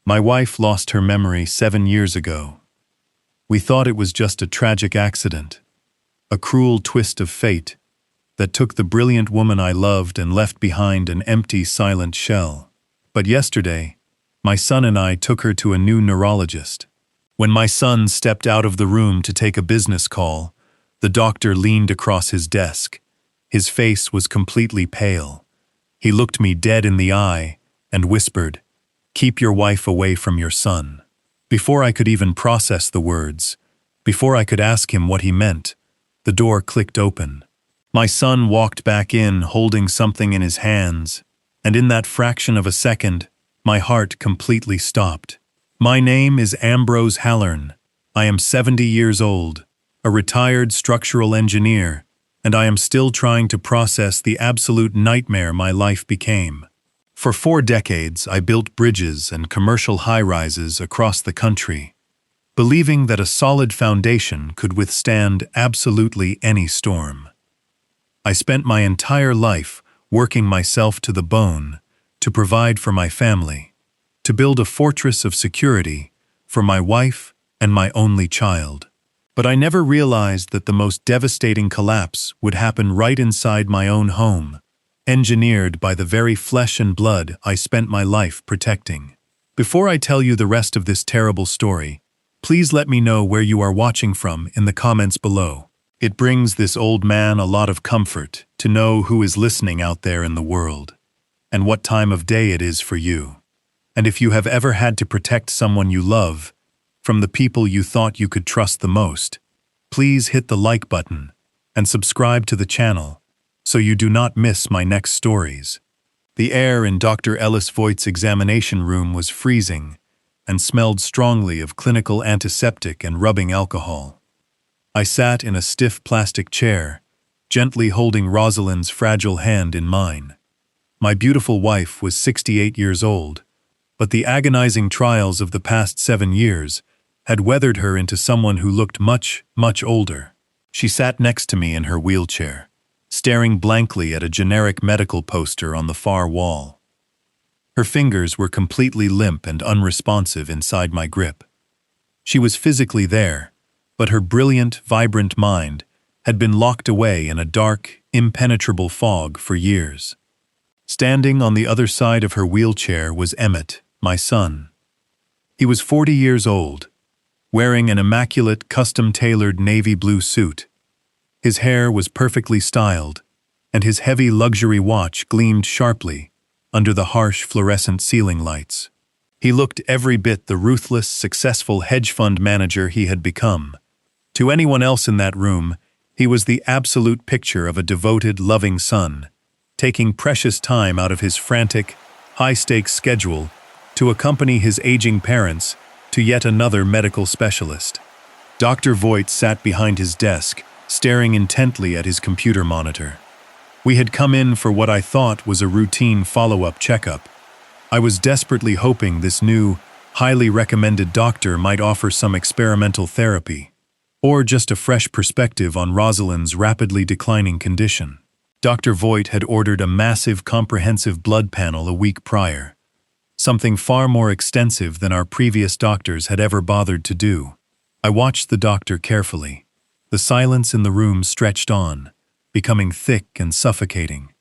My wife lost her memory 7 years ago. We thought it was just a tragic accident, a cruel twist of fate that took the brilliant woman I loved and left behind an empty, silent shell. But yesterday, my son and I took her to a new neurologist. When my son stepped out of the room to take a business call, the doctor leaned across his desk. His face was completely pale. He looked me dead in the eye and whispered, "Keep your wife away from your son." Before I could even process the words, before I could ask him what he meant, the door clicked open. My son walked back in holding something in his hands, and in that fraction of a second, my heart completely stopped. "My name is Ambrose Hallern. I am 70 years old, a retired structural engineer, and I am still trying to process the absolute nightmare my life became. For 4 decades, I built bridges and commercial high-rises across the country, believing that a solid foundation could withstand absolutely any storm. I spent my entire life working myself to the bone to provide for my family, to build a fortress of security for my wife and my only child. But I never realized that the most devastating collapse would happen right inside my own home, engineered by the very flesh and blood I spent my life protecting. Before I tell you the rest of this terrible story, please let me know where you are watching from in the comments below. It brings this old man a lot of comfort to know who is listening out there in the world, and what time of day it is for you. And if you have ever had to protect someone you love from the people you thought you could trust the most, please hit the like button and subscribe to the channel so you do not miss my next stories. The air in Dr. Ellis Voigt's examination room was freezing and smelled strongly of clinical antiseptic and rubbing alcohol. I sat in a stiff plastic chair, gently holding Rosalind's fragile hand in mine. My beautiful wife was 68 years old, but the agonizing trials of the past 7 years had weathered her into someone who looked much, much older. She sat next to me in her wheelchair, staring blankly at a generic medical poster on the far wall. Her fingers were completely limp and unresponsive inside my grip. She was physically there, but her brilliant, vibrant mind had been locked away in a dark, impenetrable fog for years. Standing on the other side of her wheelchair was Emmett, my son. He was 40 years old, wearing an immaculate, custom-tailored navy blue suit. His hair was perfectly styled, and his heavy luxury watch gleamed sharply under the harsh fluorescent ceiling lights. He looked every bit the ruthless, successful hedge fund manager he had become. To anyone else in that room, he was the absolute picture of a devoted, loving son, taking precious time out of his frantic, high-stakes schedule to accompany his aging parents to yet another medical specialist. Dr. Voigt sat behind his desk, staring intently at his computer monitor. We had come in for what I thought was a routine follow-up checkup. I was desperately hoping this new, highly recommended doctor might offer some experimental therapy, or just a fresh perspective on Rosalind's rapidly declining condition. Dr. Voigt had ordered a massive comprehensive blood panel a week prior, something far more extensive than our previous doctors had ever bothered to do. I watched the doctor carefully. The silence in the room stretched on, becoming thick and suffocating.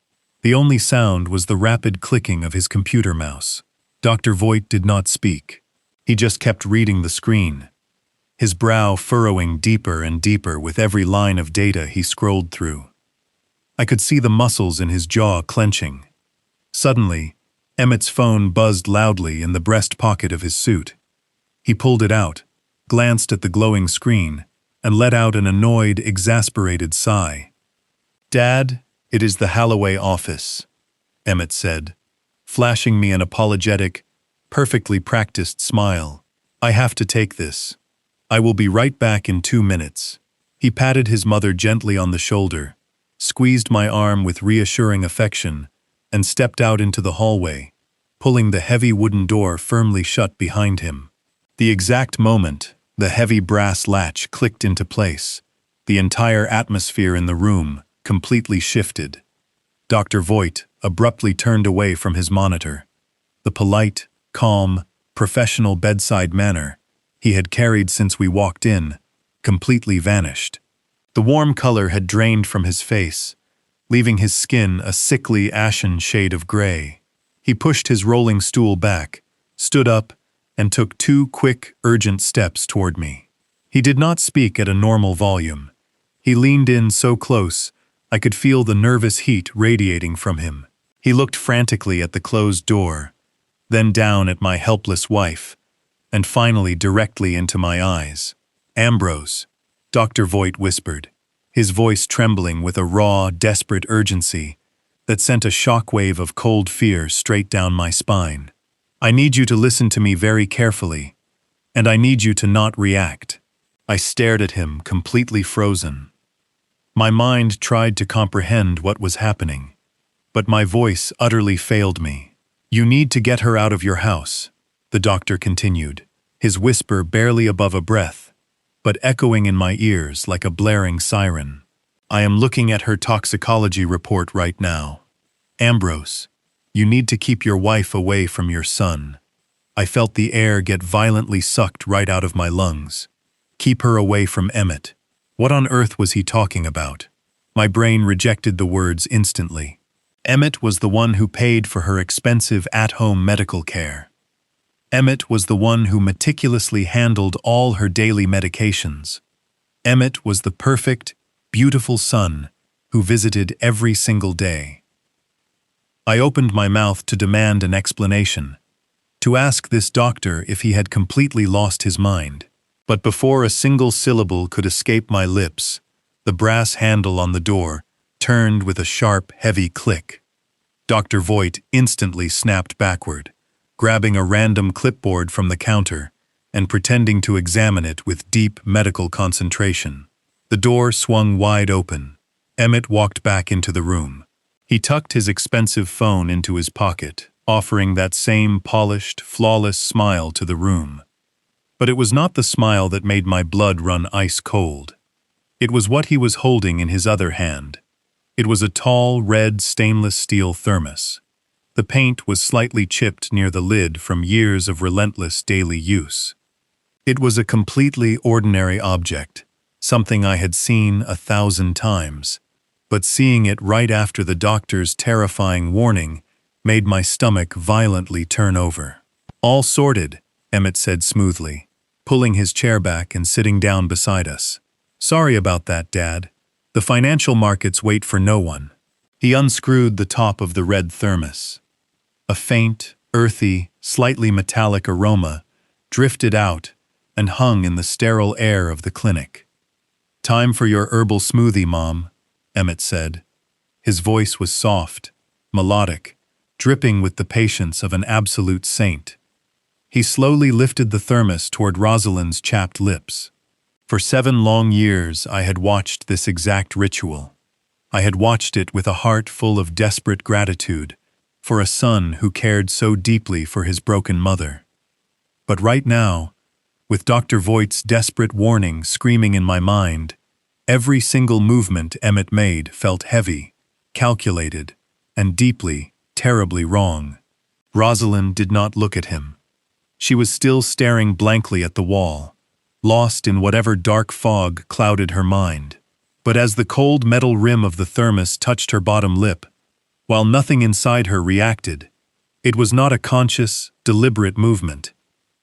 The only sound was the rapid clicking of his computer mouse. Dr. Voigt did not speak. He just kept reading the screen, his brow furrowing deeper and deeper with every line of data he scrolled through. I could see the muscles in his jaw clenching. Suddenly, Emmett's phone buzzed loudly in the breast pocket of his suit. He pulled it out, glanced at the glowing screen, and let out an annoyed, exasperated sigh. "Dad, it is the Holloway office," Emmett said, flashing me an apologetic, perfectly practiced smile. "I have to take this. I will be right back in 2 minutes." He patted his mother gently on the shoulder, squeezed my arm with reassuring affection, and stepped out into the hallway, pulling the heavy wooden door firmly shut behind him. The exact moment the heavy brass latch clicked into place, the entire atmosphere in the room completely shifted. Dr. Voigt abruptly turned away from his monitor. The polite, calm, professional bedside manner he had carried since we walked in, completely vanished. The warm color had drained from his face, leaving his skin a sickly ashen shade of gray. He pushed his rolling stool back, stood up, and took 2 quick, urgent steps toward me. He did not speak at a normal volume. He leaned in so close, I could feel the nervous heat radiating from him. He looked frantically at the closed door, then down at my helpless wife, and finally directly into my eyes. "Ambrose," Dr. Voigt whispered, his voice trembling with a raw, desperate urgency that sent a shockwave of cold fear straight down my spine. "I need you to listen to me very carefully, and I need you to not react." I stared at him, completely frozen. My mind tried to comprehend what was happening, but my voice utterly failed me. "You need to get her out of your house," the doctor continued, his whisper barely above a breath, but echoing in my ears like a blaring siren. "I am looking at her toxicology report right now. Ambrose, you need to keep your wife away from your son." I felt the air get violently sucked right out of my lungs. Keep her away from Emmett. What on earth was he talking about? My brain rejected the words instantly. Emmett was the one who paid for her expensive at-home medical care. Emmett was the one who meticulously handled all her daily medications. Emmett was the perfect, beautiful son who visited every single day. I opened my mouth to demand an explanation, to ask this doctor if he had completely lost his mind. But before a single syllable could escape my lips, the brass handle on the door turned with a sharp, heavy click. Dr. Voigt instantly snapped backward, grabbing a random clipboard from the counter and pretending to examine it with deep medical concentration. The door swung wide open. Emmett walked back into the room. He tucked his expensive phone into his pocket, offering that same polished, flawless smile to the room. But it was not the smile that made my blood run ice cold. It was what he was holding in his other hand. It was a tall, red stainless steel thermos. The paint was slightly chipped near the lid from years of relentless daily use. It was a completely ordinary object, something I had seen 1,000 times, but seeing it right after the doctor's terrifying warning made my stomach violently turn over. "All sorted," Emmett said smoothly, pulling his chair back and sitting down beside us. "Sorry about that, Dad. The financial markets wait for no one." He unscrewed the top of the red thermos. A faint, earthy, slightly metallic aroma drifted out and hung in the sterile air of the clinic. "Time for your herbal smoothie, Mom," Emmett said. His voice was soft, melodic, dripping with the patience of an absolute saint. He slowly lifted the thermos toward Rosalind's chapped lips. For 7 long years I had watched this exact ritual. I had watched it with a heart full of desperate gratitude for a son who cared so deeply for his broken mother. But right now, with Dr. Voigt's desperate warning screaming in my mind, every single movement Emmett made felt heavy, calculated, and deeply, terribly wrong. Rosalind did not look at him. She was still staring blankly at the wall, lost in whatever dark fog clouded her mind. But as the cold metal rim of the thermos touched her bottom lip, while nothing inside her reacted, it was not a conscious, deliberate movement.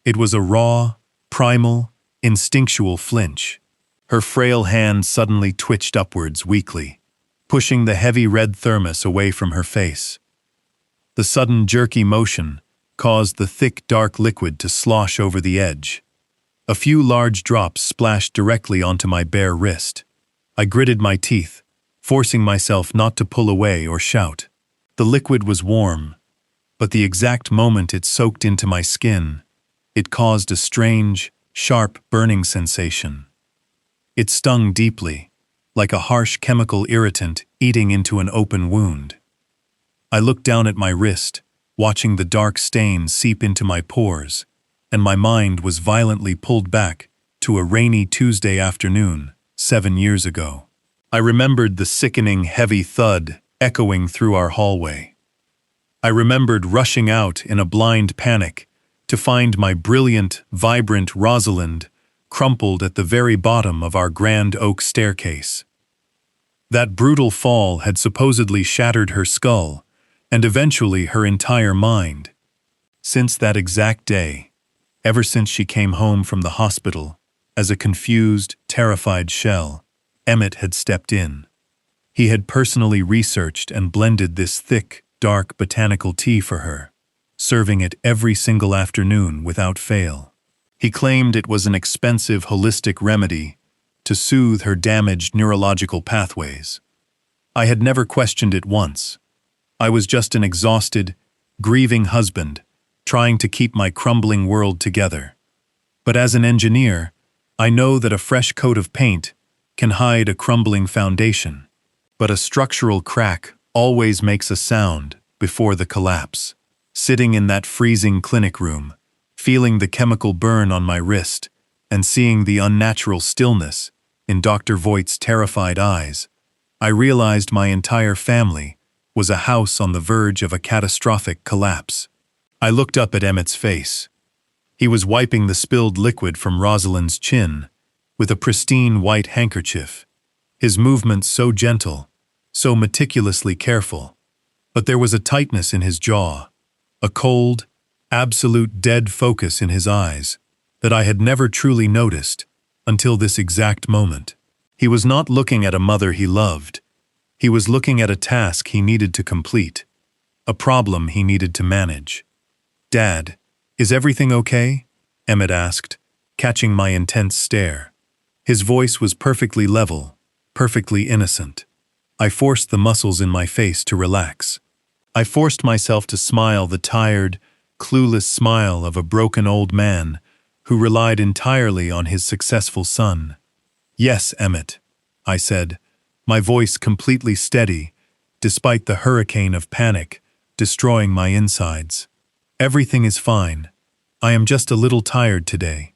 It was a raw, primal, instinctual flinch. Her frail hand suddenly twitched upwards weakly, pushing the heavy red thermos away from her face. The sudden jerky motion caused the thick, dark liquid to slosh over the edge. A few large drops splashed directly onto my bare wrist. I gritted my teeth, forcing myself not to pull away or shout. The liquid was warm, but the exact moment it soaked into my skin, it caused a strange, sharp burning sensation. It stung deeply, like a harsh chemical irritant eating into an open wound. I looked down at my wrist, watching the dark stain seep into my pores, and my mind was violently pulled back to a rainy Tuesday afternoon 7 years ago. I remembered the sickening, heavy thud echoing through our hallway. I remembered rushing out in a blind panic, to find my brilliant, vibrant Rosalind crumpled at the very bottom of our grand oak staircase. That brutal fall had supposedly shattered her skull, and eventually her entire mind. Since that exact day, ever since she came home from the hospital, as a confused, terrified shell, Emmett had stepped in. He had personally researched and blended this thick, dark botanical tea for her, serving it every single afternoon without fail. He claimed it was an expensive holistic remedy to soothe her damaged neurological pathways. I had never questioned it once. I was just an exhausted, grieving husband, trying to keep my crumbling world together. But as an engineer, I know that a fresh coat of paint can hide a crumbling foundation. But a structural crack always makes a sound before the collapse. Sitting in that freezing clinic room, feeling the chemical burn on my wrist, and seeing the unnatural stillness in Dr. Voigt's terrified eyes, I realized my entire family was a house on the verge of a catastrophic collapse. I looked up at Emmett's face. He was wiping the spilled liquid from Rosalind's chin with a pristine white handkerchief, his movements so gentle, so meticulously careful. But there was a tightness in his jaw, a cold, absolute dead focus in his eyes that I had never truly noticed until this exact moment. He was not looking at a mother he loved. He was looking at a task he needed to complete, a problem he needed to manage. "Dad, is everything okay?" Emmett asked, catching my intense stare. His voice was perfectly level, perfectly innocent. I forced the muscles in my face to relax. I forced myself to smile the tired, clueless smile of a broken old man who relied entirely on his successful son. "Yes, Emmett," I said, my voice completely steady, despite the hurricane of panic destroying my insides. "Everything is fine. I am just a little tired today."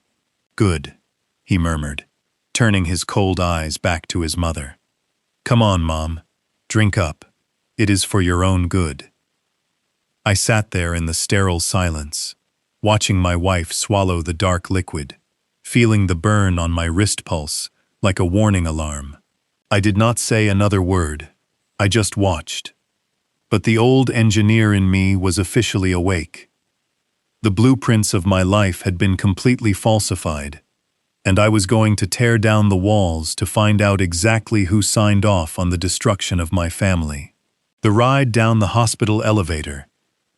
"Good," he murmured, turning his cold eyes back to his mother. "Come on, Mom. Drink up. It is for your own good." I sat there in the sterile silence, watching my wife swallow the dark liquid, feeling the burn on my wrist pulse like a warning alarm. I did not say another word. I just watched. But the old engineer in me was officially awake. The blueprints of my life had been completely falsified, and I was going to tear down the walls to find out exactly who signed off on the destruction of my family. The ride down the hospital elevator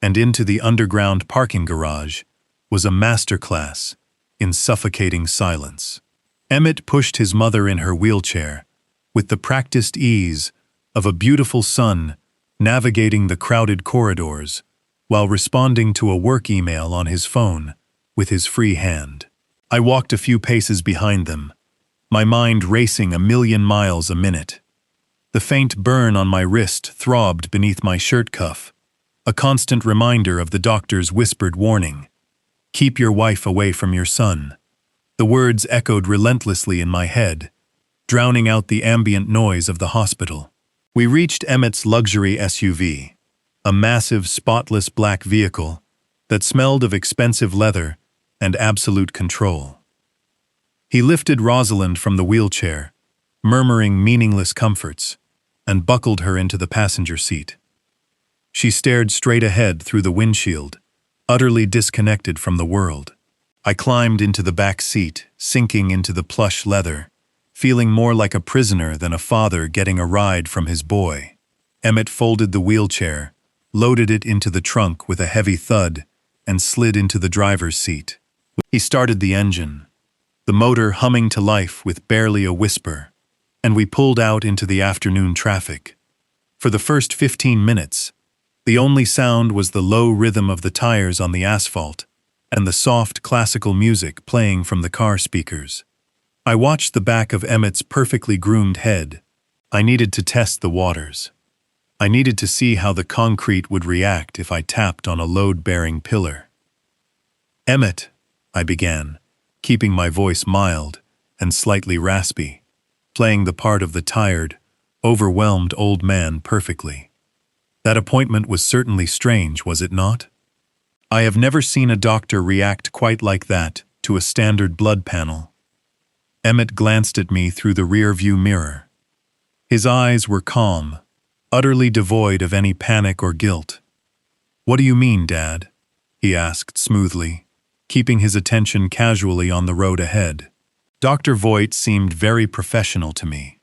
and into the underground parking garage was a masterclass in suffocating silence. Emmett pushed his mother in her wheelchair with the practiced ease of a beautiful son navigating the crowded corridors while responding to a work email on his phone with his free hand. I walked a few paces behind them, my mind racing 1,000,000 miles a minute. The faint burn on my wrist throbbed beneath my shirt cuff, a constant reminder of the doctor's whispered warning. "Keep your wife away from your son." The words echoed relentlessly in my head, drowning out the ambient noise of the hospital. We reached Emmett's luxury SUV, a massive, spotless black vehicle that smelled of expensive leather and absolute control. He lifted Rosalind from the wheelchair, murmuring meaningless comforts, and buckled her into the passenger seat. She stared straight ahead through the windshield, utterly disconnected from the world. I climbed into the back seat, sinking into the plush leather, feeling more like a prisoner than a father getting a ride from his boy. Emmett folded the wheelchair, loaded it into the trunk with a heavy thud, and slid into the driver's seat. He started the engine, the motor humming to life with barely a whisper, and we pulled out into the afternoon traffic. For the first 15 minutes, the only sound was the low rhythm of the tires on the asphalt and the soft classical music playing from the car speakers. I watched the back of Emmett's perfectly groomed head. I needed to test the waters. I needed to see how the concrete would react if I tapped on a load-bearing pillar. "Emmett," I began, keeping my voice mild and slightly raspy, playing the part of the tired, overwhelmed old man perfectly. That appointment was certainly strange, was it not? I have never seen a doctor react quite like that to a standard blood panel. Emmett glanced at me through the rear-view mirror. His eyes were calm, utterly devoid of any panic or guilt. "What do you mean, Dad?" he asked smoothly, keeping his attention casually on the road ahead. Dr. Voigt seemed very professional to me.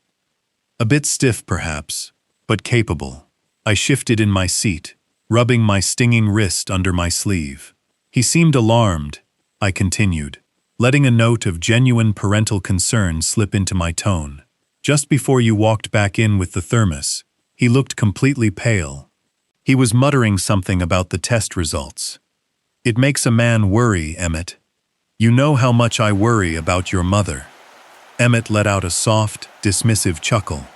A bit stiff, perhaps, but capable. I shifted in my seat, rubbing my stinging wrist under my sleeve. "He seemed alarmed," I continued, letting a note of genuine parental concern slip into my tone. "Just before you walked back in with the thermos, he looked completely pale. He was muttering something about the test results. It makes a man worry, Emmett. You know how much I worry about your mother." Emmett let out a soft, dismissive chuckle.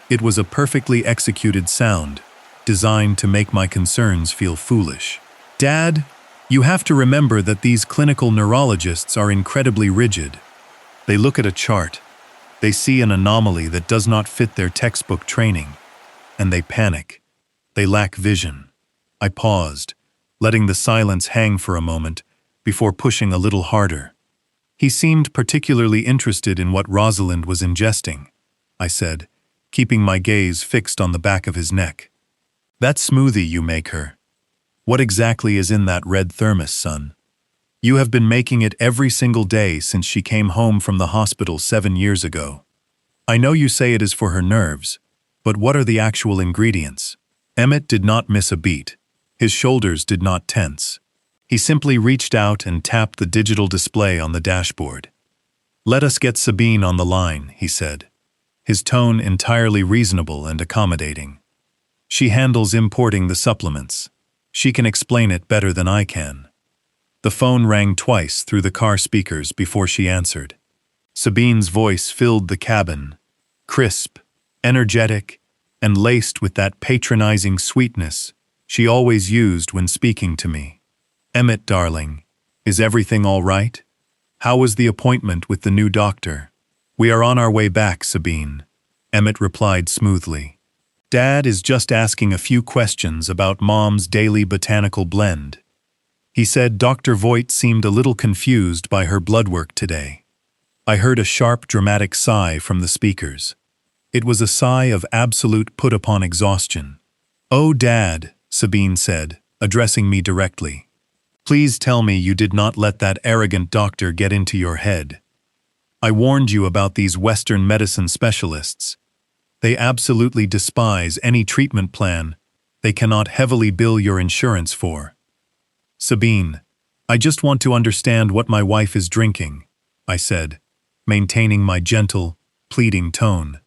It was a perfectly executed sound, designed to make my concerns feel foolish. "Dad, you have to remember that these clinical neurologists are incredibly rigid. They look at a chart, they see an anomaly that does not fit their textbook training, and they panic. They lack vision." I paused, letting the silence hang for a moment before pushing a little harder. "He seemed particularly interested in what Rosalind was ingesting," I said, keeping my gaze fixed on the back of his neck. "That smoothie you make her. What exactly is in that red thermos, son? You have been making it every single day since she came home from the hospital 7 years ago. I know you say it is for her nerves, but what are the actual ingredients?" Emmett did not miss a beat. His shoulders did not tense. He simply reached out and tapped the digital display on the dashboard. "Let us get Sabine on the line," he said, his tone entirely reasonable and accommodating. "She handles importing the supplements. She can explain it better than I can." The phone rang twice through the car speakers before she answered. Sabine's voice filled the cabin, crisp, energetic, and laced with that patronizing sweetness she always used when speaking to me. "Emmett, darling, is everything all right? How was the appointment with the new doctor?" "We are on our way back, Sabine," Emmett replied smoothly. "Dad is just asking a few questions about Mom's daily botanical blend. He said Dr. Voigt seemed a little confused by her blood work today." I heard a sharp, dramatic sigh from the speakers. It was a sigh of absolute put-upon exhaustion. "Oh, Dad," Sabine said, addressing me directly. "Please tell me you did not let that arrogant doctor get into your head. I warned you about these Western medicine specialists. They absolutely despise any treatment plan they cannot heavily bill your insurance for." "Sabine, I just want to understand what my wife is drinking," I said, maintaining my gentle, pleading tone.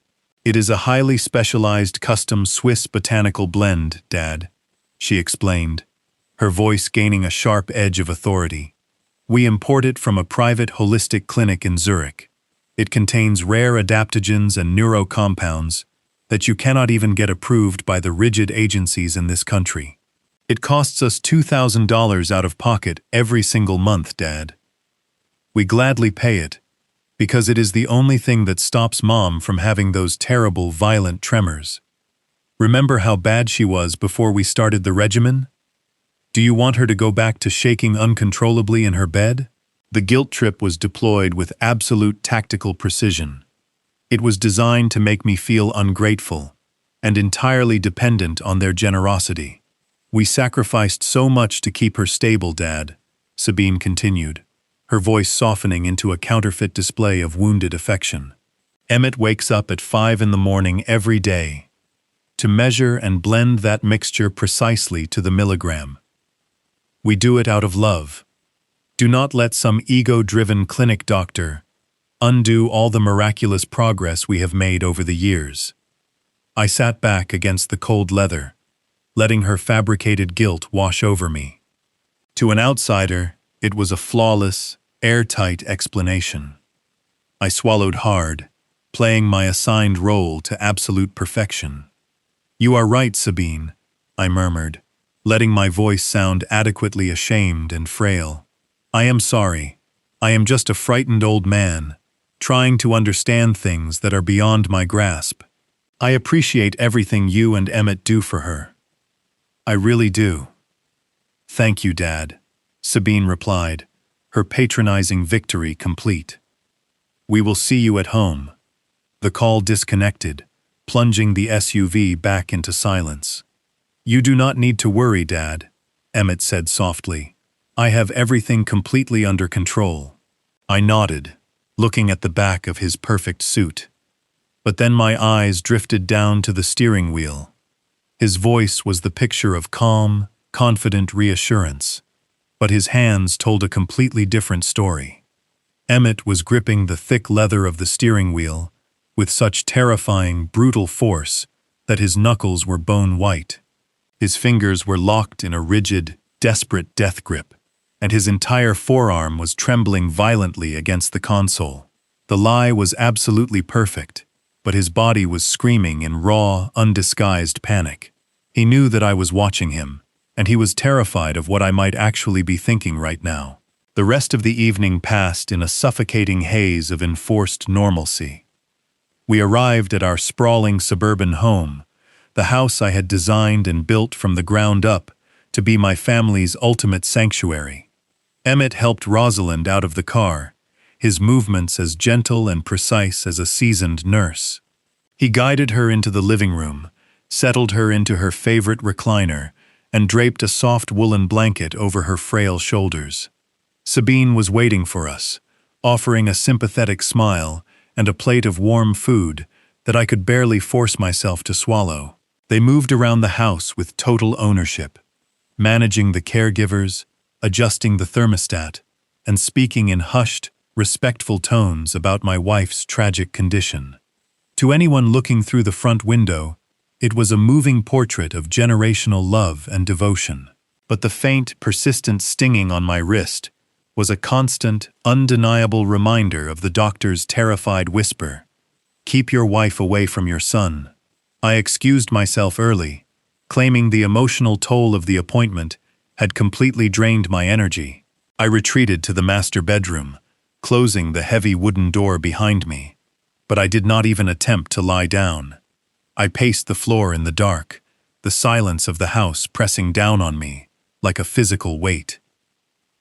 "It is a highly specialized custom Swiss botanical blend, Dad," she explained, her voice gaining a sharp edge of authority. "We import it from a private holistic clinic in Zurich. It contains rare adaptogens and neurocompounds that you cannot even get approved by the rigid agencies in this country. It costs us $2,000 out of pocket every single month, Dad. We gladly pay it, because it is the only thing that stops Mom from having those terrible, violent tremors. Remember how bad she was before we started the regimen? Do you want her to go back to shaking uncontrollably in her bed?" The guilt trip was deployed with absolute tactical precision. It was designed to make me feel ungrateful and entirely dependent on their generosity. "We sacrificed so much to keep her stable, Dad," Sabine continued, her voice softening into a counterfeit display of wounded affection. "Emmett wakes up at 5 in the morning every day to measure and blend that mixture precisely to the milligram. We do it out of love. Do not let some ego-driven clinic doctor undo all the miraculous progress we have made over the years." I sat back against the cold leather, letting her fabricated guilt wash over me. To an outsider, it was a flawless, airtight explanation. I swallowed hard, playing my assigned role to absolute perfection. "You are right, Sabine," I murmured, letting my voice sound adequately ashamed and frail. "I am sorry. I am just a frightened old man, trying to understand things that are beyond my grasp. I appreciate everything you and Emmett do for her. I really do. Thank you, Dad." Sabine replied, her patronizing victory complete. "We will see you at home." The call disconnected, plunging the SUV back into silence. "You do not need to worry, Dad," Emmett said softly. "I have everything completely under control." I nodded, looking at the back of his perfect suit. But then my eyes drifted down to the steering wheel. His voice was the picture of calm, confident reassurance, but his hands told a completely different story. Emmett was gripping the thick leather of the steering wheel with such terrifying, brutal force that his knuckles were bone white. His fingers were locked in a rigid, desperate death grip, and his entire forearm was trembling violently against the console. The lie was absolutely perfect, but his body was screaming in raw, undisguised panic. He knew that I was watching him, and he was terrified of what I might actually be thinking right now. The rest of the evening passed in a suffocating haze of enforced normalcy. We arrived at our sprawling suburban home, the house I had designed and built from the ground up to be my family's ultimate sanctuary. Emmett helped Rosalind out of the car, his movements as gentle and precise as a seasoned nurse. He guided her into the living room, settled her into her favorite recliner, and draped a soft woolen blanket over her frail shoulders. Sabine was waiting for us, offering a sympathetic smile and a plate of warm food that I could barely force myself to swallow. They moved around the house with total ownership, managing the caregivers, adjusting the thermostat, and speaking in hushed, respectful tones about my wife's tragic condition. To anyone looking through the front window, it was a moving portrait of generational love and devotion. But the faint, persistent stinging on my wrist was a constant, undeniable reminder of the doctor's terrified whisper, "Keep your wife away from your son." I excused myself early, claiming the emotional toll of the appointment had completely drained my energy. I retreated to the master bedroom, closing the heavy wooden door behind me. But I did not even attempt to lie down. I paced the floor in the dark, the silence of the house pressing down on me like a physical weight.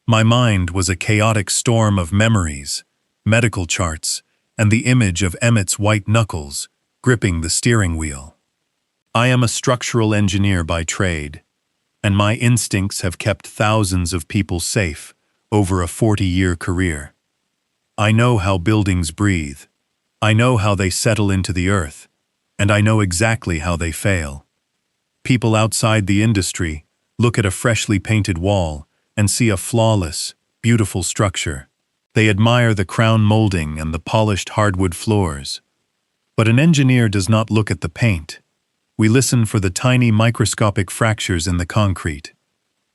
My mind was a chaotic storm of memories, medical charts, and the image of Emmett's white knuckles gripping the steering wheel. I am a structural engineer by trade, and my instincts have kept thousands of people safe over a 40-year career. I know how buildings breathe. I know how they settle into the earth, and I know exactly how they fail. People outside the industry look at a freshly painted wall and see a flawless, beautiful structure. They admire the crown molding and the polished hardwood floors. But an engineer does not look at the paint. We listen for the tiny microscopic fractures in the concrete.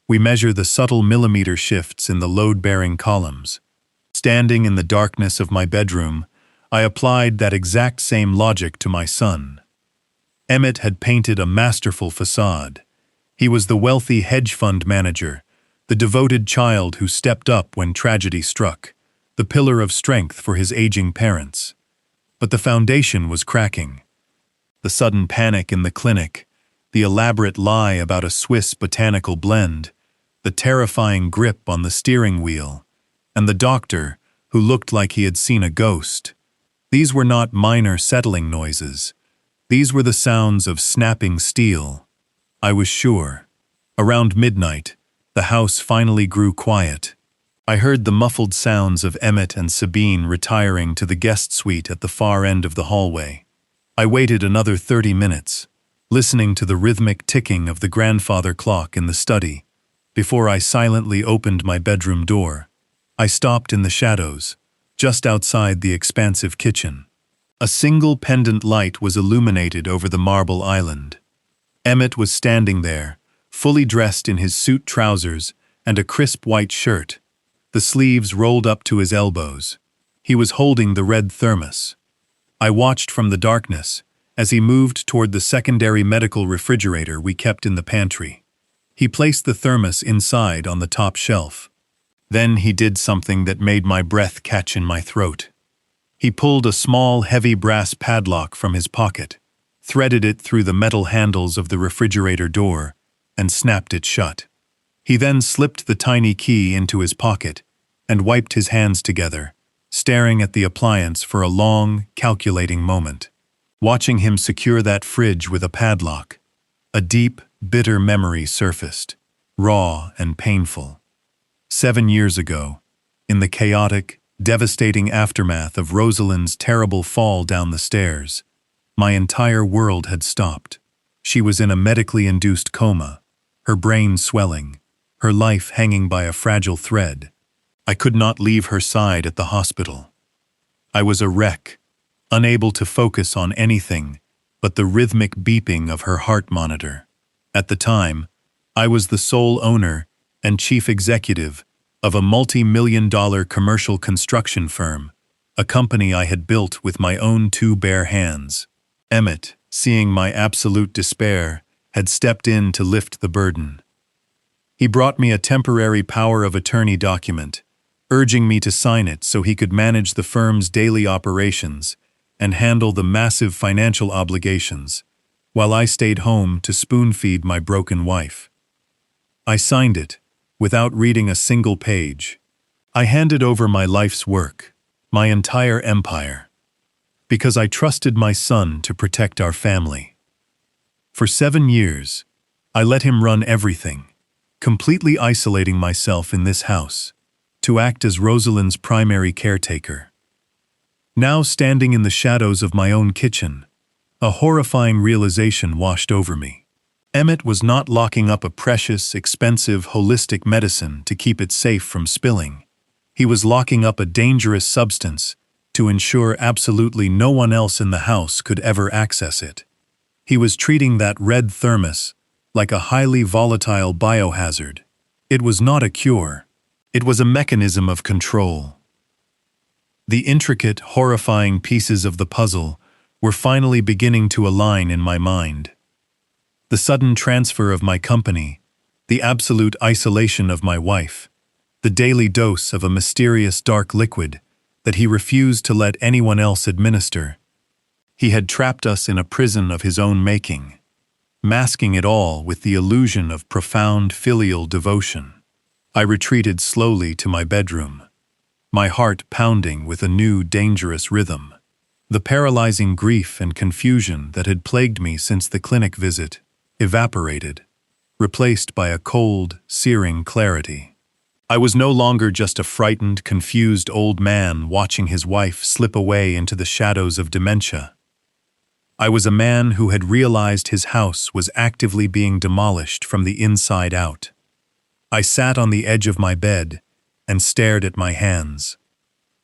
We measure the subtle millimeter shifts in the load-bearing columns. Standing in the darkness of my bedroom, I applied that exact same logic to my son. Emmett had painted a masterful facade. He was the wealthy hedge fund manager, the devoted child who stepped up when tragedy struck, the pillar of strength for his aging parents. But the foundation was cracking. The sudden panic in the clinic, the elaborate lie about a Swiss botanical blend, the terrifying grip on the steering wheel, and the doctor who looked like he had seen a ghost. These were not minor settling noises. These were the sounds of snapping steel. I was sure. Around midnight, the house finally grew quiet. I heard the muffled sounds of Emmett and Sabine retiring to the guest suite at the far end of the hallway. I waited another 30 minutes, listening to the rhythmic ticking of the grandfather clock in the study, before I silently opened my bedroom door. I stopped in the shadows, just outside the expansive kitchen. A single pendant light was illuminated over the marble island. Emmett was standing there, fully dressed in his suit trousers and a crisp white shirt, the sleeves rolled up to his elbows. He was holding the red thermos. I watched from the darkness as he moved toward the secondary medical refrigerator we kept in the pantry. He placed the thermos inside on the top shelf. Then he did something that made my breath catch in my throat. He pulled a small, heavy brass padlock from his pocket, threaded it through the metal handles of the refrigerator door, and snapped it shut. He then slipped the tiny key into his pocket and wiped his hands together, staring at the appliance for a long, calculating moment. Watching him secure that fridge with a padlock, a deep, bitter memory surfaced, raw and painful. 7 years ago, in the chaotic, devastating aftermath of Rosalind's terrible fall down the stairs, my entire world had stopped. She was in a medically induced coma, her brain swelling, her life hanging by a fragile thread. I could not leave her side at the hospital. I was a wreck, unable to focus on anything but the rhythmic beeping of her heart monitor. At the time, I was the sole owner and chief executive of a multi-million-dollar commercial construction firm, a company I had built with my own 2 bare hands. Emmett, seeing my absolute despair, had stepped in to lift the burden. He brought me a temporary power of attorney document, urging me to sign it so he could manage the firm's daily operations and handle the massive financial obligations, while I stayed home to spoon-feed my broken wife. I signed it, without reading a single page. I handed over my life's work, my entire empire, because I trusted my son to protect our family. For 7 years, I let him run everything, completely isolating myself in this house, to act as Rosalind's primary caretaker. Now standing in the shadows of my own kitchen, a horrifying realization washed over me. Emmett was not locking up a precious, expensive, holistic medicine to keep it safe from spilling. He was locking up a dangerous substance to ensure absolutely no one else in the house could ever access it. He was treating that red thermos like a highly volatile biohazard. It was not a cure. It was a mechanism of control. The intricate, horrifying pieces of the puzzle were finally beginning to align in my mind. The sudden transfer of my company, the absolute isolation of my wife, the daily dose of a mysterious dark liquid that he refused to let anyone else administer. He had trapped us in a prison of his own making, masking it all with the illusion of profound filial devotion. I retreated slowly to my bedroom, my heart pounding with a new, dangerous rhythm. The paralyzing grief and confusion that had plagued me since the clinic visit evaporated, replaced by a cold, searing clarity. I was no longer just a frightened, confused old man watching his wife slip away into the shadows of dementia. I was a man who had realized his house was actively being demolished from the inside out. I sat on the edge of my bed and stared at my hands.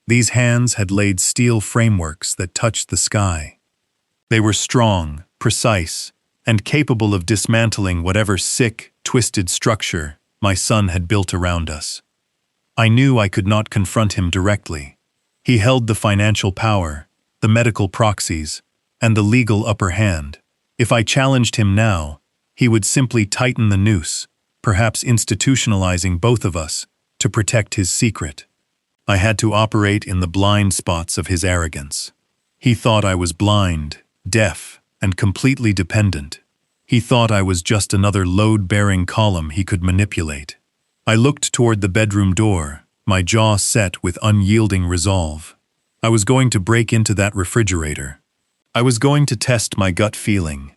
These hands had laid steel frameworks that touched the sky. They were strong, precise, and capable of dismantling whatever sick, twisted structure my son had built around us. I knew I could not confront him directly. He held the financial power, the medical proxies, and the legal upper hand. If I challenged him now, he would simply tighten the noose, perhaps institutionalizing both of us to protect his secret. I had to operate in the blind spots of his arrogance. He thought I was blind, deaf, and completely dependent. He thought I was just another load-bearing column he could manipulate. I looked toward the bedroom door, my jaw set with unyielding resolve. I was going to break into that refrigerator. I was going to test my gut feeling.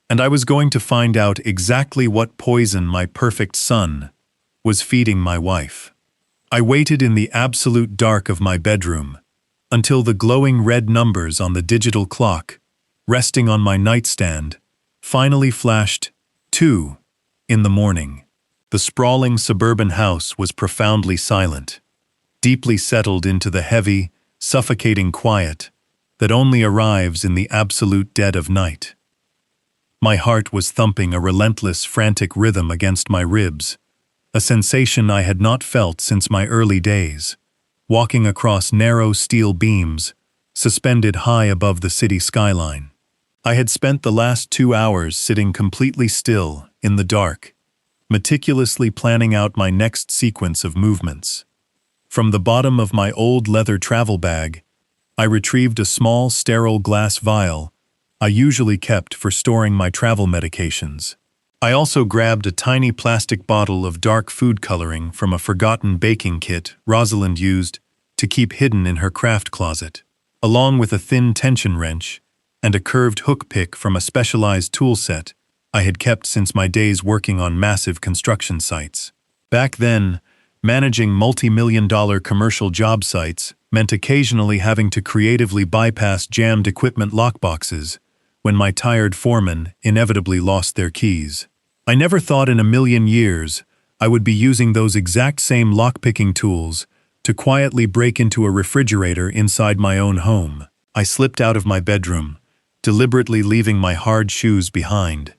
And I was going to find out exactly what poison my perfect son was feeding my wife. I waited in the absolute dark of my bedroom until the glowing red numbers on the digital clock, resting on my nightstand, finally flashed 2 in the morning. The sprawling suburban house was profoundly silent, deeply settled into the heavy, suffocating quiet that only arrives in the absolute dead of night. My heart was thumping a relentless, frantic rhythm against my ribs, a sensation I had not felt since my early days, walking across narrow steel beams, suspended high above the city skyline. I had spent the last 2 hours sitting completely still, in the dark, meticulously planning out my next sequence of movements. From the bottom of my old leather travel bag, I retrieved a small, sterile glass vial I usually kept for storing my travel medications. I also grabbed a tiny plastic bottle of dark food coloring from a forgotten baking kit Rosalind used to keep hidden in her craft closet, along with a thin tension wrench and a curved hook pick from a specialized tool set I had kept since my days working on massive construction sites. Back then, managing multi-million-dollar commercial job sites meant occasionally having to creatively bypass jammed equipment lockboxes when my tired foremen inevitably lost their keys. I never thought in a million years I would be using those exact same lockpicking tools to quietly break into a refrigerator inside my own home. I slipped out of my bedroom, deliberately leaving my hard shoes behind.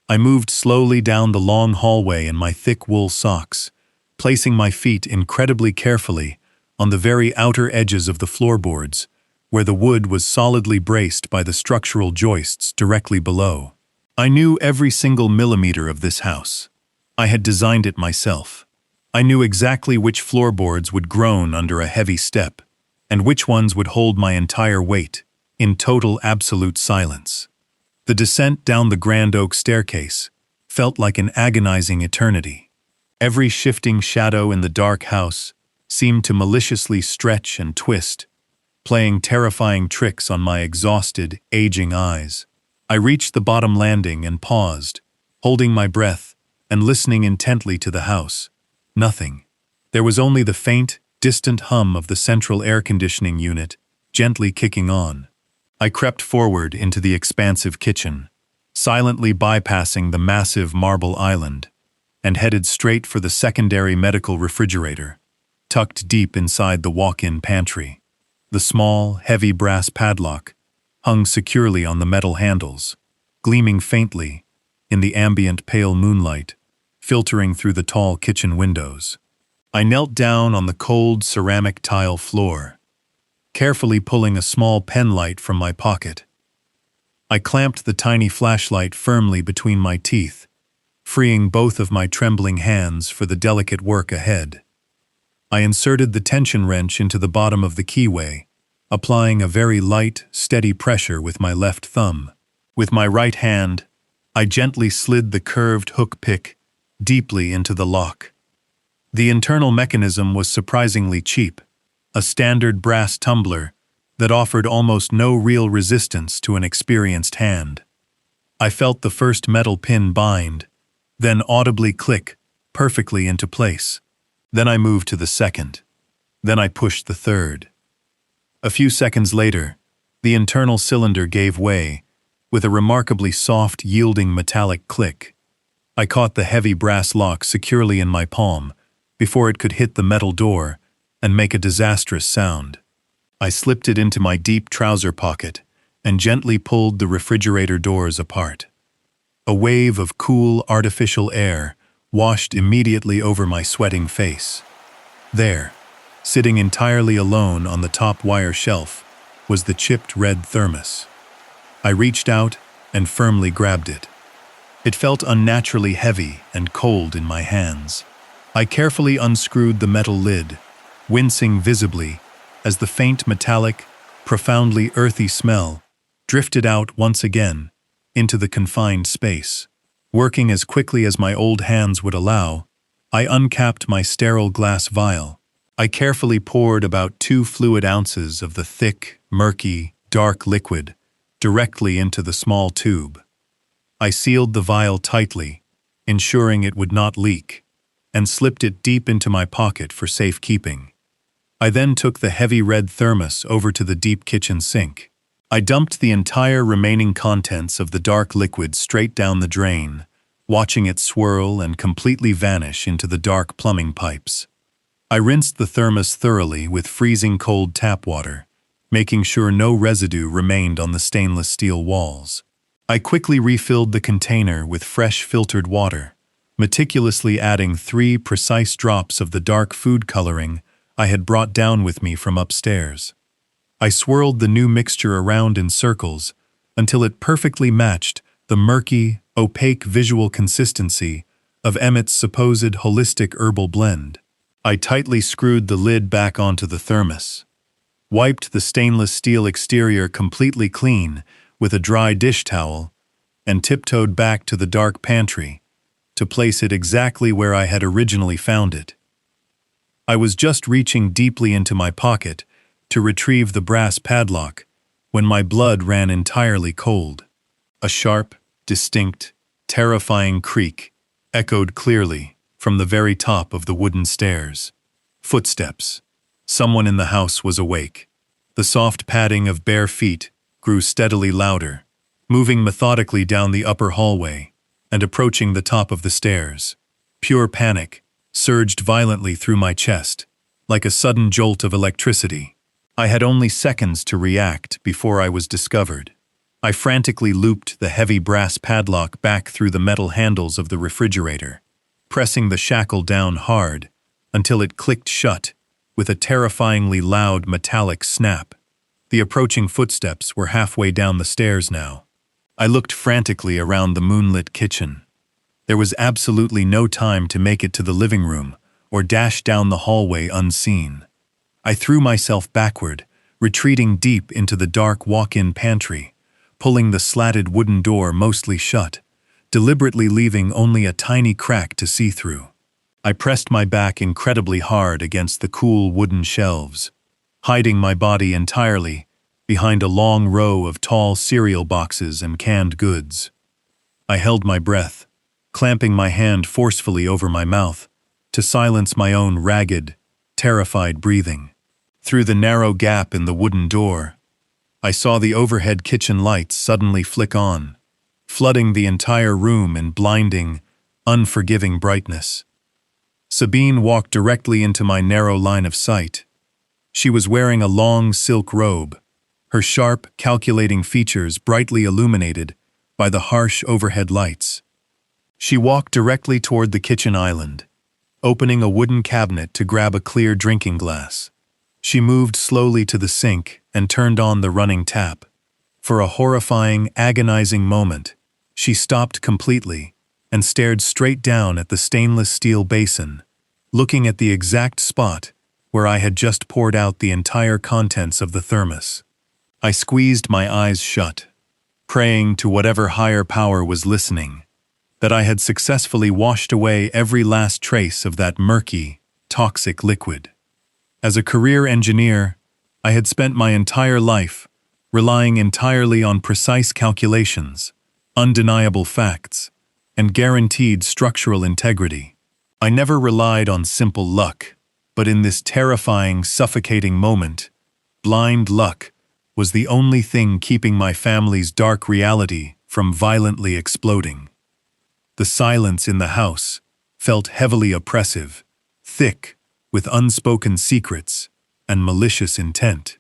I moved slowly down the long hallway in my thick wool socks, placing my feet incredibly carefully on the very outer edges of the floorboards, where the wood was solidly braced by the structural joists directly below. I knew every single millimeter of this house. I had designed it myself. I knew exactly which floorboards would groan under a heavy step, and which ones would hold my entire weight, in total absolute silence. The descent down the grand oak staircase felt like an agonizing eternity. Every shifting shadow in the dark house seemed to maliciously stretch and twist, playing terrifying tricks on my exhausted, aging eyes. I reached the bottom landing and paused, holding my breath and listening intently to the house. Nothing. There was only the faint, distant hum of the central air conditioning unit, gently kicking on. I crept forward into the expansive kitchen, silently bypassing the massive marble island, and headed straight for the secondary medical refrigerator, tucked deep inside the walk-in pantry. The small, heavy brass padlock hung securely on the metal handles, gleaming faintly in the ambient pale moonlight filtering through the tall kitchen windows. I knelt down on the cold ceramic tile floor, carefully pulling a small pen light from my pocket. I clamped the tiny flashlight firmly between my teeth, freeing both of my trembling hands for the delicate work ahead. I inserted the tension wrench into the bottom of the keyway, applying a very light, steady pressure with my left thumb. With my right hand, I gently slid the curved hook pick deeply into the lock. The internal mechanism was surprisingly cheap, a standard brass tumbler that offered almost no real resistance to an experienced hand. I felt the first metal pin bind, then audibly click perfectly into place. Then I moved to the second. Then I pushed the third. A few seconds later, the internal cylinder gave way, with a remarkably soft, yielding metallic click. I caught the heavy brass lock securely in my palm before it could hit the metal door and make a disastrous sound. I slipped it into my deep trouser pocket and gently pulled the refrigerator doors apart. A wave of cool, artificial air washed immediately over my sweating face. There, sitting entirely alone on the top wire shelf, was the chipped red thermos. I reached out and firmly grabbed it. It felt unnaturally heavy and cold in my hands. I carefully unscrewed the metal lid, wincing visibly as the faint metallic, profoundly earthy smell drifted out once again into the confined space. Working as quickly as my old hands would allow, I uncapped my sterile glass vial. I carefully poured about 2 fluid ounces of the thick, murky, dark liquid directly into the small tube. I sealed the vial tightly, ensuring it would not leak, and slipped it deep into my pocket for safekeeping. I then took the heavy red thermos over to the deep kitchen sink. I dumped the entire remaining contents of the dark liquid straight down the drain, watching it swirl and completely vanish into the dark plumbing pipes. I rinsed the thermos thoroughly with freezing cold tap water, making sure no residue remained on the stainless steel walls. I quickly refilled the container with fresh filtered water, meticulously adding 3 precise drops of the dark food coloring I had brought down with me from upstairs. I swirled the new mixture around in circles until it perfectly matched the murky, opaque visual consistency of Emmett's supposed holistic herbal blend. I tightly screwed the lid back onto the thermos, wiped the stainless steel exterior completely clean with a dry dish towel, and tiptoed back to the dark pantry to place it exactly where I had originally found it. I was just reaching deeply into my pocket to retrieve the brass padlock when my blood ran entirely cold. A sharp, distinct, terrifying creak echoed clearly from the very top of the wooden stairs. Footsteps. Someone in the house was awake. The soft padding of bare feet grew steadily louder, moving methodically down the upper hallway and approaching the top of the stairs. Pure panic surged violently through my chest, like a sudden jolt of electricity. I had only seconds to react before I was discovered. I frantically looped the heavy brass padlock back through the metal handles of the refrigerator, pressing the shackle down hard until it clicked shut with a terrifyingly loud metallic snap. The approaching footsteps were halfway down the stairs now. I looked frantically around the moonlit kitchen. There was absolutely no time to make it to the living room or dash down the hallway unseen. I threw myself backward, retreating deep into the dark walk-in pantry, pulling the slatted wooden door mostly shut, deliberately leaving only a tiny crack to see through. I pressed my back incredibly hard against the cool wooden shelves, hiding my body entirely behind a long row of tall cereal boxes and canned goods. I held my breath, clamping my hand forcefully over my mouth to silence my own ragged, terrified breathing. Through the narrow gap in the wooden door, I saw the overhead kitchen lights suddenly flick on, flooding the entire room in blinding, unforgiving brightness. Sabine walked directly into my narrow line of sight. She was wearing a long silk robe, her sharp, calculating features brightly illuminated by the harsh overhead lights. She walked directly toward the kitchen island, opening a wooden cabinet to grab a clear drinking glass. She moved slowly to the sink and turned on the running tap. For a horrifying, agonizing moment, she stopped completely and stared straight down at the stainless steel basin, looking at the exact spot where I had just poured out the entire contents of the thermos. I squeezed my eyes shut, praying to whatever higher power was listening, that I had successfully washed away every last trace of that murky, toxic liquid. As a career engineer, I had spent my entire life relying entirely on precise calculations, undeniable facts, and guaranteed structural integrity. I never relied on simple luck, but in this terrifying, suffocating moment, blind luck was the only thing keeping my family's dark reality from violently exploding. The silence in the house felt heavily oppressive, thick with unspoken secrets and malicious intent.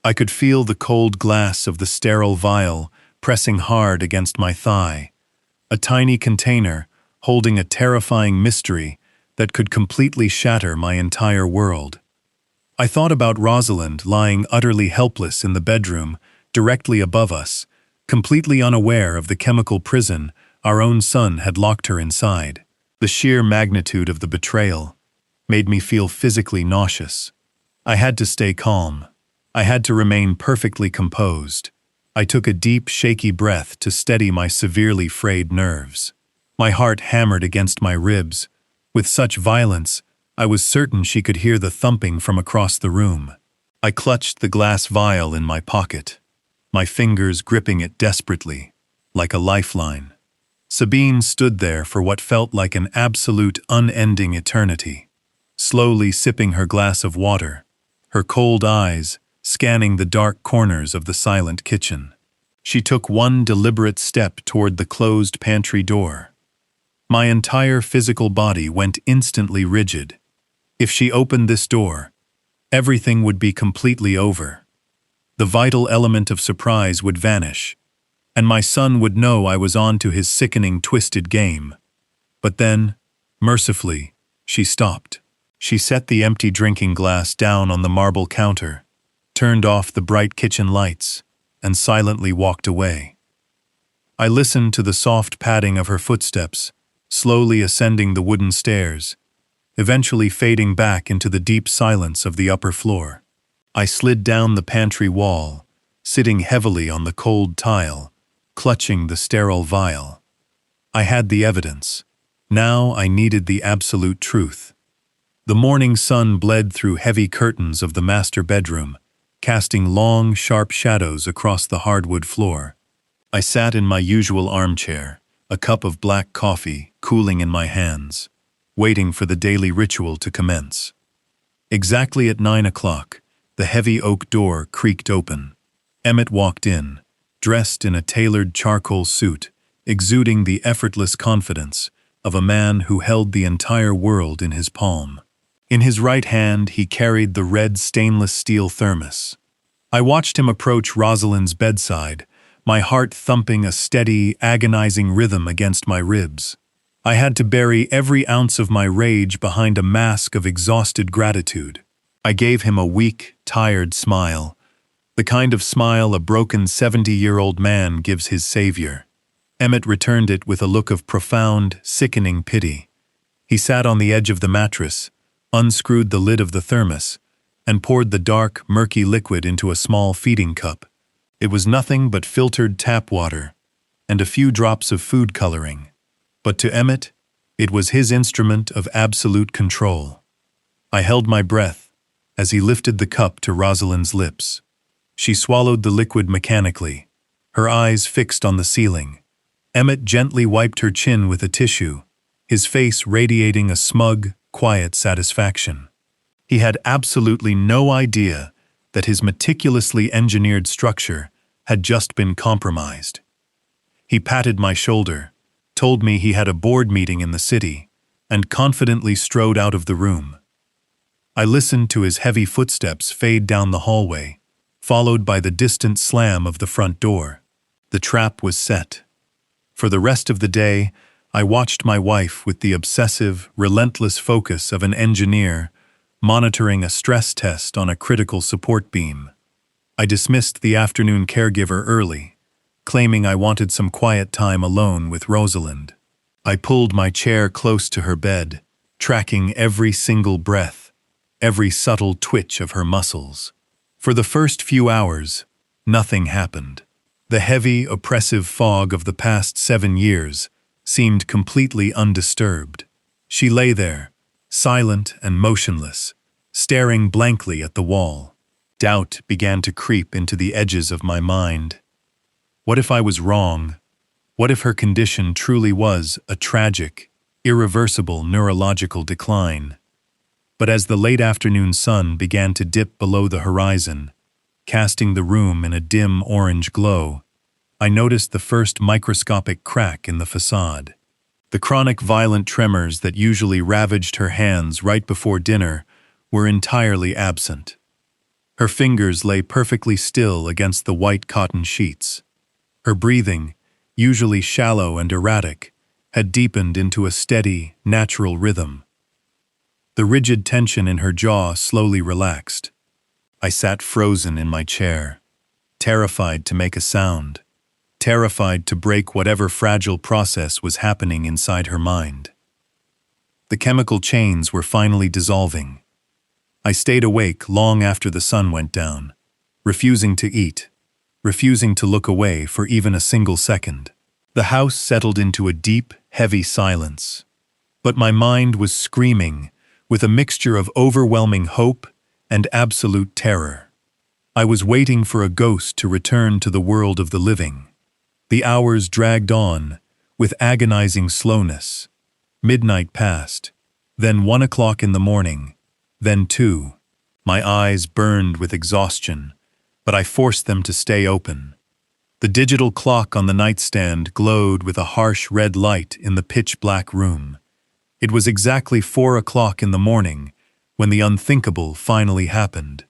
I could feel the cold glass of the sterile vial pressing hard against my thigh, a tiny container holding a terrifying mystery that could completely shatter my entire world. I thought about Rosalind lying utterly helpless in the bedroom directly above us, completely unaware of the chemical prison our own son had locked her inside. The sheer magnitude of the betrayal made me feel physically nauseous. I had to stay calm. I had to remain perfectly composed. I took a deep, shaky breath to steady my severely frayed nerves. My heart hammered against my ribs. With such violence, I was certain she could hear the thumping from across the room. I clutched the glass vial in my pocket, my fingers gripping it desperately, like a lifeline. Sabine stood there for what felt like an absolute unending eternity, slowly sipping her glass of water, her cold eyes scanning the dark corners of the silent kitchen. She took one deliberate step toward the closed pantry door. My entire physical body went instantly rigid. If she opened this door, everything would be completely over. The vital element of surprise would vanish, and my son would know I was on to his sickening, twisted game. But then, mercifully, she stopped. She set the empty drinking glass down on the marble counter, turned off the bright kitchen lights, and silently walked away. I listened to the soft padding of her footsteps, slowly ascending the wooden stairs, eventually fading back into the deep silence of the upper floor. I slid down the pantry wall, sitting heavily on the cold tile, clutching the sterile vial. I had the evidence. Now I needed the absolute truth. The morning sun bled through heavy curtains of the master bedroom, casting long, sharp shadows across the hardwood floor. I sat in my usual armchair, a cup of black coffee cooling in my hands, waiting for the daily ritual to commence. Exactly at 9 o'clock, the heavy oak door creaked open. Emmett walked in, dressed in a tailored charcoal suit, exuding the effortless confidence of a man who held the entire world in his palm. In his right hand, he carried the red stainless steel thermos. I watched him approach Rosalind's bedside, my heart thumping a steady, agonizing rhythm against my ribs. I had to bury every ounce of my rage behind a mask of exhausted gratitude. I gave him a weak, tired smile, the kind of smile a broken 70-year-old man gives his savior. Emmett returned it with a look of profound, sickening pity. He sat on the edge of the mattress, unscrewed the lid of the thermos, and poured the dark, murky liquid into a small feeding cup. It was nothing but filtered tap water and a few drops of food coloring. But to Emmett, it was his instrument of absolute control. I held my breath as he lifted the cup to Rosalind's lips. She swallowed the liquid mechanically, her eyes fixed on the ceiling. Emmett gently wiped her chin with a tissue, his face radiating a smug, quiet satisfaction. He had absolutely no idea that his meticulously engineered structure had just been compromised. He patted my shoulder, told me he had a board meeting in the city, and confidently strode out of the room. I listened to his heavy footsteps fade down the hallway, followed by the distant slam of the front door. The trap was set. For the rest of the day, I watched my wife with the obsessive, relentless focus of an engineer monitoring a stress test on a critical support beam. I dismissed the afternoon caregiver early, claiming I wanted some quiet time alone with Rosalind. I pulled my chair close to her bed, tracking every single breath, every subtle twitch of her muscles. For the first few hours, nothing happened. The heavy, oppressive fog of the past 7 years seemed completely undisturbed. She lay there, silent and motionless, staring blankly at the wall. Doubt began to creep into the edges of my mind. What if I was wrong? What if her condition truly was a tragic, irreversible neurological decline? But as the late afternoon sun began to dip below the horizon, casting the room in a dim orange glow, I noticed the first microscopic crack in the facade. The chronic violent tremors that usually ravaged her hands right before dinner were entirely absent. Her fingers lay perfectly still against the white cotton sheets. Her breathing, usually shallow and erratic, had deepened into a steady, natural rhythm. The rigid tension in her jaw slowly relaxed. I sat frozen in my chair, terrified to make a sound, terrified to break whatever fragile process was happening inside her mind. The chemical chains were finally dissolving. I stayed awake long after the sun went down, refusing to eat, refusing to look away for even a single second. The house settled into a deep, heavy silence. But my mind was screaming with a mixture of overwhelming hope and absolute terror. I was waiting for a ghost to return to the world of the living. The hours dragged on with agonizing slowness. Midnight passed, then 1 o'clock in the morning, then 2. My eyes burned with exhaustion, but I forced them to stay open. The digital clock on the nightstand glowed with a harsh red light in the pitch-black room. It was exactly 4 o'clock in the morning when the unthinkable finally happened.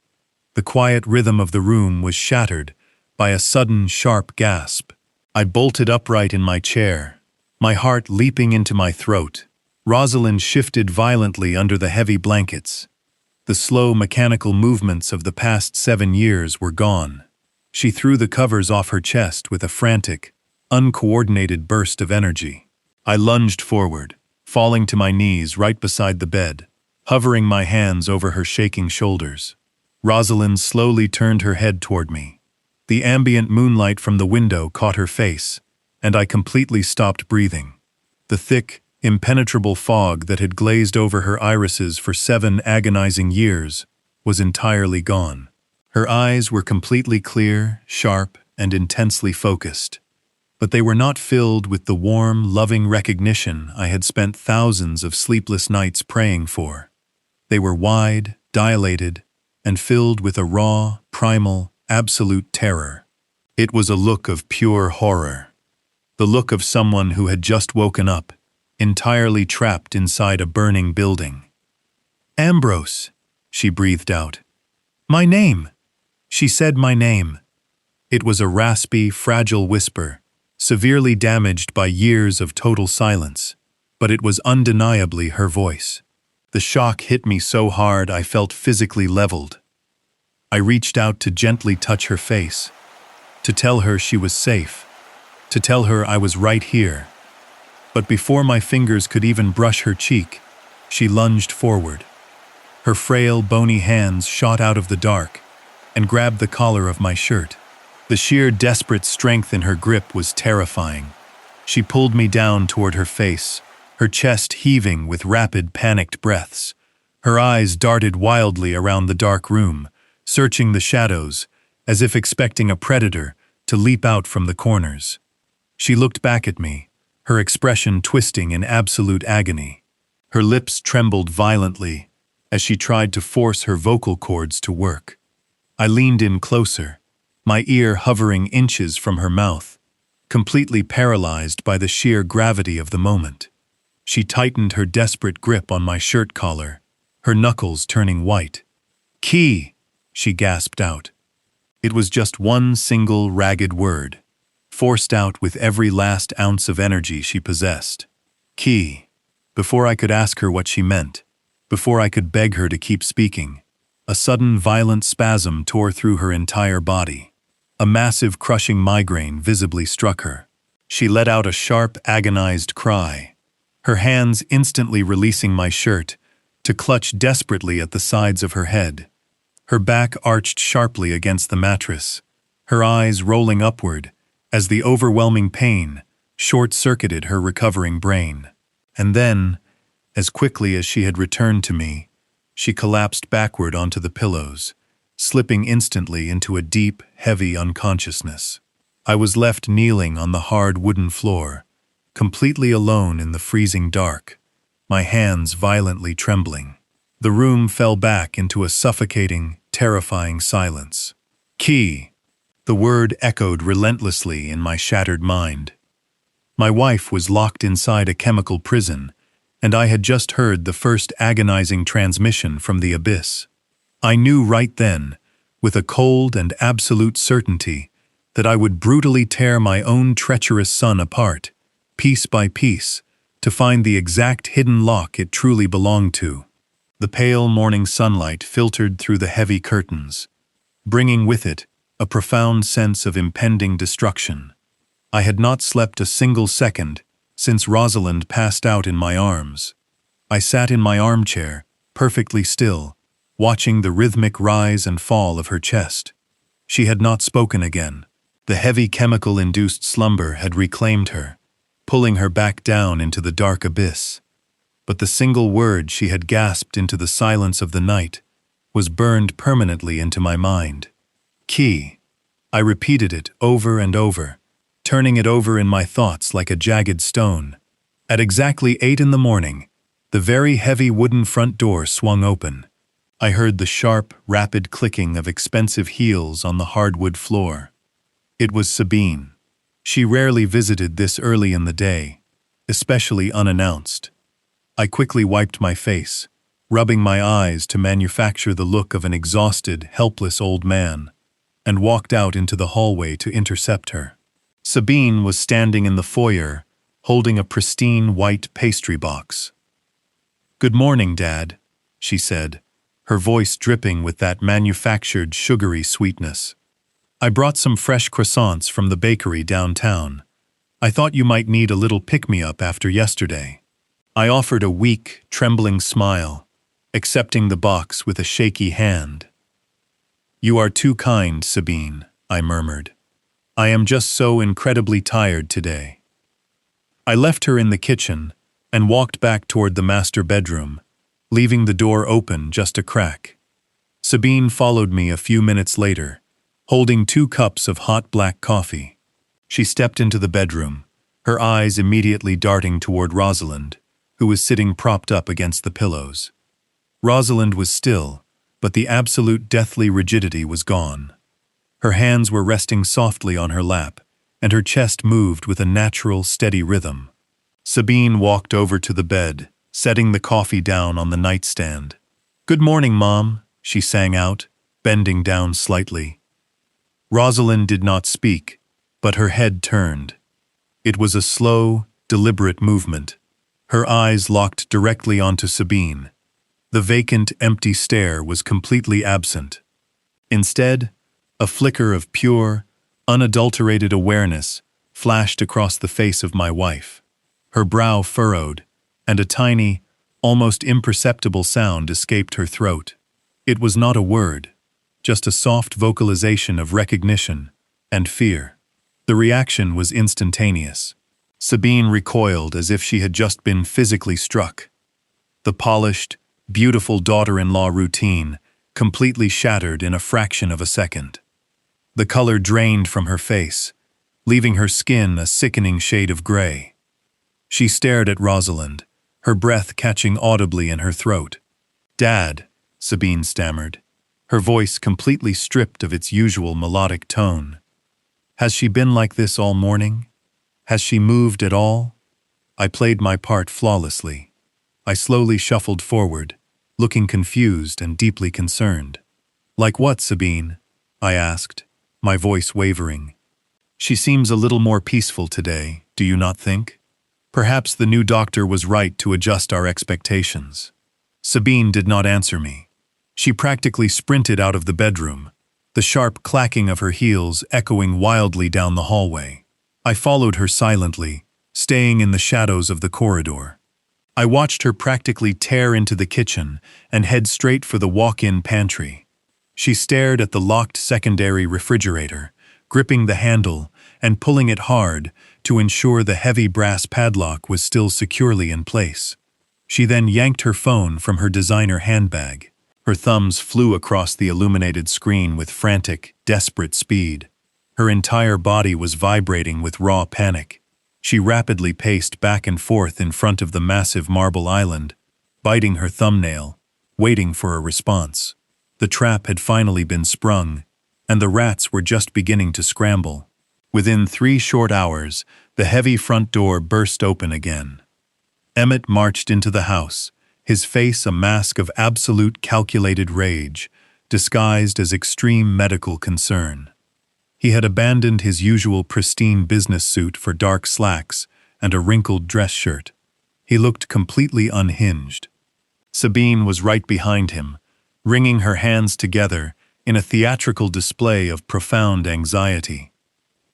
The quiet rhythm of the room was shattered by a sudden, sharp gasp. I bolted upright in my chair, my heart leaping into my throat. Rosalind shifted violently under the heavy blankets. The slow, mechanical movements of the past 7 years were gone. She threw the covers off her chest with a frantic, uncoordinated burst of energy. I lunged forward, falling to my knees right beside the bed, hovering my hands over her shaking shoulders. Rosalind slowly turned her head toward me. The ambient moonlight from the window caught her face, and I completely stopped breathing. The thick, impenetrable fog that had glazed over her irises for 7 agonizing years, was entirely gone. Her eyes were completely clear, sharp, and intensely focused. But they were not filled with the warm, loving recognition I had spent thousands of sleepless nights praying for. They were wide, dilated, and filled with a raw, primal, absolute terror. It was a look of pure horror. The look of someone who had just woken up, entirely trapped inside a burning building. "Ambrose," she breathed out. "My name." She said my name. It was a raspy, fragile whisper, severely damaged by years of total silence, but it was undeniably her voice. The shock hit me so hard I felt physically leveled. I reached out to gently touch her face, to tell her she was safe, to tell her I was right here. But before my fingers could even brush her cheek, she lunged forward. Her frail, bony hands shot out of the dark and grabbed the collar of my shirt. The sheer desperate strength in her grip was terrifying. She pulled me down toward her face, her chest heaving with rapid, panicked breaths. Her eyes darted wildly around the dark room, searching the shadows, as if expecting a predator to leap out from the corners. She looked back at me, her expression twisting in absolute agony. Her lips trembled violently as she tried to force her vocal cords to work. I leaned in closer, my ear hovering inches from her mouth, completely paralyzed by the sheer gravity of the moment. She tightened her desperate grip on my shirt collar, her knuckles turning white. "Key," she gasped out. It was just one single ragged word, forced out with every last ounce of energy she possessed. "Key." Before I could ask her what she meant, before I could beg her to keep speaking, a sudden violent spasm tore through her entire body. A massive crushing migraine visibly struck her. She let out a sharp, agonized cry, her hands instantly releasing my shirt to clutch desperately at the sides of her head. Her back arched sharply against the mattress, her eyes rolling upward as the overwhelming pain short-circuited her recovering brain. And then, as quickly as she had returned to me, she collapsed backward onto the pillows, slipping instantly into a deep, heavy unconsciousness. I was left kneeling on the hard wooden floor, completely alone in the freezing dark, my hands violently trembling. The room fell back into a suffocating, terrifying silence. "Key." The word echoed relentlessly in my shattered mind. My wife was locked inside a chemical prison, and I had just heard the first agonizing transmission from the abyss. I knew right then, with a cold and absolute certainty, that I would brutally tear my own treacherous son apart, piece by piece, to find the exact hidden lock it truly belonged to. The pale morning sunlight filtered through the heavy curtains, bringing with it a profound sense of impending destruction. I had not slept a single second since Rosalind passed out in my arms. I sat in my armchair, perfectly still, watching the rhythmic rise and fall of her chest. She had not spoken again. The heavy chemical-induced slumber had reclaimed her, pulling her back down into the dark abyss. But the single word she had gasped into the silence of the night was burned permanently into my mind. "Key." I repeated it over and over, turning it over in my thoughts like a jagged stone. At exactly 8 in the morning, the very heavy wooden front door swung open. I heard the sharp, rapid clicking of expensive heels on the hardwood floor. It was Sabine. She rarely visited this early in the day, especially unannounced. I quickly wiped my face, rubbing my eyes to manufacture the look of an exhausted, helpless old man, and walked out into the hallway to intercept her. Sabine was standing in the foyer, holding a pristine white pastry box. "Good morning, Dad," she said, her voice dripping with that manufactured sugary sweetness. "I brought some fresh croissants from the bakery downtown. I thought you might need a little pick-me-up after yesterday." I offered a weak, trembling smile, accepting the box with a shaky hand. "You are too kind, Sabine," I murmured. "I am just so incredibly tired today." I left her in the kitchen, and walked back toward the master bedroom, leaving the door open just a crack. Sabine followed me a few minutes later, holding 2 cups of hot black coffee. She stepped into the bedroom, her eyes immediately darting toward Rosalind, who was sitting propped up against the pillows. Rosalind was still, but the absolute deathly rigidity was gone. Her hands were resting softly on her lap, and her chest moved with a natural, steady rhythm. Sabine walked over to the bed, setting the coffee down on the nightstand. "Good morning, Mom," she sang out, bending down slightly. Rosalind did not speak, but her head turned. It was a slow, deliberate movement. Her eyes locked directly onto Sabine. The vacant, empty stare was completely absent. Instead, a flicker of pure, unadulterated awareness flashed across the face of my wife. Her brow furrowed, and a tiny, almost imperceptible sound escaped her throat. It was not a word, just a soft vocalization of recognition and fear. The reaction was instantaneous. Sabine recoiled as if she had just been physically struck. The polished, beautiful daughter-in-law routine completely shattered in a fraction of a second. The color drained from her face, leaving her skin a sickening shade of gray. She stared at Rosalind, her breath catching audibly in her throat. "Dad," Sabine stammered, her voice completely stripped of its usual melodic tone. "Has she been like this all morning? Has she moved at all?" I played my part flawlessly. I slowly shuffled forward, looking confused and deeply concerned. "Like what, Sabine?" I asked, my voice wavering. "She seems a little more peaceful today, do you not think? Perhaps the new doctor was right to adjust our expectations." Sabine did not answer me. She practically sprinted out of the bedroom, the sharp clacking of her heels echoing wildly down the hallway. I followed her silently, staying in the shadows of the corridor. I watched her practically tear into the kitchen and head straight for the walk-in pantry. She stared at the locked secondary refrigerator, gripping the handle and pulling it hard to ensure the heavy brass padlock was still securely in place. She then yanked her phone from her designer handbag. Her thumbs flew across the illuminated screen with frantic, desperate speed. Her entire body was vibrating with raw panic. She rapidly paced back and forth in front of the massive marble island, biting her thumbnail, waiting for a response. The trap had finally been sprung, and the rats were just beginning to scramble. Within 3 short hours, the heavy front door burst open again. Emmett marched into the house, his face a mask of absolute calculated rage, disguised as extreme medical concern. He had abandoned his usual pristine business suit for dark slacks and a wrinkled dress shirt. He looked completely unhinged. Sabine was right behind him, wringing her hands together in a theatrical display of profound anxiety.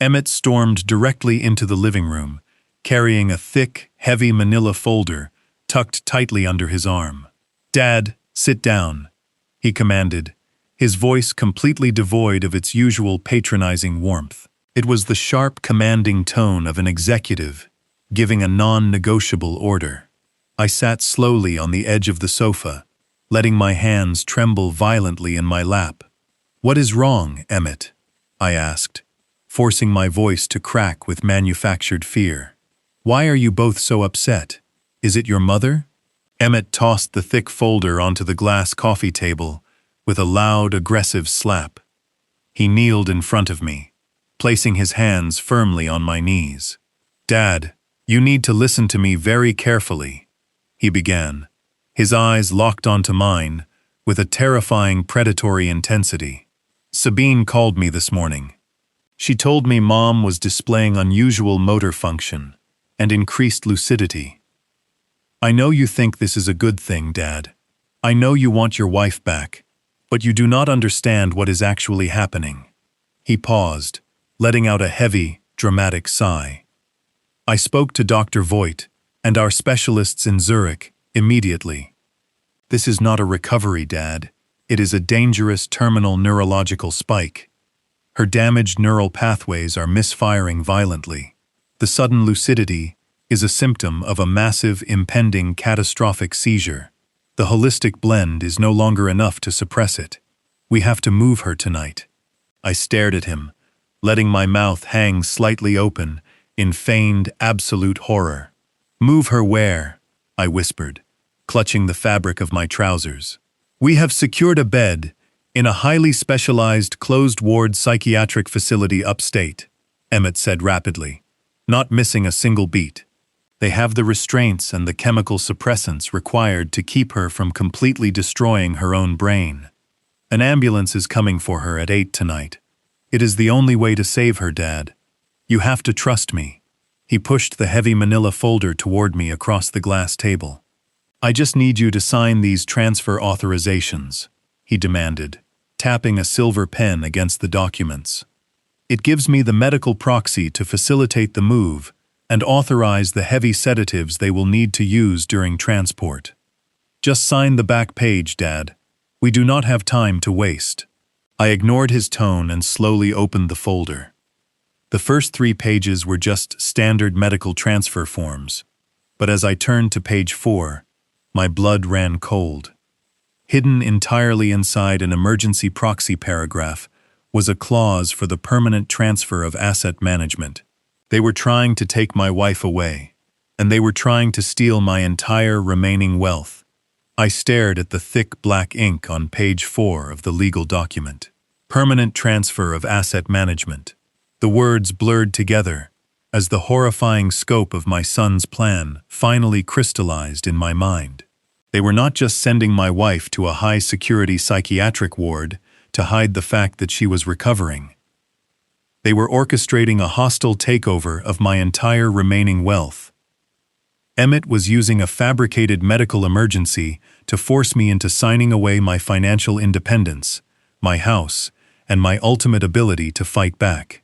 Emmett stormed directly into the living room, carrying a thick, heavy manila folder tucked tightly under his arm. "Dad, sit down," he commanded, his voice completely devoid of its usual patronizing warmth. It was the sharp, commanding tone of an executive giving a non-negotiable order. I sat slowly on the edge of the sofa, letting my hands tremble violently in my lap. "What is wrong, Emmett?" I asked, forcing my voice to crack with manufactured fear. "Why are you both so upset? Is it your mother?" Emmett tossed the thick folder onto the glass coffee table with a loud, aggressive slap. He kneeled in front of me, placing his hands firmly on my knees. "Dad, you need to listen to me very carefully," he began, his eyes locked onto mine with a terrifying predatory intensity. "Sabine called me this morning. She told me Mom was displaying unusual motor function and increased lucidity. I know you think this is a good thing, Dad. I know you want your wife back, but you do not understand what is actually happening." He paused, letting out a heavy, dramatic sigh. I spoke to Dr. Voigt and our specialists in Zurich immediately. "This is not a recovery, Dad. It is a dangerous terminal neurological spike. Her damaged neural pathways are misfiring violently. The sudden lucidity is a symptom of a massive, impending, catastrophic seizure. The holistic blend is no longer enough to suppress it. We have to move her tonight. I stared at him, letting my mouth hang slightly open in feigned, absolute horror. Move her where? I whispered, clutching the fabric of my trousers. We have secured a bed in a highly specialized closed-ward psychiatric facility upstate, Emmett said rapidly, not missing a single beat. They have the restraints and the chemical suppressants required to keep her from completely destroying her own brain. An ambulance is coming for her at 8 tonight. It is the only way to save her, Dad. You have to trust me. He pushed the heavy manila folder toward me across the glass table. I just need you to sign these transfer authorizations, he demanded, tapping a silver pen against the documents. It gives me the medical proxy to facilitate the move and authorize the heavy sedatives they will need to use during transport. Just sign the back page, Dad. We do not have time to waste. I ignored his tone and slowly opened the folder. The first 3 pages were just standard medical transfer forms, but as I turned to page 4, my blood ran cold. Hidden entirely inside an emergency proxy paragraph was a clause for the permanent transfer of asset management. They were trying to take my wife away, and they were trying to steal my entire remaining wealth. I stared at the thick black ink on page 4 of the legal document. Permanent transfer of asset management. The words blurred together as the horrifying scope of my son's plan finally crystallized in my mind. They were not just sending my wife to a high-security psychiatric ward to hide the fact that she was recovering. They were orchestrating a hostile takeover of my entire remaining wealth. Emmett was using a fabricated medical emergency to force me into signing away my financial independence, my house, and my ultimate ability to fight back.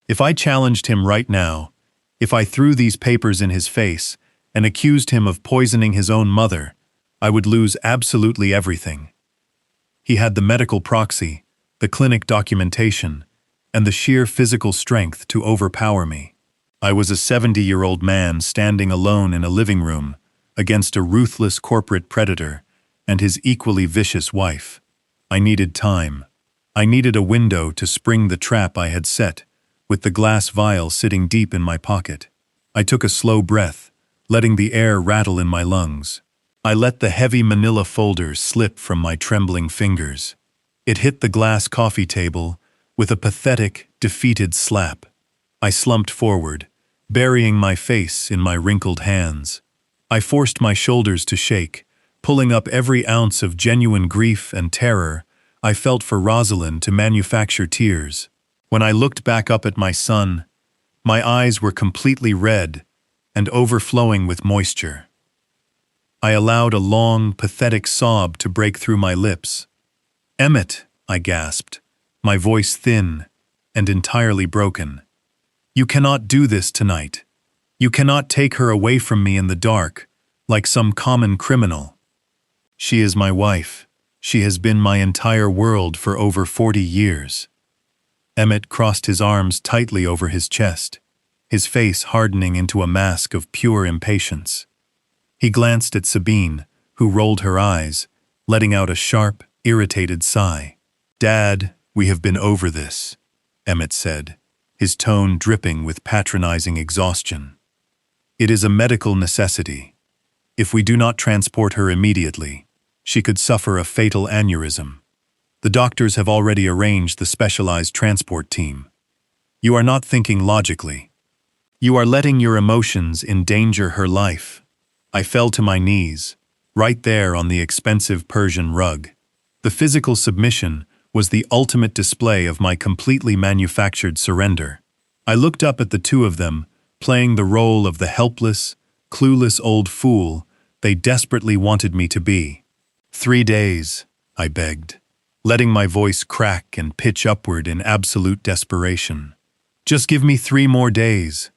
If I challenged him right now, if I threw these papers in his face and accused him of poisoning his own mother, I would lose absolutely everything. He had the medical proxy, the clinic documentation, and the sheer physical strength to overpower me. I was a 70-year-old man standing alone in a living room against a ruthless corporate predator and his equally vicious wife. I needed time. I needed a window to spring the trap I had set, with the glass vial sitting deep in my pocket. I took a slow breath, letting the air rattle in my lungs. I let the heavy manila folder slip from my trembling fingers. It hit the glass coffee table with a pathetic, defeated slap. I slumped forward, burying my face in my wrinkled hands. I forced my shoulders to shake, pulling up every ounce of genuine grief and terror I felt for Rosalind to manufacture tears. When I looked back up at my son, my eyes were completely red and overflowing with moisture. I allowed a long, pathetic sob to break through my lips. "Emmett," I gasped, my voice thin and entirely broken. "You cannot do this tonight. You cannot take her away from me in the dark, like some common criminal. She is my wife. She has been my entire world for over 40 years. Emmett crossed his arms tightly over his chest, his face hardening into a mask of pure impatience. He glanced at Sabine, who rolled her eyes, letting out a sharp, irritated sigh. "Dad, we have been over this," Emmett said, his tone dripping with patronizing exhaustion. "It is a medical necessity. If we do not transport her immediately, she could suffer a fatal aneurysm. The doctors have already arranged the specialized transport team. You are not thinking logically. You are letting your emotions endanger her life." I fell to my knees, right there on the expensive Persian rug. The physical submission was the ultimate display of my completely manufactured surrender. I looked up at the two of them, playing the role of the helpless, clueless old fool they desperately wanted me to be. 3 days, I begged, letting my voice crack and pitch upward in absolute desperation. Just give me 3 more days.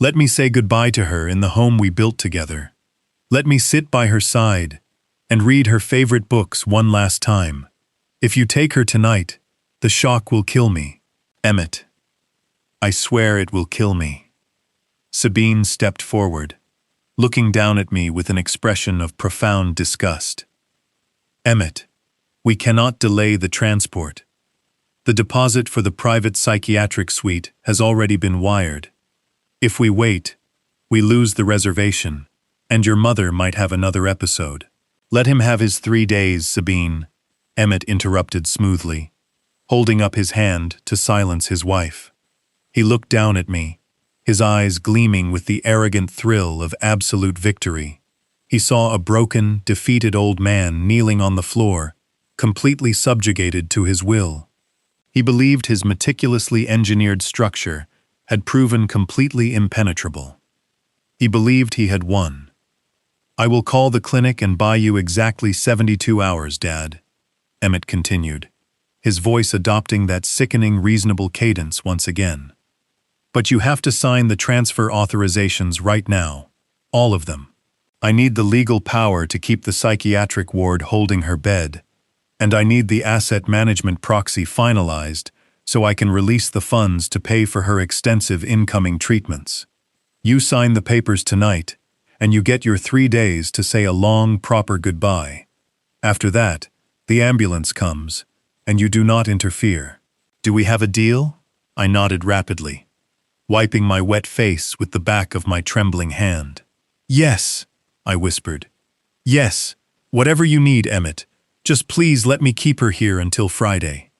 Let me say goodbye to her in the home we built together. Let me sit by her side and read her favorite books one last time. If you take her tonight, the shock will kill me. Emmett, I swear it will kill me." Sabine stepped forward, looking down at me with an expression of profound disgust. Emmett, we cannot delay the transport. The deposit for the private psychiatric suite has already been wired. If we wait, we lose the reservation, and your mother might have another episode. Let him have his 3 days, Sabine, Emmett interrupted smoothly, holding up his hand to silence his wife. He looked down at me, his eyes gleaming with the arrogant thrill of absolute victory. He saw a broken, defeated old man kneeling on the floor, completely subjugated to his will. He believed his meticulously engineered structure had proven completely impenetrable. He believed he had won. I will call the clinic and buy you exactly 72 hours, Dad, Emmett continued, his voice adopting that sickening reasonable cadence once again. But you have to sign the transfer authorizations right now, all of them. I need the legal power to keep the psychiatric ward holding her bed, and I need the asset management proxy finalized so I can release the funds to pay for her extensive incoming treatments. You sign the papers tonight, and you get your 3 days to say a long, proper goodbye. After that, the ambulance comes, and you do not interfere. Do we have a deal? I nodded rapidly, wiping my wet face with the back of my trembling hand. Yes, I whispered. Yes, whatever you need, Emmett. Just please let me keep her here until Friday.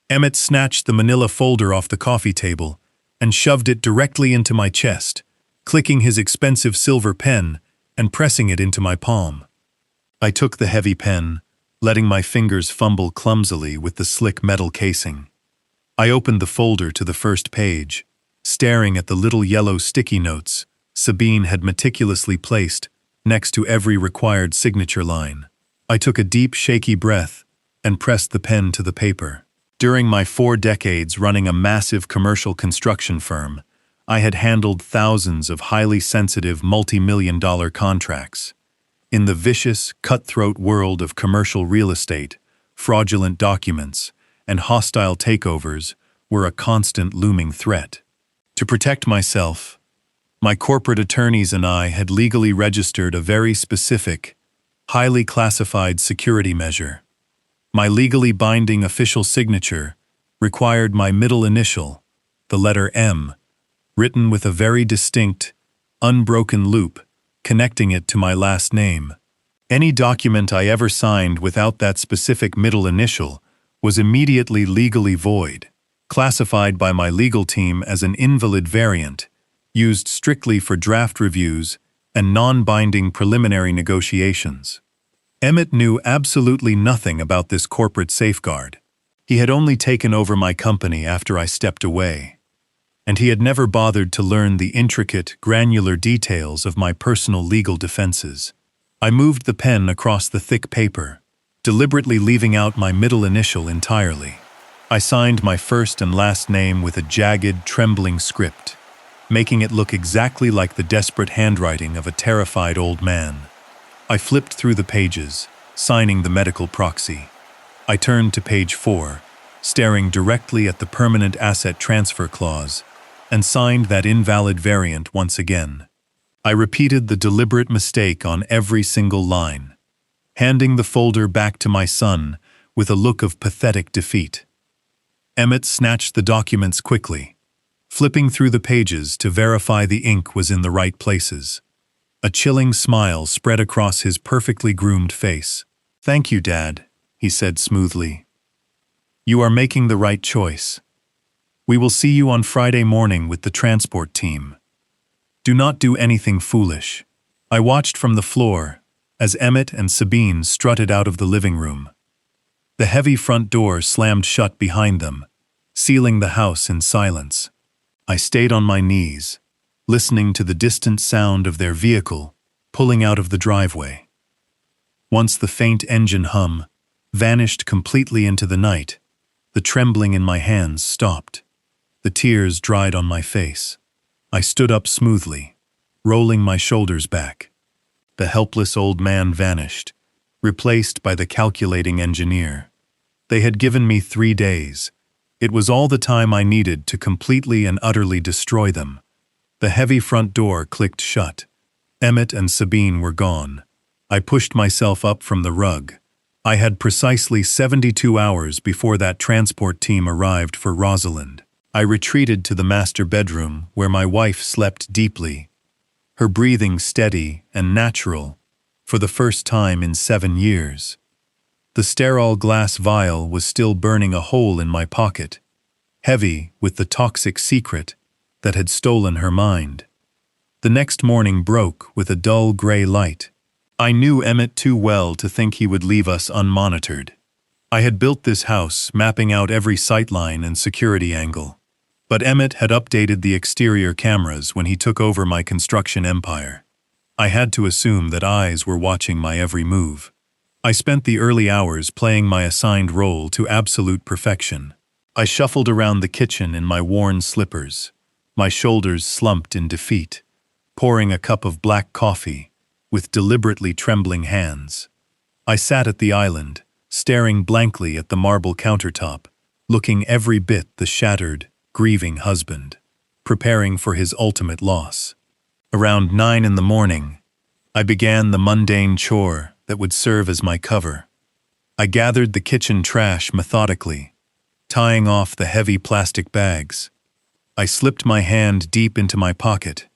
Emmett snatched the manila folder off the coffee table and shoved it directly into my chest, clicking his expensive silver pen and pressing it into my palm. I took the heavy pen, letting my fingers fumble clumsily with the slick metal casing. I opened the folder to the first page, staring at the little yellow sticky notes Sabine had meticulously placed next to every required signature line. I took a deep, shaky breath and pressed the pen to the paper. During my 4 decades running a massive commercial construction firm, I had handled thousands of highly sensitive multi-million-dollar contracts. In the vicious, cutthroat world of commercial real estate, fraudulent documents and hostile takeovers were a constant looming threat. To protect myself, my corporate attorneys and I had legally registered a very specific, highly classified security measure. My legally binding official signature required my middle initial, the letter M, written with a very distinct, unbroken loop connecting it to my last name. Any document I ever signed without that specific middle initial was immediately legally void, classified by my legal team as an invalid variant, used strictly for draft reviews and non-binding preliminary negotiations. Emmett knew absolutely nothing about this corporate safeguard. He had only taken over my company after I stepped away, and he had never bothered to learn the intricate, granular details of my personal legal defenses. I moved the pen across the thick paper, deliberately leaving out my middle initial entirely. I signed my first and last name with a jagged, trembling script, making it look exactly like the desperate handwriting of a terrified old man. I flipped through the pages, signing the medical proxy. I turned to page 4, staring directly at the permanent asset transfer clause, and signed that invalid variant once again. I repeated the deliberate mistake on every single line, handing the folder back to my son with a look of pathetic defeat. Emmett snatched the documents quickly, flipping through the pages to verify the ink was in the right places. A chilling smile spread across his perfectly groomed face. "Thank you, Dad," he said smoothly. "You are making the right choice. We will see you on Friday morning with the transport team. Do not do anything foolish." I watched from the floor as Emmett and Sabine strutted out of the living room. The heavy front door slammed shut behind them, sealing the house in silence. I stayed on my knees, listening to the distant sound of their vehicle pulling out of the driveway. Once the faint engine hum vanished completely into the night, the trembling in my hands stopped. The tears dried on my face. I stood up smoothly, rolling my shoulders back. The helpless old man vanished, replaced by the calculating engineer. They had given me 3 days. It was all the time I needed to completely and utterly destroy them. The heavy front door clicked shut. Emmett and Sabine were gone. I pushed myself up from the rug. I had precisely 72 hours before that transport team arrived for Rosalind. I retreated to the master bedroom where my wife slept deeply, her breathing steady and natural for the first time in 7 years. The sterile glass vial was still burning a hole in my pocket, heavy with the toxic secret that had stolen her mind. The next morning broke with a dull gray light. I knew Emmett too well to think he would leave us unmonitored. I had built this house, mapping out every sightline and security angle. But Emmett had updated the exterior cameras when he took over my construction empire. I had to assume that eyes were watching my every move. I spent the early hours playing my assigned role to absolute perfection. I shuffled around the kitchen in my worn slippers, my shoulders slumped in defeat, pouring a cup of black coffee with deliberately trembling hands. I sat at the island, staring blankly at the marble countertop, looking every bit the shattered, grieving husband, preparing for his ultimate loss. Around 9 in the morning, I began the mundane chore that would serve as my cover. I gathered the kitchen trash methodically, tying off the heavy plastic bags. I slipped my hand deep into my pocket,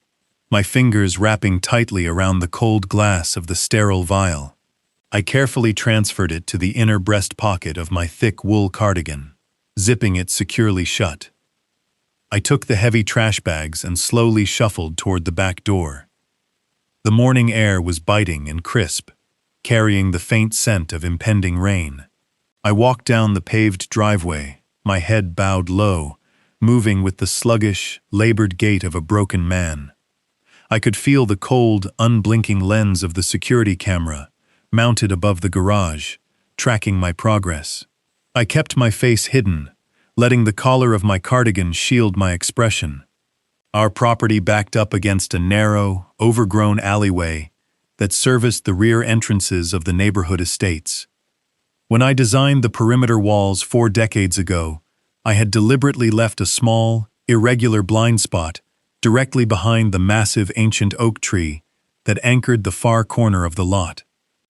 my fingers wrapping tightly around the cold glass of the sterile vial. I carefully transferred it to the inner breast pocket of my thick wool cardigan, zipping it securely shut. I took the heavy trash bags and slowly shuffled toward the back door. The morning air was biting and crisp, carrying the faint scent of impending rain. I walked down the paved driveway, my head bowed low, moving with the sluggish, labored gait of a broken man. I could feel the cold, unblinking lens of the security camera, mounted above the garage, tracking my progress. I kept my face hidden, letting the collar of my cardigan shield my expression. Our property backed up against a narrow, overgrown alleyway that serviced the rear entrances of the neighborhood estates. When I designed the perimeter walls 4 decades ago, I had deliberately left a small, irregular blind spot directly behind the massive ancient oak tree that anchored the far corner of the lot.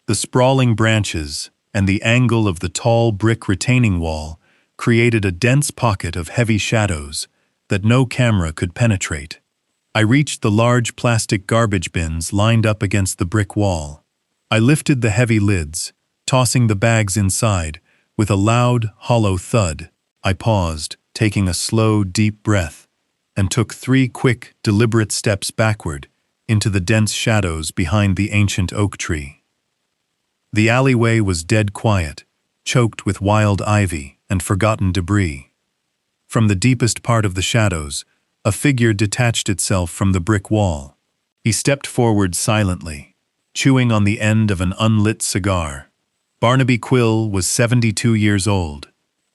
The sprawling branches and the angle of the tall brick retaining wall created a dense pocket of heavy shadows that no camera could penetrate. I reached the large plastic garbage bins lined up against the brick wall. I lifted the heavy lids, tossing the bags inside. With a loud, hollow thud, I paused, taking a slow, deep breath, and took 3 quick, deliberate steps backward into the dense shadows behind the ancient oak tree. The alleyway was dead quiet, choked with wild ivy and forgotten debris. From the deepest part of the shadows, a figure detached itself from the brick wall. He stepped forward silently, chewing on the end of an unlit cigar. Barnaby Quill was 72 years old,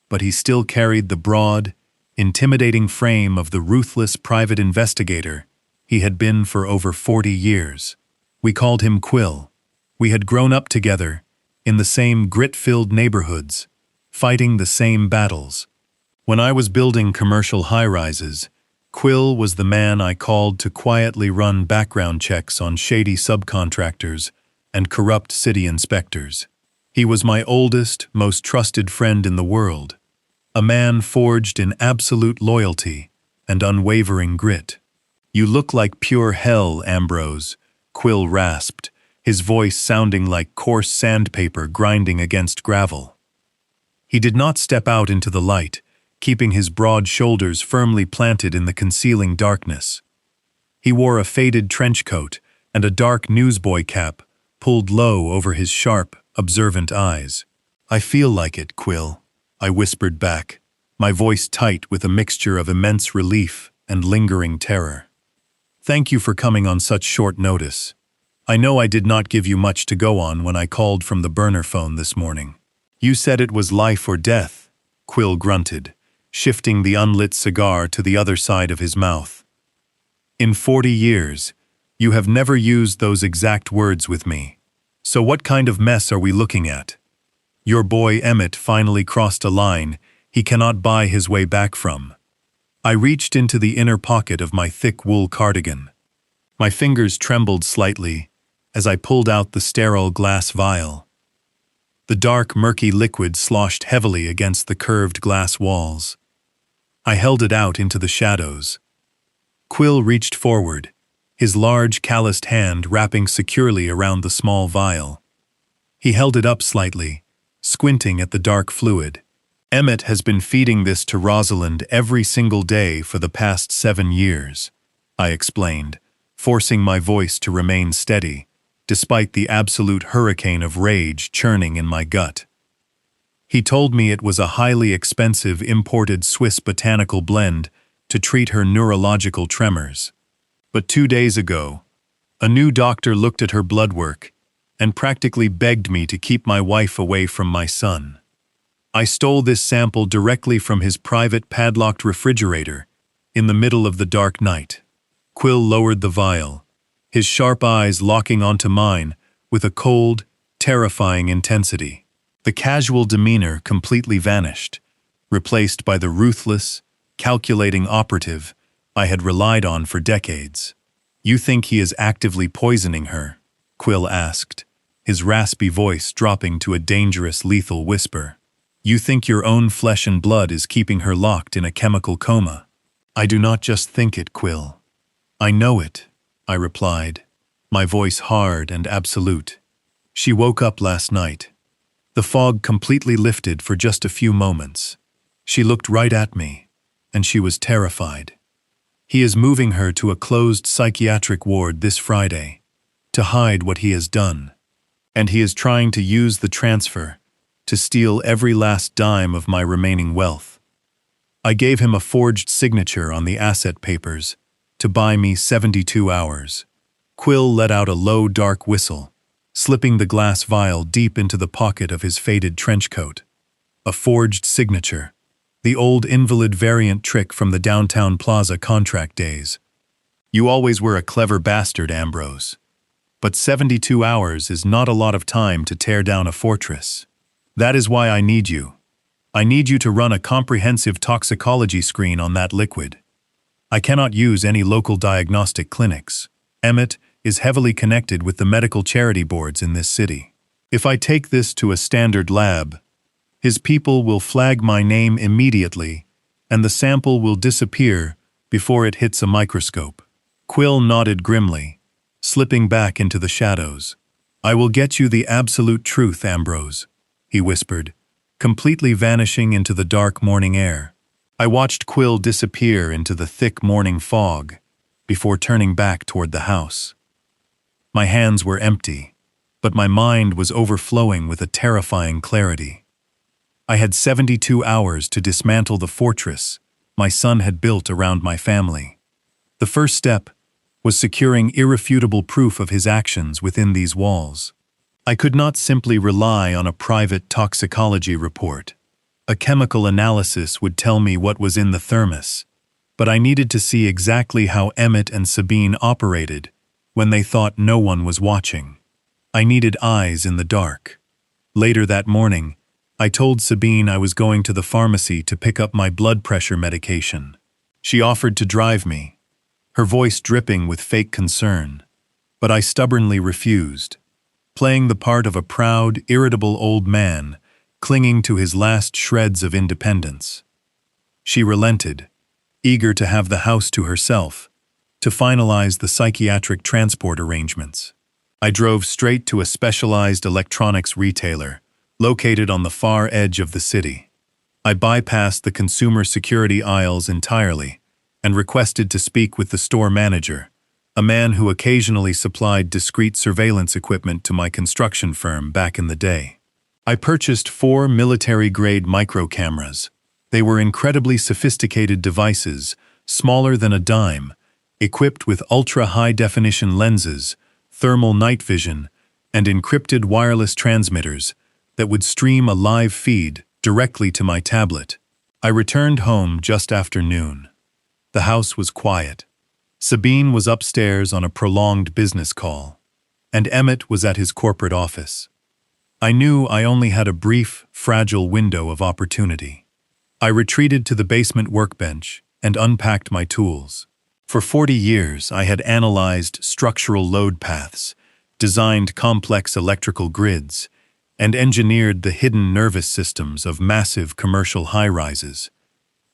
but he still carried the broad, intimidating frame of the ruthless private investigator he had been for over 40 years. We called him Quill. We had grown up together, in the same grit-filled neighborhoods, fighting the same battles. When I was building commercial high-rises, Quill was the man I called to quietly run background checks on shady subcontractors and corrupt city inspectors. He was my oldest, most trusted friend in the world, a man forged in absolute loyalty and unwavering grit. "You look like pure hell, Ambrose," Quill rasped, his voice sounding like coarse sandpaper grinding against gravel. He did not step out into the light, keeping his broad shoulders firmly planted in the concealing darkness. He wore a faded trench coat and a dark newsboy cap pulled low over his sharp, observant eyes. "I feel like it, Quill," I whispered back, my voice tight with a mixture of immense relief and lingering terror. "Thank you for coming on such short notice. I know I did not give you much to go on when I called from the burner phone this morning." "You said it was life or death," Quill grunted, shifting the unlit cigar to the other side of his mouth. "In 40 years, you have never used those exact words with me. So what kind of mess are we looking at? Your boy Emmett finally crossed a line he cannot buy his way back from. I reached into the inner pocket of my thick wool cardigan. My fingers trembled slightly as I pulled out the sterile glass vial. The dark, murky liquid sloshed heavily against the curved glass walls. I held it out into the shadows. Quill reached forward, his large, calloused hand wrapping securely around the small vial. He held it up slightly, squinting at the dark fluid. Emmett has been feeding this to Rosalind every single day for the past 7 years, I explained, forcing my voice to remain steady, despite the absolute hurricane of rage churning in my gut. He told me it was a highly expensive imported Swiss botanical blend to treat her neurological tremors. But 2 days ago, a new doctor looked at her blood work and practically begged me to keep my wife away from my son. I stole this sample directly from his private padlocked refrigerator in the middle of the dark night. Quill lowered the vial, his sharp eyes locking onto mine with a cold, terrifying intensity. The casual demeanor completely vanished, replaced by the ruthless, calculating operative I had relied on for decades. "You think he is actively poisoning her?" Quill asked, his raspy voice dropping to a dangerous, lethal whisper. "You think your own flesh and blood is keeping her locked in a chemical coma?" "I do not just think it, Quill. I know it," I replied, my voice hard and absolute. "She woke up last night. The fog completely lifted for just a few moments. She looked right at me, and she was terrified. He is moving her to a closed psychiatric ward this Friday to hide what he has done, and he is trying to use the transfer to steal every last dime of my remaining wealth. I gave him a forged signature on the asset papers to buy me 72 hours. Quill let out a low, dark whistle, slipping the glass vial deep into the pocket of his faded trench coat. A forged signature, the old invalid variant trick from the downtown plaza contract days. "You always were a clever bastard, Ambrose. But 72 hours is not a lot of time to tear down a fortress. That is why I need you. I need you to run a comprehensive toxicology screen on that liquid. I cannot use any local diagnostic clinics. Emmett is heavily connected with the medical charity boards in this city. If I take this to a standard lab, his people will flag my name immediately, and the sample will disappear before it hits a microscope." Quill nodded grimly, slipping back into the shadows. "I will get you the absolute truth, Ambrose," he whispered, completely vanishing into the dark morning air. I watched Quill disappear into the thick morning fog before turning back toward the house. My hands were empty, but my mind was overflowing with a terrifying clarity. I had 72 hours to dismantle the fortress my son had built around my family. The first step was securing irrefutable proof of his actions within these walls. I could not simply rely on a private toxicology report. A chemical analysis would tell me what was in the thermos, but I needed to see exactly how Emmett and Sabine operated when they thought no one was watching. I needed eyes in the dark. Later that morning, I told Sabine I was going to the pharmacy to pick up my blood pressure medication. She offered to drive me, her voice dripping with fake concern, but I stubbornly refused, playing the part of a proud, irritable old man clinging to his last shreds of independence. She relented, eager to have the house to herself, to finalize the psychiatric transport arrangements. I drove straight to a specialized electronics retailer located on the far edge of the city. I bypassed the consumer security aisles entirely and requested to speak with the store manager, a man who occasionally supplied discreet surveillance equipment to my construction firm back in the day. I purchased 4 military-grade micro cameras. They were incredibly sophisticated devices, smaller than a dime, equipped with ultra-high-definition lenses, thermal night vision, and encrypted wireless transmitters that would stream a live feed directly to my tablet. I returned home just after noon. The house was quiet. Sabine was upstairs on a prolonged business call, and Emmett was at his corporate office. I knew I only had a brief, fragile window of opportunity. I retreated to the basement workbench and unpacked my tools. For 40 years, I had analyzed structural load paths, designed complex electrical grids, and engineered the hidden nervous systems of massive commercial high-rises.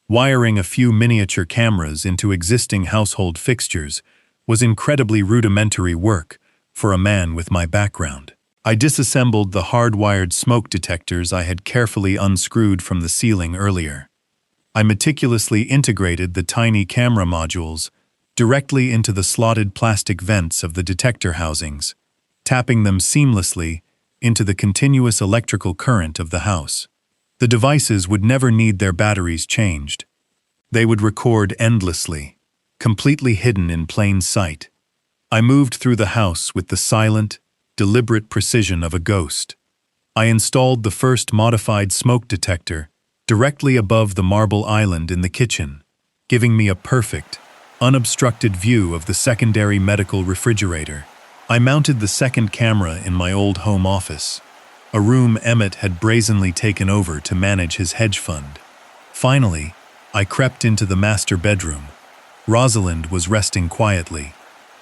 Wiring a few miniature cameras into existing household fixtures was incredibly rudimentary work for a man with my background. I disassembled the hardwired smoke detectors I had carefully unscrewed from the ceiling earlier. I meticulously integrated the tiny camera modules directly into the slotted plastic vents of the detector housings, tapping them seamlessly into the continuous electrical current of the house. The devices would never need their batteries changed. They would record endlessly, completely hidden in plain sight. I moved through the house with the silent, deliberate precision of a ghost. I installed the first modified smoke detector directly above the marble island in the kitchen, giving me a perfect, unobstructed view of the secondary medical refrigerator. I mounted the second camera in my old home office, a room Emmett had brazenly taken over to manage his hedge fund. Finally, I crept into the master bedroom. Rosalind was resting quietly.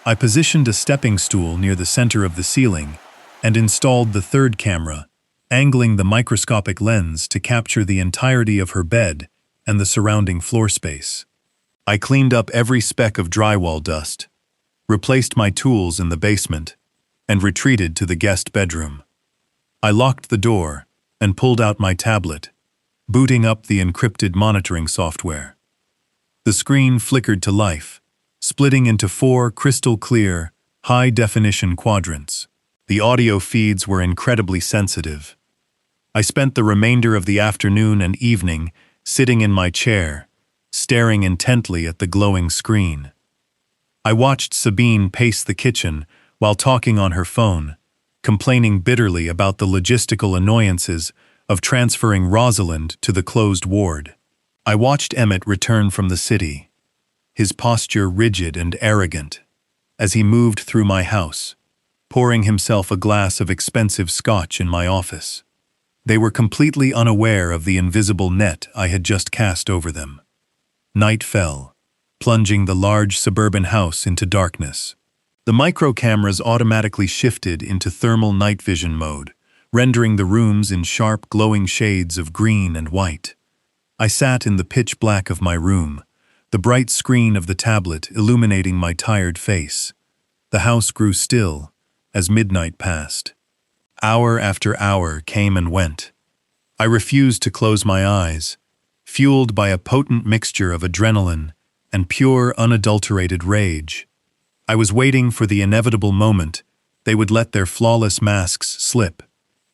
I positioned a stepping stool near the center of the ceiling and installed the third camera, angling the microscopic lens to capture the entirety of her bed and the surrounding floor space. I cleaned up every speck of drywall dust, replaced my tools in the basement, and retreated to the guest bedroom. I locked the door and pulled out my tablet, booting up the encrypted monitoring software. The screen flickered to life, splitting into 4 crystal-clear, high-definition quadrants. The audio feeds were incredibly sensitive. I spent the remainder of the afternoon and evening sitting in my chair, staring intently at the glowing screen. I watched Sabine pace the kitchen while talking on her phone, complaining bitterly about the logistical annoyances of transferring Rosalind to the closed ward. I watched Emmett return from the city, his posture rigid and arrogant, as he moved through my house, pouring himself a glass of expensive scotch in my office. They were completely unaware of the invisible net I had just cast over them. Night fell, plunging the large suburban house into darkness. The micro cameras automatically shifted into thermal night vision mode, rendering the rooms in sharp, glowing shades of green and white. I sat in the pitch black of my room, the bright screen of the tablet illuminating my tired face. The house grew still as midnight passed. Hour after hour came and went. I refused to close my eyes, fueled by a potent mixture of adrenaline and pure, unadulterated rage. I was waiting for the inevitable moment they would let their flawless masks slip.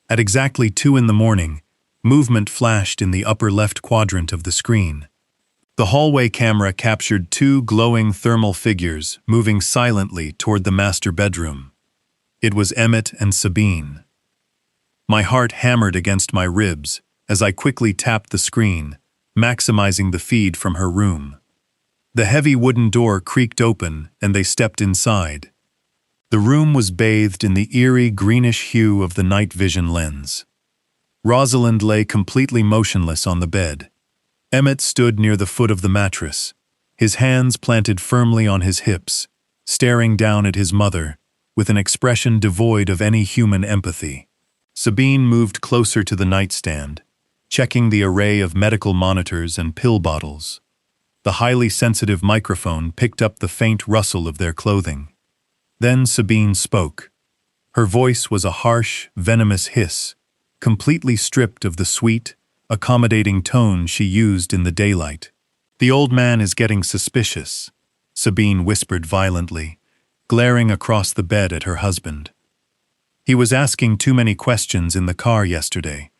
At exactly 2 a.m, movement flashed in the upper left quadrant of the screen. The hallway camera captured 2 glowing thermal figures moving silently toward the master bedroom. It was Emmett and Sabine. My heart hammered against my ribs as I quickly tapped the screen, maximizing the feed from her room. The heavy wooden door creaked open and they stepped inside. The room was bathed in the eerie greenish hue of the night vision lens. Rosalind lay completely motionless on the bed. Emmett stood near the foot of the mattress, his hands planted firmly on his hips, staring down at his mother with an expression devoid of any human empathy. Sabine moved closer to the nightstand, checking the array of medical monitors and pill bottles. The highly sensitive microphone picked up the faint rustle of their clothing. Then Sabine spoke. Her voice was a harsh, venomous hiss, completely stripped of the sweet, accommodating tone she used in the daylight. "The old man is getting suspicious," Sabine whispered violently, glaring across the bed at her husband. "He was asking too many questions in the car yesterday,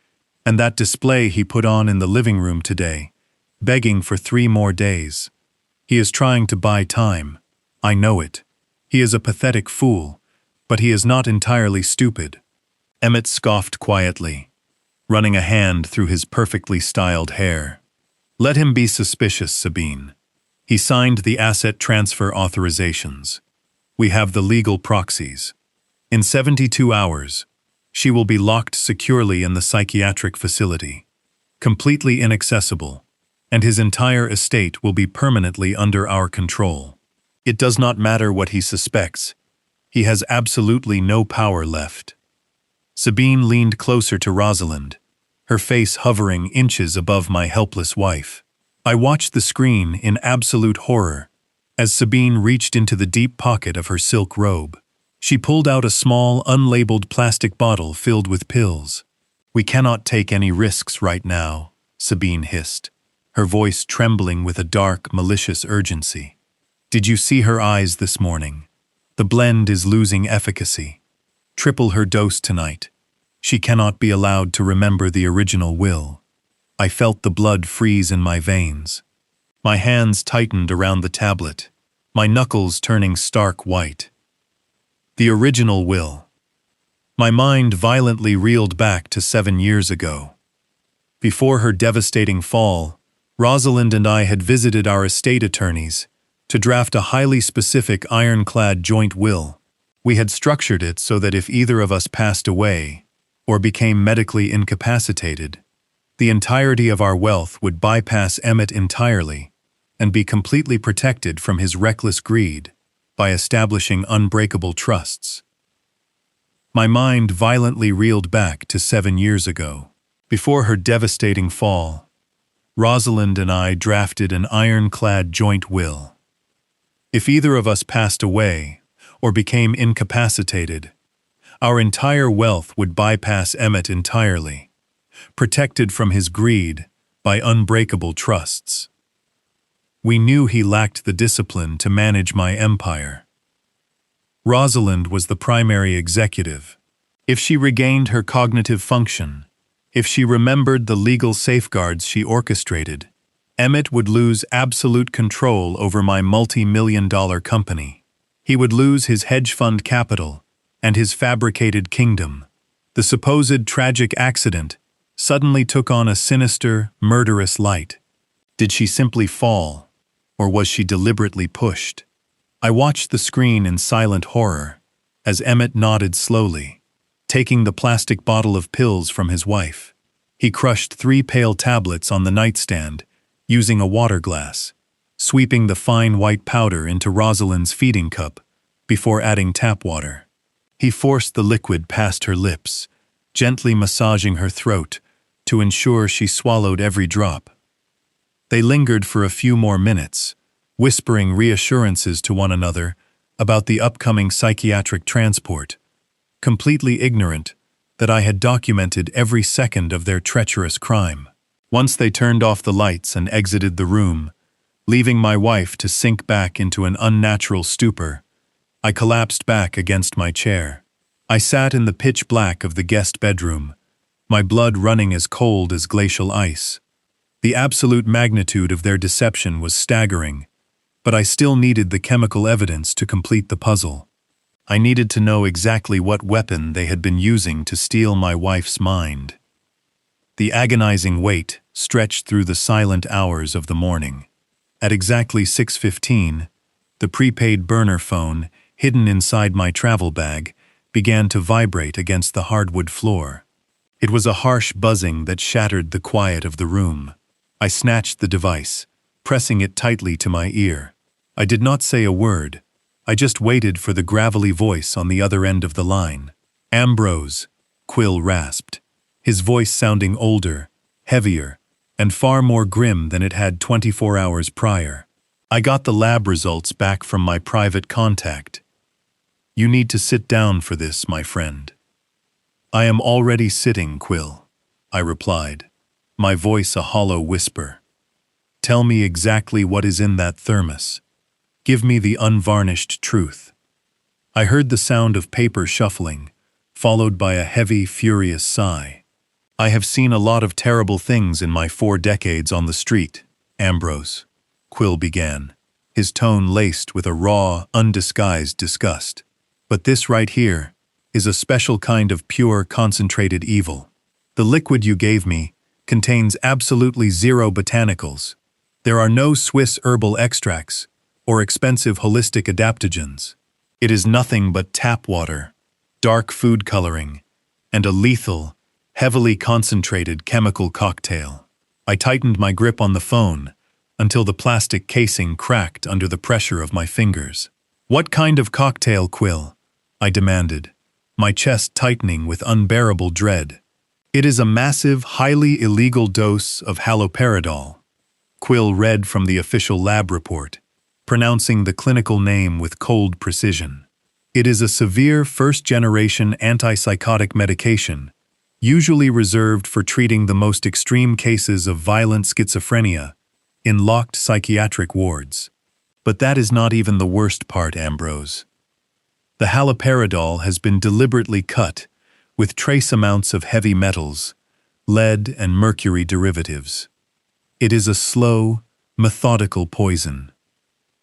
and that display he put on in the living room today, begging for 3 more days. He is trying to buy time. I know it. He is a pathetic fool, but he is not entirely stupid." Emmett scoffed quietly, running a hand through his perfectly styled hair. "Let him be suspicious, Sabine. He signed the asset transfer authorizations. We have the legal proxies. In 72 hours, she will be locked securely in the psychiatric facility, completely inaccessible, and his entire estate will be permanently under our control. It does not matter what he suspects. He has absolutely no power left." Sabine leaned closer to Rosalind, her face hovering inches above my helpless wife. I watched the screen in absolute horror as Sabine reached into the deep pocket of her silk robe. She pulled out a small, unlabeled plastic bottle filled with pills. "We cannot take any risks right now," Sabine hissed, her voice trembling with a dark, malicious urgency. "Did you see her eyes this morning? The blend is losing efficacy. Triple her dose tonight. She cannot be allowed to remember the original will." I felt the blood freeze in my veins. My hands tightened around the tablet, my knuckles turning stark white. The original will. My mind violently reeled back to 7 years ago. Before her devastating fall, Rosalind and I had visited our estate attorneys to draft a highly specific ironclad joint will. We had structured it so that if either of us passed away or became medically incapacitated, the entirety of our wealth would bypass Emmett entirely and be completely protected from his reckless greed by establishing unbreakable trusts. My mind violently reeled back to 7 years ago. Before her devastating fall, Rosalind and I drafted an ironclad joint will. If either of us passed away or became incapacitated, our entire wealth would bypass Emmett entirely, protected from his greed by unbreakable trusts. We knew he lacked the discipline to manage my empire. Rosalind was the primary executive. If she regained her cognitive function, if she remembered the legal safeguards she orchestrated, Emmett would lose absolute control over my multi-million-dollar company. He would lose his hedge fund capital and his fabricated kingdom. The supposed tragic accident suddenly took on a sinister, murderous light. Did she simply fall, or was she deliberately pushed? I watched the screen in silent horror as Emmett nodded slowly, taking the plastic bottle of pills from his wife. He crushed 3 pale tablets on the nightstand using a water glass, sweeping the fine white powder into Rosalind's feeding cup before adding tap water. He forced the liquid past her lips, gently massaging her throat to ensure she swallowed every drop. They lingered for a few more minutes, whispering reassurances to one another about the upcoming psychiatric transport, completely ignorant that I had documented every second of their treacherous crime. Once they turned off the lights and exited the room, leaving my wife to sink back into an unnatural stupor, I collapsed back against my chair. I sat in the pitch black of the guest bedroom, my blood running as cold as glacial ice. The absolute magnitude of their deception was staggering, but I still needed the chemical evidence to complete the puzzle. I needed to know exactly what weapon they had been using to steal my wife's mind. The agonizing wait stretched through the silent hours of the morning. At exactly 6:15, the prepaid burner phone, hidden inside my travel bag, began to vibrate against the hardwood floor. It was a harsh buzzing that shattered the quiet of the room. I snatched the device, pressing it tightly to my ear. I did not say a word. I just waited for the gravelly voice on the other end of the line. "Ambrose," Quill rasped, his voice sounding older, heavier, and far more grim than it had 24 hours prior. "I got the lab results back from my private contact. You need to sit down for this, my friend." "I am already sitting, Quill," I replied, my voice a hollow whisper. "Tell me exactly what is in that thermos. Give me the unvarnished truth." I heard the sound of paper shuffling, followed by a heavy, furious sigh. "I have seen a lot of terrible things in my 4 decades on the street, Ambrose," Quill began, his tone laced with a raw, undisguised disgust. "But this right here is a special kind of pure, concentrated evil. The liquid you gave me contains absolutely 0 botanicals. There are no Swiss herbal extracts or expensive holistic adaptogens. It is nothing but tap water, dark food coloring, and a lethal, heavily concentrated chemical cocktail. I tightened my grip on the phone until the plastic casing cracked under the pressure of my fingers. "What kind of cocktail, Quill?" I demanded, my chest tightening with unbearable dread. "It is a massive, highly illegal dose of haloperidol," Quill read from the official lab report, pronouncing the clinical name with cold precision. "It is a severe first-generation antipsychotic medication, usually reserved for treating the most extreme cases of violent schizophrenia in locked psychiatric wards. But that is not even the worst part, Ambrose. The haloperidol has been deliberately cut with trace amounts of heavy metals, lead and mercury derivatives. It is a slow, methodical poison.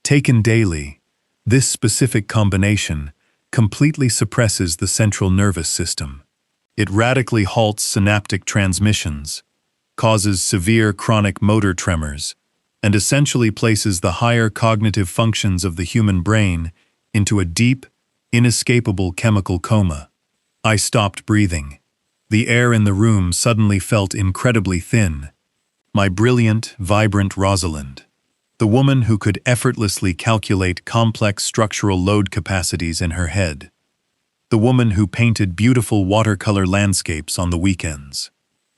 Taken daily, this specific combination completely suppresses the central nervous system. It radically halts synaptic transmissions, causes severe chronic motor tremors, and essentially places the higher cognitive functions of the human brain into a deep, inescapable chemical coma. I stopped breathing. The air in the room suddenly felt incredibly thin. My brilliant, vibrant Rosalind, the woman who could effortlessly calculate complex structural load capacities in her head, the woman who painted beautiful watercolor landscapes on the weekends.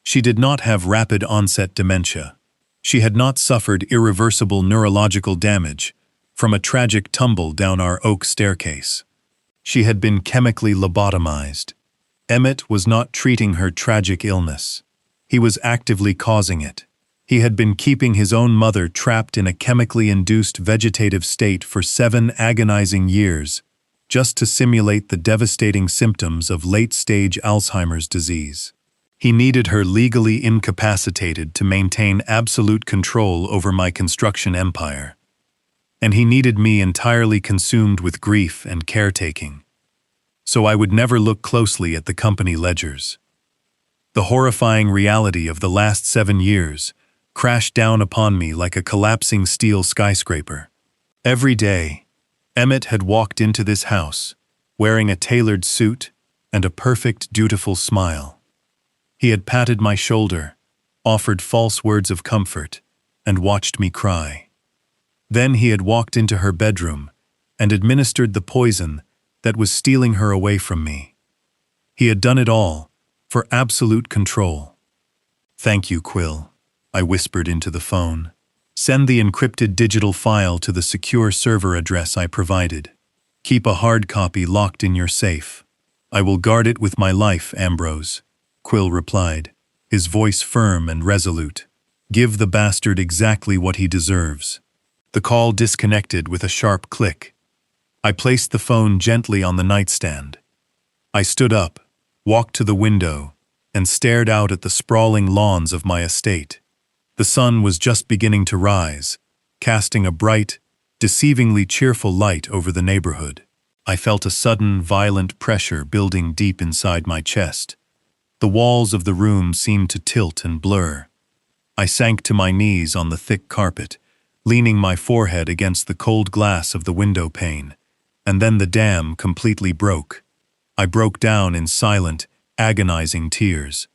She did not have rapid-onset dementia. She had not suffered irreversible neurological damage from a tragic tumble down our oak staircase. She had been chemically lobotomized. Emmett was not treating her tragic illness. He was actively causing it. He had been keeping his own mother trapped in a chemically induced vegetative state for 7 agonizing years, just to simulate the devastating symptoms of late-stage Alzheimer's disease. He needed her legally incapacitated to maintain absolute control over my construction empire. And he needed me entirely consumed with grief and caretaking, so I would never look closely at the company ledgers. The horrifying reality of the last 7 years crashed down upon me like a collapsing steel skyscraper. Every day, Emmett had walked into this house, wearing a tailored suit and a perfect, dutiful smile. He had patted my shoulder, offered false words of comfort, and watched me cry. Then he had walked into her bedroom and administered the poison that was stealing her away from me. He had done it all for absolute control. "Thank you, Quill," I whispered into the phone. "Send the encrypted digital file to the secure server address I provided. Keep a hard copy locked in your safe. I will guard it with my life, Ambrose," Quill replied, his voice firm and resolute. "Give the bastard exactly what he deserves." The call disconnected with a sharp click. I placed the phone gently on the nightstand. I stood up, walked to the window, and stared out at the sprawling lawns of my estate. The sun was just beginning to rise, casting a bright, deceivingly cheerful light over the neighborhood. I felt a sudden, violent pressure building deep inside my chest. The walls of the room seemed to tilt and blur. I sank to my knees on the thick carpet, leaning my forehead against the cold glass of the window pane, and then the dam completely broke. I broke down in silent, agonizing tears.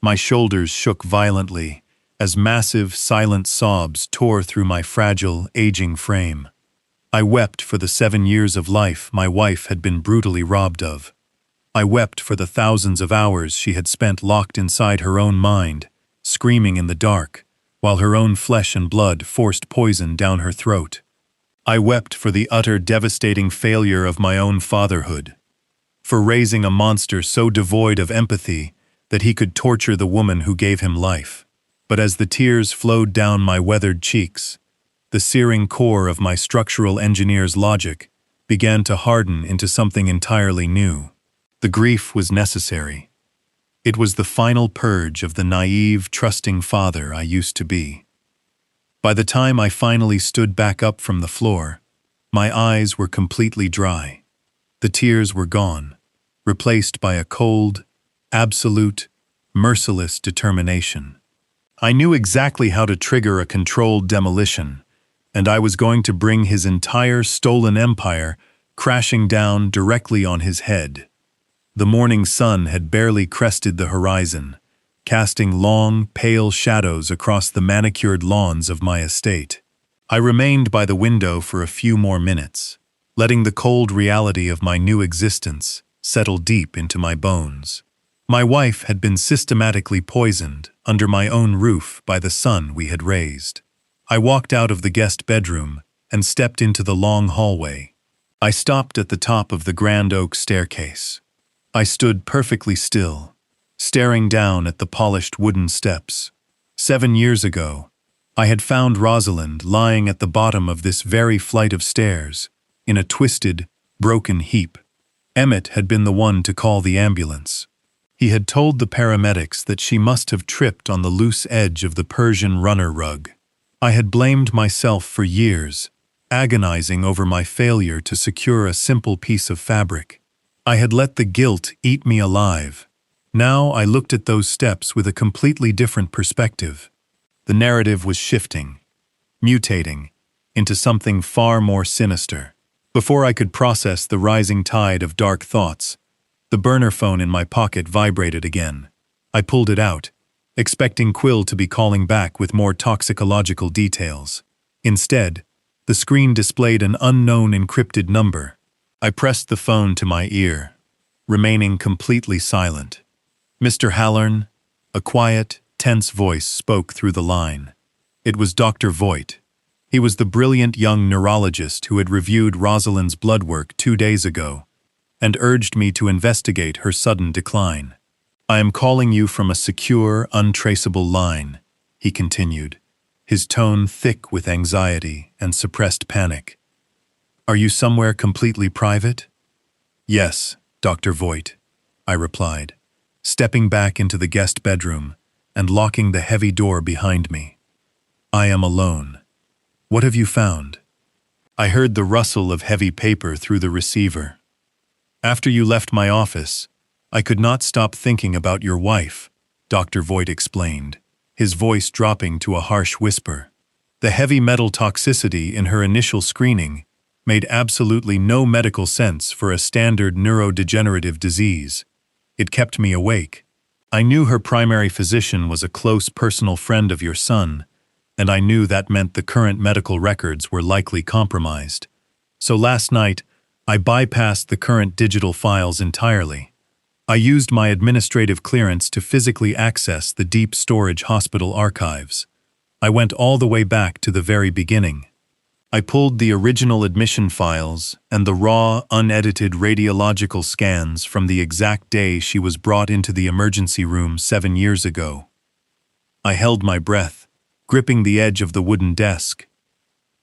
My shoulders shook violently as massive, silent sobs tore through my fragile, aging frame. I wept for the 7 years of life my wife had been brutally robbed of. I wept for the thousands of hours she had spent locked inside her own mind, screaming in the dark, while her own flesh and blood forced poison down her throat. I wept for the utter devastating failure of my own fatherhood, for raising a monster so devoid of empathy that he could torture the woman who gave him life. But as the tears flowed down my weathered cheeks, the searing core of my structural engineer's logic began to harden into something entirely new. The grief was necessary. It was the final purge of the naive, trusting father I used to be. By the time I finally stood back up from the floor, my eyes were completely dry. The tears were gone, replaced by a cold, absolute, merciless determination. I knew exactly how to trigger a controlled demolition, and I was going to bring his entire stolen empire crashing down directly on his head. The morning sun had barely crested the horizon, casting long, pale shadows across the manicured lawns of my estate. I remained by the window for a few more minutes, letting the cold reality of my new existence settle deep into my bones. My wife had been systematically poisoned under my own roof by the son we had raised. I walked out of the guest bedroom and stepped into the long hallway. I stopped at the top of the grand oak staircase. I stood perfectly still, staring down at the polished wooden steps. 7 years ago, I had found Rosalind lying at the bottom of this very flight of stairs, in a twisted, broken heap. Emmett had been the one to call the ambulance. He had told the paramedics that she must have tripped on the loose edge of the Persian runner rug. I had blamed myself for years, agonizing over my failure to secure a simple piece of fabric. I had let the guilt eat me alive. Now I looked at those steps with a completely different perspective. The narrative was shifting, mutating, into something far more sinister. Before I could process the rising tide of dark thoughts, the burner phone in my pocket vibrated again. I pulled it out, expecting Quill to be calling back with more toxicological details. Instead, the screen displayed an unknown encrypted number. I pressed the phone to my ear, remaining completely silent. "Mr. Halloran," a quiet, tense voice spoke through the line. It was Dr. Voigt. He was the brilliant young neurologist who had reviewed Rosalind's blood work 2 days ago and urged me to investigate her sudden decline. "I am calling you from a secure, untraceable line," he continued, his tone thick with anxiety and suppressed panic. "Are you somewhere completely private?" "Yes, Dr. Voigt," I replied, stepping back into the guest bedroom and locking the heavy door behind me. "I am alone. What have you found?" I heard the rustle of heavy paper through the receiver. "After you left my office, I could not stop thinking about your wife," Dr. Voigt explained, his voice dropping to a harsh whisper. The heavy metal toxicity in her initial screening made absolutely no medical sense for a standard neurodegenerative disease. It kept me awake. I knew her primary physician was a close personal friend of your son, and I knew that meant the current medical records were likely compromised. So last night, I bypassed the current digital files entirely. I used my administrative clearance to physically access the deep storage hospital archives. I went all the way back to the very beginning. I pulled the original admission files and the raw, unedited radiological scans from the exact day she was brought into the emergency room 7 years ago. I held my breath, gripping the edge of the wooden desk.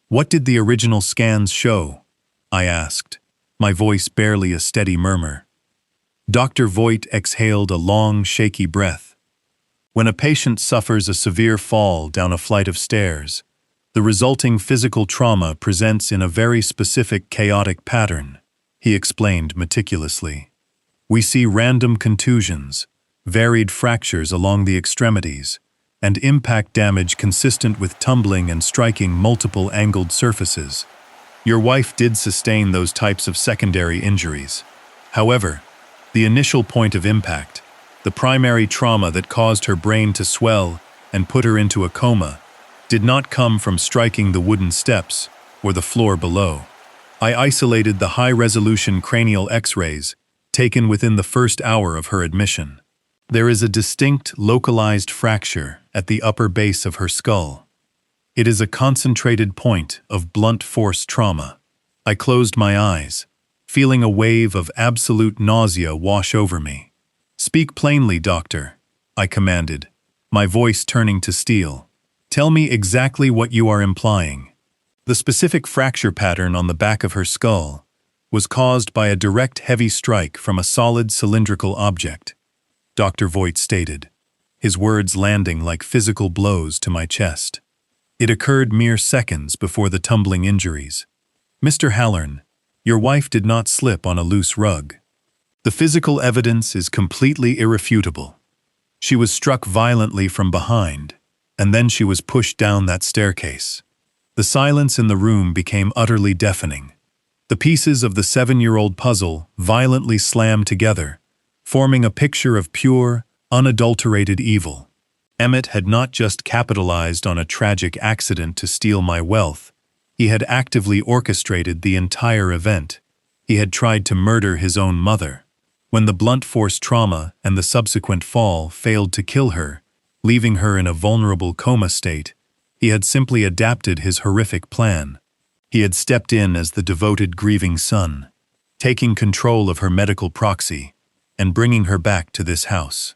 "What did the original scans show?" I asked, my voice barely a steady murmur. Dr. Voigt exhaled a long, shaky breath. "When a patient suffers a severe fall down a flight of stairs, the resulting physical trauma presents in a very specific chaotic pattern," he explained meticulously. "We see random contusions, varied fractures along the extremities, and impact damage consistent with tumbling and striking multiple angled surfaces. Your wife did sustain those types of secondary injuries. However, the initial point of impact, the primary trauma that caused her brain to swell and put her into a coma, did not come from striking the wooden steps or the floor below. I isolated the high-resolution cranial X-rays taken within the first hour of her admission. There is a distinct localized fracture at the upper base of her skull. It is a concentrated point of blunt force trauma. I closed my eyes, feeling a wave of absolute nausea wash over me. "Speak plainly, doctor," I commanded, my voice turning to steel. "Tell me exactly what you are implying." The specific fracture pattern on the back of her skull was caused by a direct heavy strike from a solid cylindrical object, Dr. Voigt stated, his words landing like physical blows to my chest. It occurred mere seconds before the tumbling injuries. "Mr. Halloran, your wife did not slip on a loose rug. The physical evidence is completely irrefutable. She was struck violently from behind, and then she was pushed down that staircase." The silence in the room became utterly deafening. The pieces of the 7-year-old puzzle violently slammed together, forming a picture of pure, unadulterated evil. Emmett had not just capitalized on a tragic accident to steal my wealth, he had actively orchestrated the entire event. He had tried to murder his own mother. When the blunt force trauma and the subsequent fall failed to kill her, leaving her in a vulnerable coma state, he had simply adapted his horrific plan. He had stepped in as the devoted grieving son, taking control of her medical proxy and bringing her back to this house.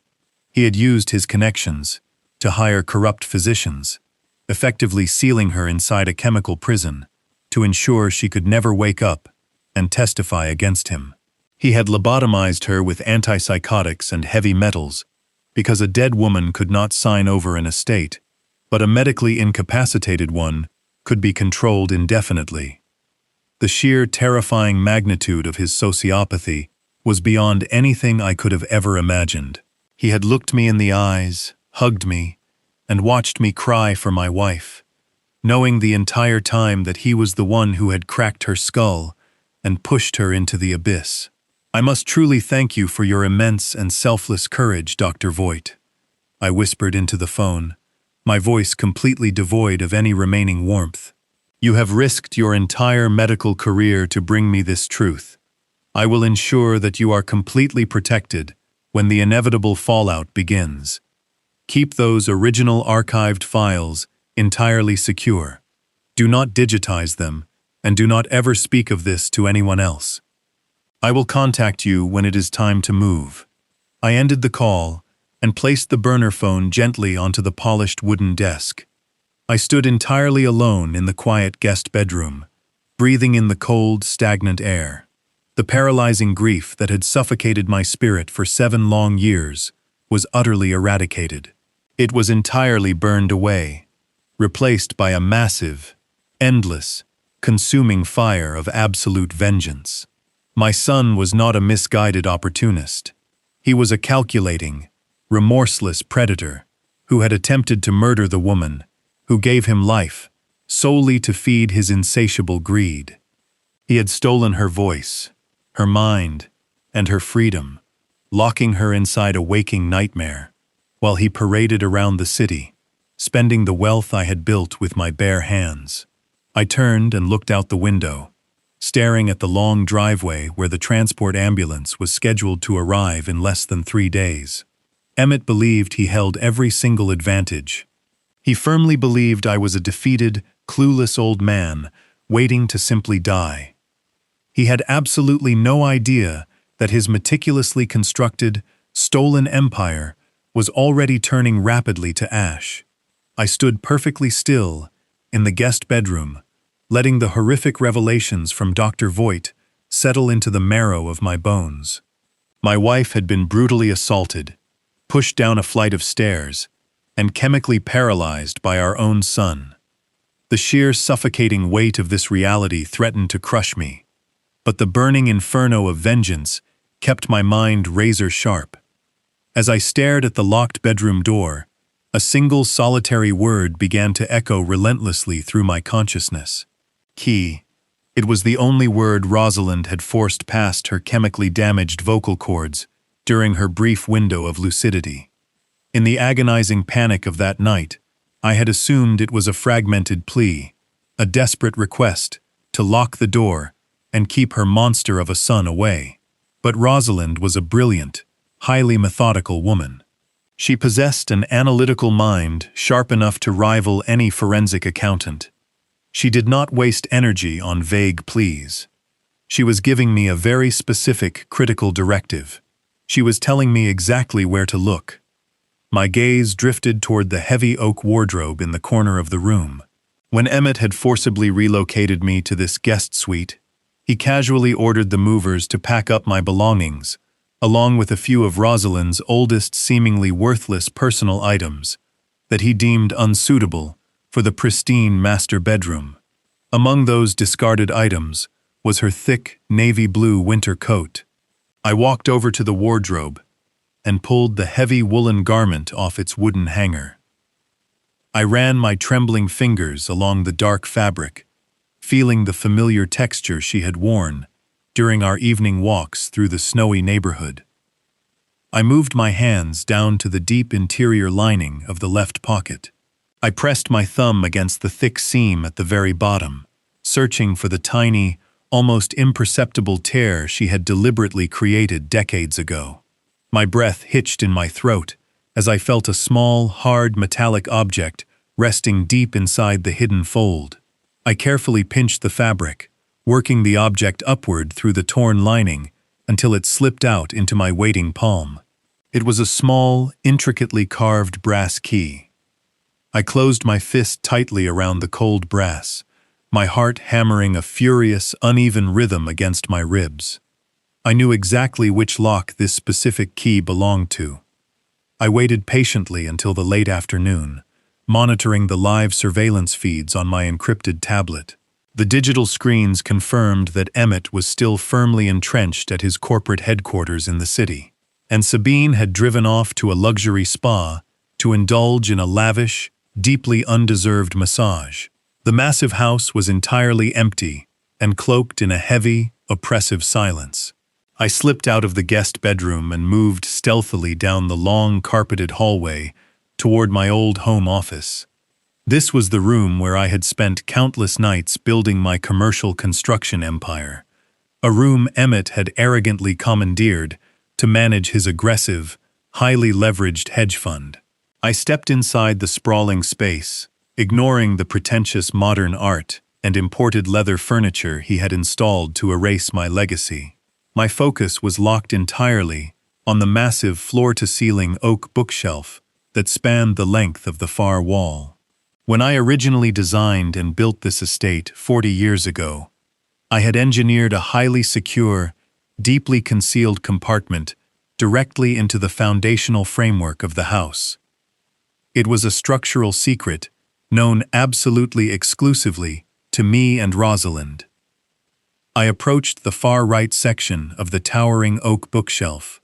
He had used his connections to hire corrupt physicians, effectively sealing her inside a chemical prison to ensure she could never wake up and testify against him. He had lobotomized her with antipsychotics and heavy metals because a dead woman could not sign over an estate, but a medically incapacitated one could be controlled indefinitely. The sheer terrifying magnitude of his sociopathy was beyond anything I could have ever imagined. He had looked me in the eyes, hugged me, and watched me cry for my wife, knowing the entire time that he was the one who had cracked her skull and pushed her into the abyss. "I must truly thank you for your immense and selfless courage, Dr. Voigt," I whispered into the phone, my voice completely devoid of any remaining warmth. "You have risked your entire medical career to bring me this truth. I will ensure that you are completely protected when the inevitable fallout begins. Keep those original archived files entirely secure. Do not digitize them, and do not ever speak of this to anyone else. I will contact you when it is time to move." I ended the call and placed the burner phone gently onto the polished wooden desk. I stood entirely alone in the quiet guest bedroom, breathing in the cold, stagnant air. The paralyzing grief that had suffocated my spirit for 7 long years was utterly eradicated. It was entirely burned away, replaced by a massive, endless, consuming fire of absolute vengeance. My son was not a misguided opportunist. He was a calculating, remorseless predator who had attempted to murder the woman who gave him life solely to feed his insatiable greed. He had stolen her voice, her mind, and her freedom, locking her inside a waking nightmare, while he paraded around the city, spending the wealth I had built with my bare hands. I turned and looked out the window, staring at the long driveway where the transport ambulance was scheduled to arrive in less than 3 days. Emmett believed he held every single advantage. He firmly believed I was a defeated, clueless old man waiting to simply die. He had absolutely no idea that his meticulously constructed, stolen empire was already turning rapidly to ash. I stood perfectly still in the guest bedroom, letting the horrific revelations from Dr. Voigt settle into the marrow of my bones. My wife had been brutally assaulted, pushed down a flight of stairs, and chemically paralyzed by our own son. The sheer suffocating weight of this reality threatened to crush me, but the burning inferno of vengeance kept my mind razor sharp. As I stared at the locked bedroom door, a single solitary word began to echo relentlessly through my consciousness. Key. It was the only word Rosalind had forced past her chemically damaged vocal cords during her brief window of lucidity. In the agonizing panic of that night, I had assumed it was a fragmented plea, a desperate request to lock the door and keep her monster of a son away. But Rosalind was a brilliant, highly methodical woman. She possessed an analytical mind sharp enough to rival any forensic accountant. She did not waste energy on vague pleas. She was giving me a very specific, critical directive. She was telling me exactly where to look. My gaze drifted toward the heavy oak wardrobe in the corner of the room. When Emmett had forcibly relocated me to this guest suite, he casually ordered the movers to pack up my belongings, along with a few of Rosalind's oldest seemingly worthless personal items that he deemed unsuitable for the pristine master bedroom. Among those discarded items was her thick navy blue winter coat. I walked over to the wardrobe and pulled the heavy woolen garment off its wooden hanger. I ran my trembling fingers along the dark fabric, feeling the familiar texture she had worn during our evening walks through the snowy neighborhood. I moved my hands down to the deep interior lining of the left pocket. I pressed my thumb against the thick seam at the very bottom, searching for the tiny, almost imperceptible tear she had deliberately created decades ago. My breath hitched in my throat as I felt a small, hard metallic object resting deep inside the hidden fold. I carefully pinched the fabric, working the object upward through the torn lining until it slipped out into my waiting palm. It was a small, intricately carved brass key. I closed my fist tightly around the cold brass, my heart hammering a furious, uneven rhythm against my ribs. I knew exactly which lock this specific key belonged to. I waited patiently until the late afternoon, monitoring the live surveillance feeds on my encrypted tablet. The digital screens confirmed that Emmett was still firmly entrenched at his corporate headquarters in the city, and Sabine had driven off to a luxury spa to indulge in a lavish, deeply undeserved massage. The massive house was entirely empty and cloaked in a heavy, oppressive silence. I slipped out of the guest bedroom and moved stealthily down the long, carpeted hallway toward my old home office. This was the room where I had spent countless nights building my commercial construction empire, a room Emmett had arrogantly commandeered to manage his aggressive, highly leveraged hedge fund. I stepped inside the sprawling space, ignoring the pretentious modern art and imported leather furniture he had installed to erase my legacy. My focus was locked entirely on the massive floor-to-ceiling oak bookshelf that spanned the length of the far wall. When I originally designed and built this estate 40 years ago, I had engineered a highly secure, deeply concealed compartment directly into the foundational framework of the house. It was a structural secret known absolutely exclusively to me and Rosalind. I approached the far right section of the towering oak bookshelf.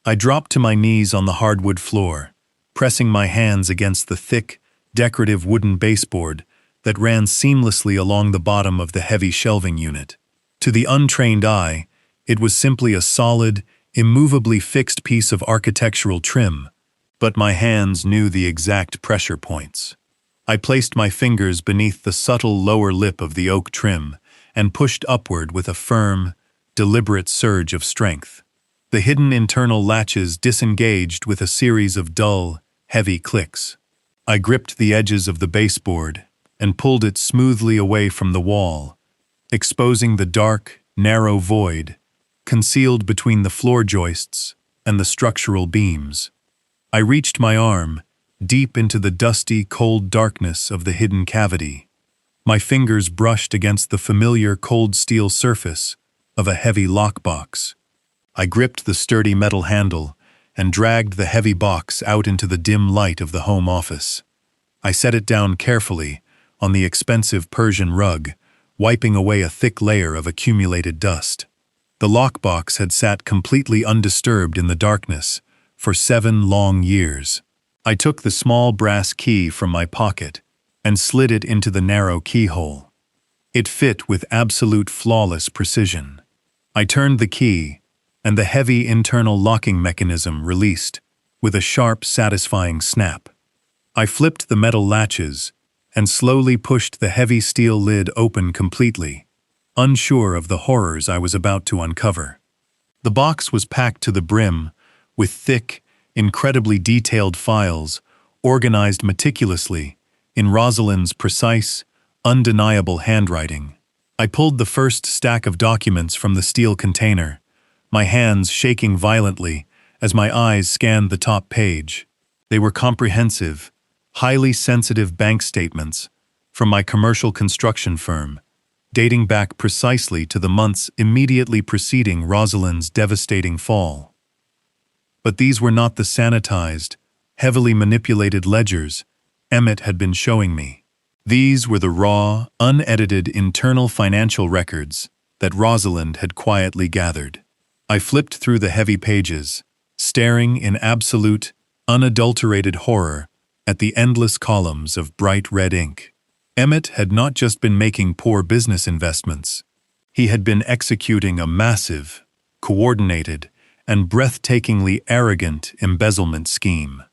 I dropped to my knees on the hardwood floor, pressing my hands against the thick, decorative wooden baseboard that ran seamlessly along the bottom of the heavy shelving unit. To the untrained eye, it was simply a solid, immovably fixed piece of architectural trim, but my hands knew the exact pressure points. I placed my fingers beneath the subtle lower lip of the oak trim and pushed upward with a firm, deliberate surge of strength. The hidden internal latches disengaged with a series of dull, heavy clicks. I gripped the edges of the baseboard and pulled it smoothly away from the wall, exposing the dark, narrow void concealed between the floor joists and the structural beams. I reached my arm deep into the dusty, cold darkness of the hidden cavity. My fingers brushed against the familiar cold steel surface of a heavy lockbox. I gripped the sturdy metal handle and dragged the heavy box out into the dim light of the home office. I set it down carefully on the expensive Persian rug, wiping away a thick layer of accumulated dust. The lockbox had sat completely undisturbed in the darkness for 7 long years. I took the small brass key from my pocket and slid it into the narrow keyhole. It fit with absolute flawless precision. I turned the key, and the heavy internal locking mechanism released with a sharp, satisfying snap. I flipped the metal latches and slowly pushed the heavy steel lid open completely, unsure of the horrors I was about to uncover. The box was packed to the brim with thick, incredibly detailed files organized meticulously in Rosalind's precise, undeniable handwriting. I pulled the first stack of documents from the steel container, my hands shaking violently as my eyes scanned the top page. They were comprehensive, highly sensitive bank statements from my commercial construction firm, dating back precisely to the months immediately preceding Rosalind's devastating fall. But these were not the sanitized, heavily manipulated ledgers Emmett had been showing me. These were the raw, unedited internal financial records that Rosalind had quietly gathered. I flipped through the heavy pages, staring in absolute, unadulterated horror at the endless columns of bright red ink. Emmett had not just been making poor business investments. He had been executing a massive, coordinated, and breathtakingly arrogant embezzlement scheme.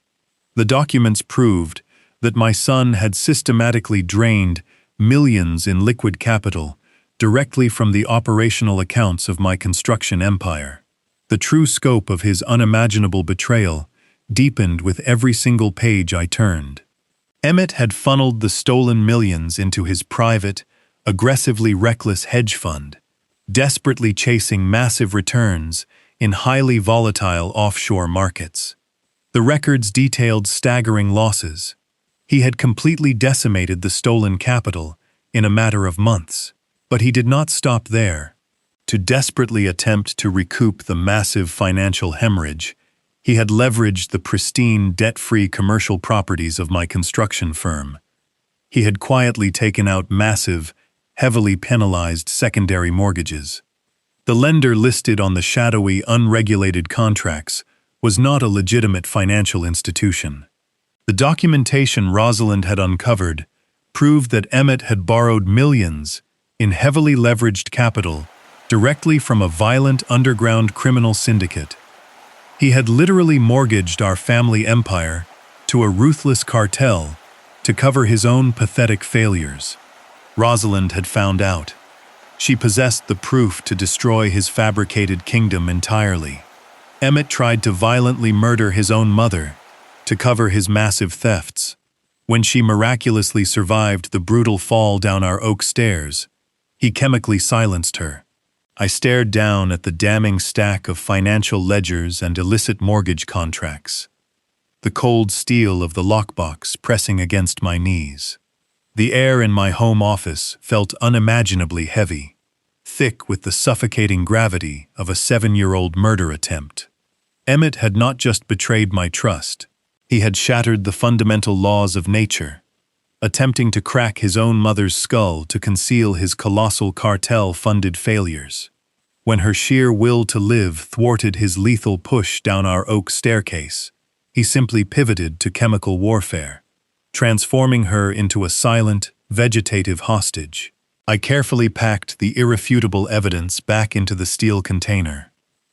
The documents proved that my son had systematically drained millions in liquid capital directly from the operational accounts of my construction empire. The true scope of his unimaginable betrayal deepened with every single page I turned. Emmett had funneled the stolen millions into his private, aggressively reckless hedge fund, desperately chasing massive returns in highly volatile offshore markets. The records detailed staggering losses. He had completely decimated the stolen capital in a matter of months. But he did not stop there. To desperately attempt to recoup the massive financial hemorrhage, he had leveraged the pristine, debt-free commercial properties of my construction firm. He had quietly taken out massive, heavily penalized secondary mortgages. The lender listed on the shadowy, unregulated contracts was not a legitimate financial institution. The documentation Rosalind had uncovered proved that Emmett had borrowed millions in heavily leveraged capital directly from a violent underground criminal syndicate. He had literally mortgaged our family empire to a ruthless cartel to cover his own pathetic failures. Rosalind had found out. She possessed the proof to destroy his fabricated kingdom entirely. Emmett tried to violently murder his own mother to cover his massive thefts. When she miraculously survived the brutal fall down our oak stairs, he chemically silenced her. I stared down at the damning stack of financial ledgers and illicit mortgage contracts, the cold steel of the lockbox pressing against my knees. The air in my home office felt unimaginably heavy, thick with the suffocating gravity of a 7-year-old murder attempt. Emmett had not just betrayed my trust, he had shattered the fundamental laws of nature, attempting to crack his own mother's skull to conceal his colossal cartel-funded failures. When her sheer will to live thwarted his lethal push down our oak staircase, he simply pivoted to chemical warfare, transforming her into a silent, vegetative hostage. I carefully packed the irrefutable evidence back into the steel container,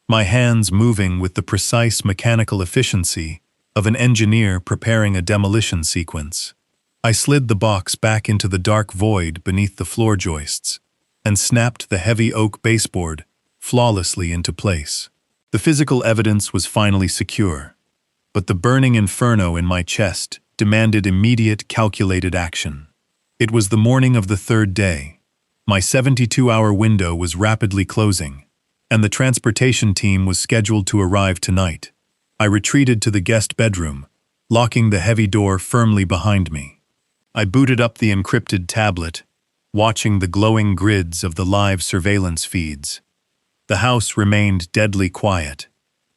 my hands moving with the precise mechanical efficiency of an engineer preparing a demolition sequence. I slid the box back into the dark void beneath the floor joists and snapped the heavy oak baseboard flawlessly into place. The physical evidence was finally secure, but the burning inferno in my chest demanded immediate, calculated action. It was the morning of the third day. My 72-hour window was rapidly closing, and the transportation team was scheduled to arrive tonight. I retreated to the guest bedroom, locking the heavy door firmly behind me. I booted up the encrypted tablet, watching the glowing grids of the live surveillance feeds. The house remained deadly quiet.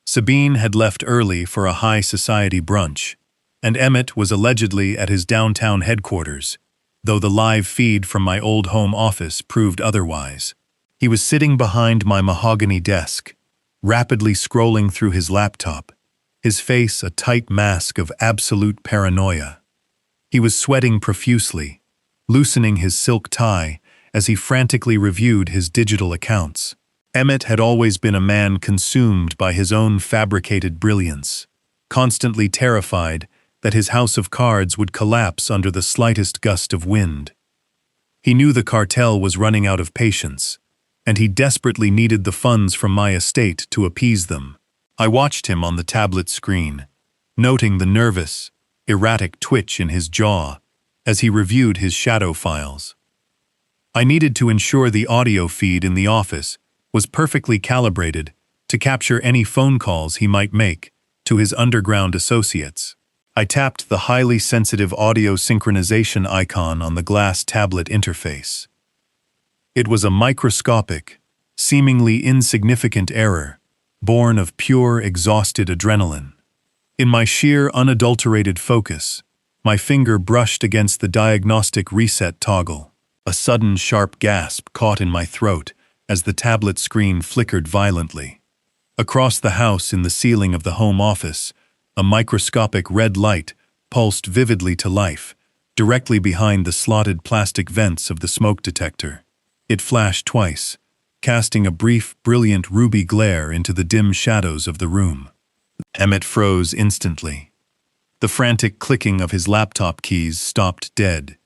Sabine had left early for a high society brunch, and Emmett was allegedly at his downtown headquarters, though the live feed from my old home office proved otherwise. He was sitting behind my mahogany desk, rapidly scrolling through his laptop, his face a tight mask of absolute paranoia. He was sweating profusely, loosening his silk tie as he frantically reviewed his digital accounts. Emmett had always been a man consumed by his own fabricated brilliance, constantly terrified that his house of cards would collapse under the slightest gust of wind. He knew the cartel was running out of patience, and he desperately needed the funds from my estate to appease them. I watched him on the tablet screen, noting the nervous, erratic twitch in his jaw as he reviewed his shadow files. I needed to ensure the audio feed in the office was perfectly calibrated to capture any phone calls he might make to his underground associates. I tapped the highly sensitive audio synchronization icon on the glass tablet interface. It was a microscopic, seemingly insignificant error, born of pure, exhausted adrenaline. In my sheer, unadulterated focus, my finger brushed against the diagnostic reset toggle. A sudden, sharp gasp caught in my throat as the tablet screen flickered violently. Across the house in the ceiling of the home office, a microscopic red light pulsed vividly to life, directly behind the slotted plastic vents of the smoke detector. It flashed twice, casting a brief, brilliant ruby glare into the dim shadows of the room. Emmett froze instantly. The frantic clicking of his laptop keys stopped dead.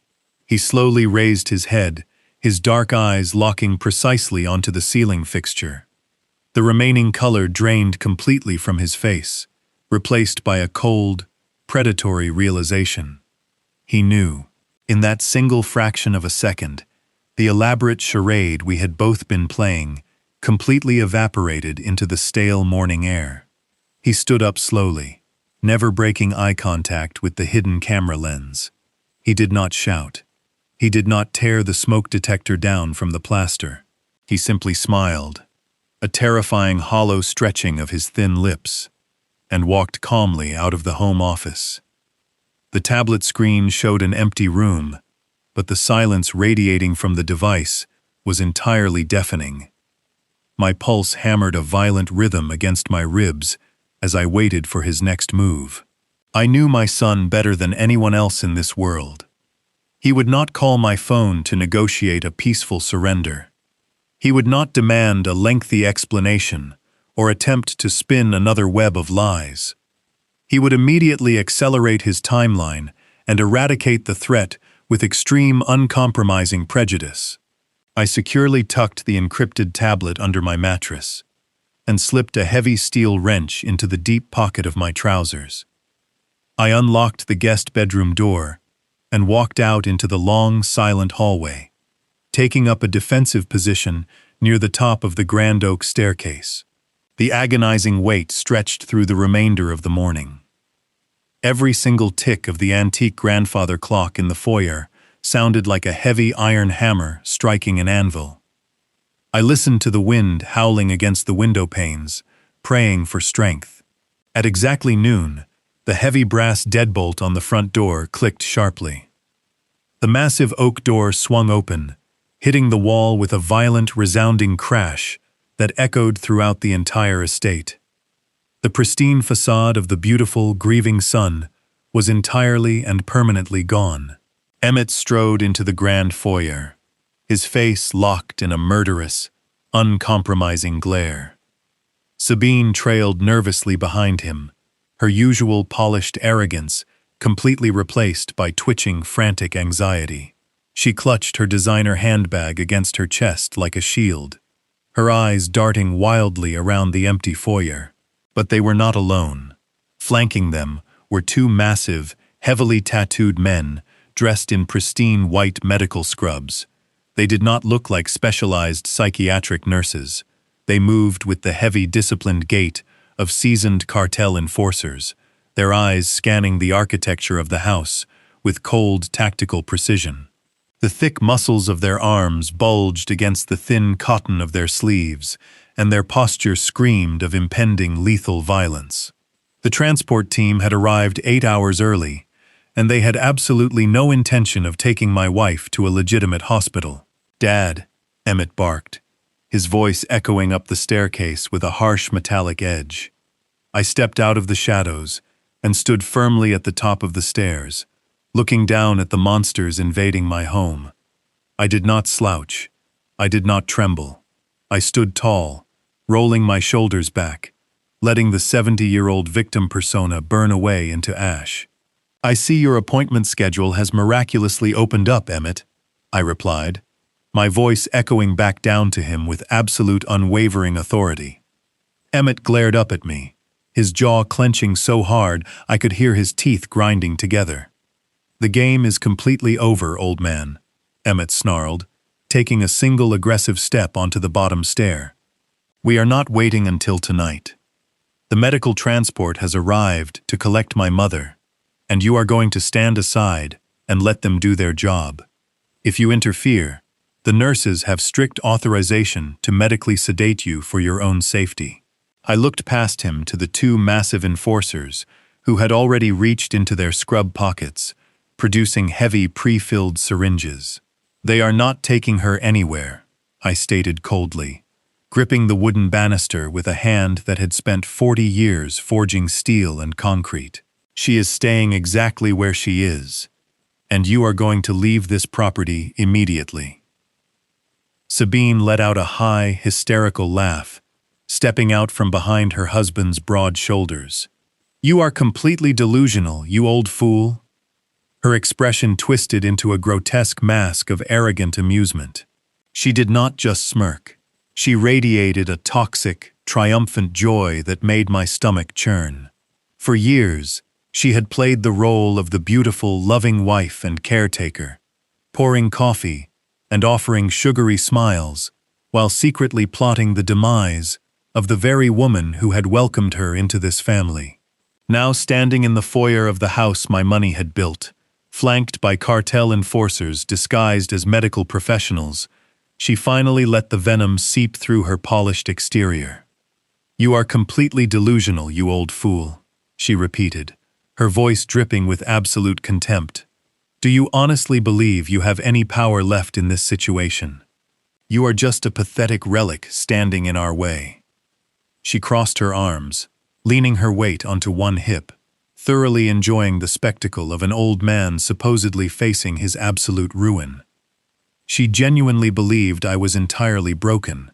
He slowly raised his head, his dark eyes locking precisely onto the ceiling fixture. The remaining color drained completely from his face, replaced by a cold, predatory realization. He knew, in that single fraction of a second, the elaborate charade we had both been playing completely evaporated into the stale morning air. He stood up slowly, never breaking eye contact with the hidden camera lens. He did not shout. He did not tear the smoke detector down from the plaster. He simply smiled, a terrifying hollow stretching of his thin lips, and walked calmly out of the home office. The tablet screen showed an empty room, but the silence radiating from the device was entirely deafening. My pulse hammered a violent rhythm against my ribs as I waited for his next move. I knew my son better than anyone else in this world. He would not call my phone to negotiate a peaceful surrender. He would not demand a lengthy explanation or attempt to spin another web of lies. He would immediately accelerate his timeline and eradicate the threat with extreme, uncompromising prejudice. I securely tucked the encrypted tablet under my mattress and slipped a heavy steel wrench into the deep pocket of my trousers. I unlocked the guest bedroom door and walked out into the long, silent hallway, taking up a defensive position near the top of the grand oak staircase. The agonizing wait stretched through the remainder of the morning. Every single tick of the antique grandfather clock in the foyer sounded like a heavy iron hammer striking an anvil. I listened to the wind howling against the window panes, praying for strength. At exactly noon, the heavy brass deadbolt on the front door clicked sharply. The massive oak door swung open, hitting the wall with a violent, resounding crash that echoed throughout the entire estate. The pristine facade of the beautiful, grieving son was entirely and permanently gone. Emmett strode into the grand foyer, his face locked in a murderous, uncompromising glare. Sabine trailed nervously behind him, her usual polished arrogance completely replaced by twitching, frantic anxiety. She clutched her designer handbag against her chest like a shield, her eyes darting wildly around the empty foyer. But they were not alone. Flanking them were two massive, heavily tattooed men dressed in pristine white medical scrubs. They did not look like specialized psychiatric nurses. They moved with the heavy, disciplined gait of seasoned cartel enforcers, their eyes scanning the architecture of the house with cold, tactical precision. The thick muscles of their arms bulged against the thin cotton of their sleeves, and their posture screamed of impending lethal violence. The transport team had arrived 8 hours early, and they had absolutely no intention of taking my wife to a legitimate hospital. "Dad," Emmett barked, his voice echoing up the staircase with a harsh metallic edge. I stepped out of the shadows and stood firmly at the top of the stairs, looking down at the monsters invading my home. I did not slouch. I did not tremble. I stood tall, rolling my shoulders back, letting the 70-year-old victim persona burn away into ash. "I see your appointment schedule has miraculously opened up, Emmett," I replied, my voice echoing back down to him with absolute unwavering authority. Emmett glared up at me, his jaw clenching so hard I could hear his teeth grinding together. "The game is completely over, old man," Emmett snarled, taking a single aggressive step onto the bottom stair. "We are not waiting until tonight. The medical transport has arrived to collect my mother, and you are going to stand aside and let them do their job. If you interfere, the nurses have strict authorization to medically sedate you for your own safety." I looked past him to the two massive enforcers who had already reached into their scrub pockets, producing heavy pre-filled syringes. "They are not taking her anywhere," I stated coldly, gripping the wooden banister with a hand that had spent 40 years forging steel and concrete. "She is staying exactly where she is, and you are going to leave this property immediately." Sabine let out a high, hysterical laugh, stepping out from behind her husband's broad shoulders. "You are completely delusional, you old fool." Her expression twisted into a grotesque mask of arrogant amusement. She did not just smirk. She radiated a toxic, triumphant joy that made my stomach churn. For years, she had played the role of the beautiful, loving wife and caretaker, pouring coffee and offering sugary smiles, while secretly plotting the demise of the very woman who had welcomed her into this family. Now standing in the foyer of the house my money had built, flanked by cartel enforcers disguised as medical professionals, she finally let the venom seep through her polished exterior. "You are completely delusional, you old fool," she repeated, her voice dripping with absolute contempt. "Do you honestly believe you have any power left in this situation? You are just a pathetic relic standing in our way." She crossed her arms, leaning her weight onto one hip, thoroughly enjoying the spectacle of an old man supposedly facing his absolute ruin. She genuinely believed I was entirely broken,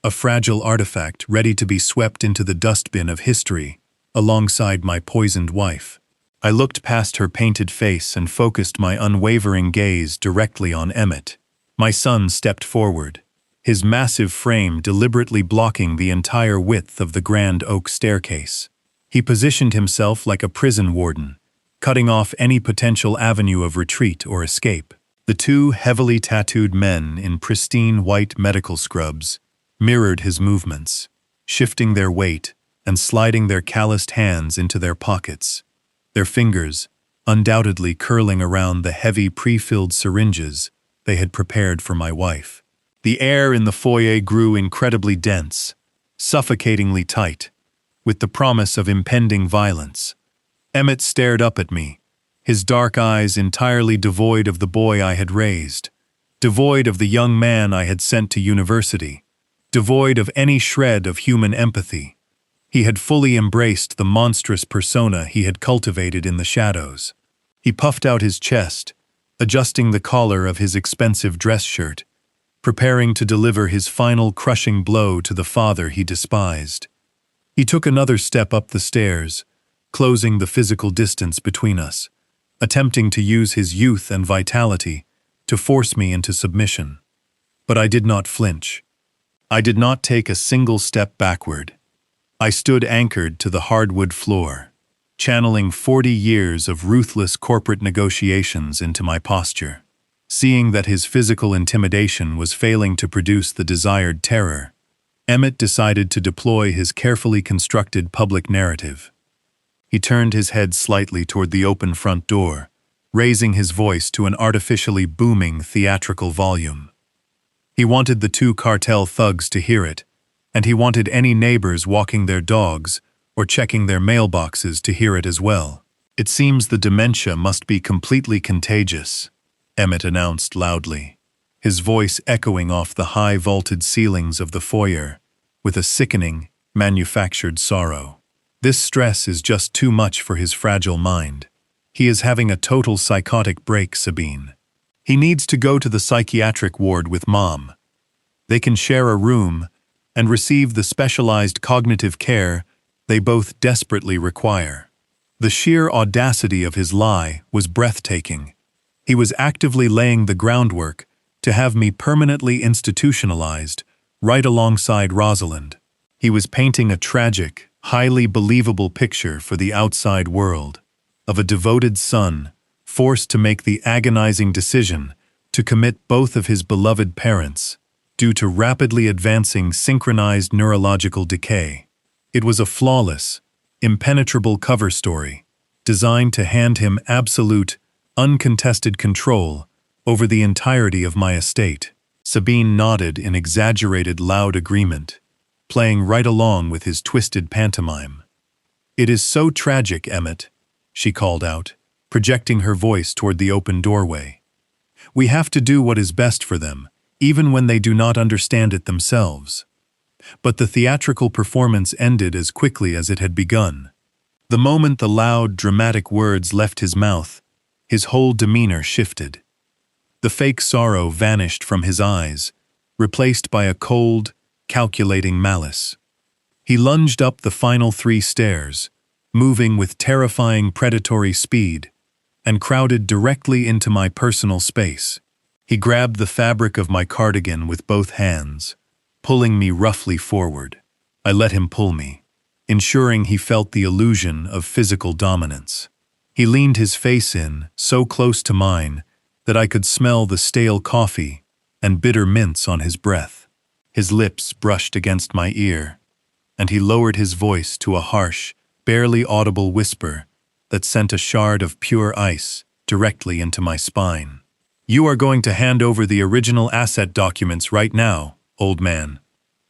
a fragile artifact ready to be swept into the dustbin of history alongside my poisoned wife. I looked past her painted face and focused my unwavering gaze directly on Emmett. My son stepped forward, his massive frame deliberately blocking the entire width of the grand oak staircase. He positioned himself like a prison warden, cutting off any potential avenue of retreat or escape. The two heavily tattooed men in pristine white medical scrubs mirrored his movements, shifting their weight and sliding their calloused hands into their pockets, their fingers undoubtedly curling around the heavy pre-filled syringes they had prepared for my wife. The air in the foyer grew incredibly dense, suffocatingly tight, with the promise of impending violence. Emmett stared up at me, his dark eyes entirely devoid of the boy I had raised, devoid of the young man I had sent to university, devoid of any shred of human empathy. He had fully embraced the monstrous persona he had cultivated in the shadows. He puffed out his chest, adjusting the collar of his expensive dress shirt, preparing to deliver his final crushing blow to the father he despised. He took another step up the stairs, closing the physical distance between us, attempting to use his youth and vitality to force me into submission. But I did not flinch. I did not take a single step backward. I stood anchored to the hardwood floor, channeling 40 years of ruthless corporate negotiations into my posture. Seeing that his physical intimidation was failing to produce the desired terror, Emmett decided to deploy his carefully constructed public narrative. He turned his head slightly toward the open front door, raising his voice to an artificially booming theatrical volume. He wanted the two cartel thugs to hear it, and he wanted any neighbors walking their dogs or checking their mailboxes to hear it as well. "It seems the dementia must be completely contagious," Emmett announced loudly, his voice echoing off the high vaulted ceilings of the foyer with a sickening, manufactured sorrow. "This stress is just too much for his fragile mind. He is having a total psychotic break, Sabine. He needs to go to the psychiatric ward with Mom. They can share a room and receive the specialized cognitive care they both desperately require." The sheer audacity of his lie was breathtaking. He was actively laying the groundwork to have me permanently institutionalized right alongside Rosalind. He was painting a tragic, highly believable picture for the outside world of a devoted son forced to make the agonizing decision to commit both of his beloved parents due to rapidly advancing synchronized neurological decay. It was a flawless, impenetrable cover story designed to hand him absolute, uncontested control over the entirety of my estate. Sabine nodded in exaggerated loud agreement, playing right along with his twisted pantomime. "It is so tragic, Emmett," she called out, projecting her voice toward the open doorway. "We have to do what is best for them, even when they do not understand it themselves." But the theatrical performance ended as quickly as it had begun. The moment the loud, dramatic words left his mouth, his whole demeanor shifted. The fake sorrow vanished from his eyes, replaced by a cold, calculating malice. He lunged up the final 3 stairs, moving with terrifying predatory speed, and crowded directly into my personal space. He grabbed the fabric of my cardigan with both hands, pulling me roughly forward. I let him pull me, ensuring he felt the illusion of physical dominance. He leaned his face in, so close to mine that I could smell the stale coffee and bitter mints on his breath. His lips brushed against my ear, and he lowered his voice to a harsh, barely audible whisper that sent a shard of pure ice directly into my spine. "You are going to hand over the original asset documents right now, old man,"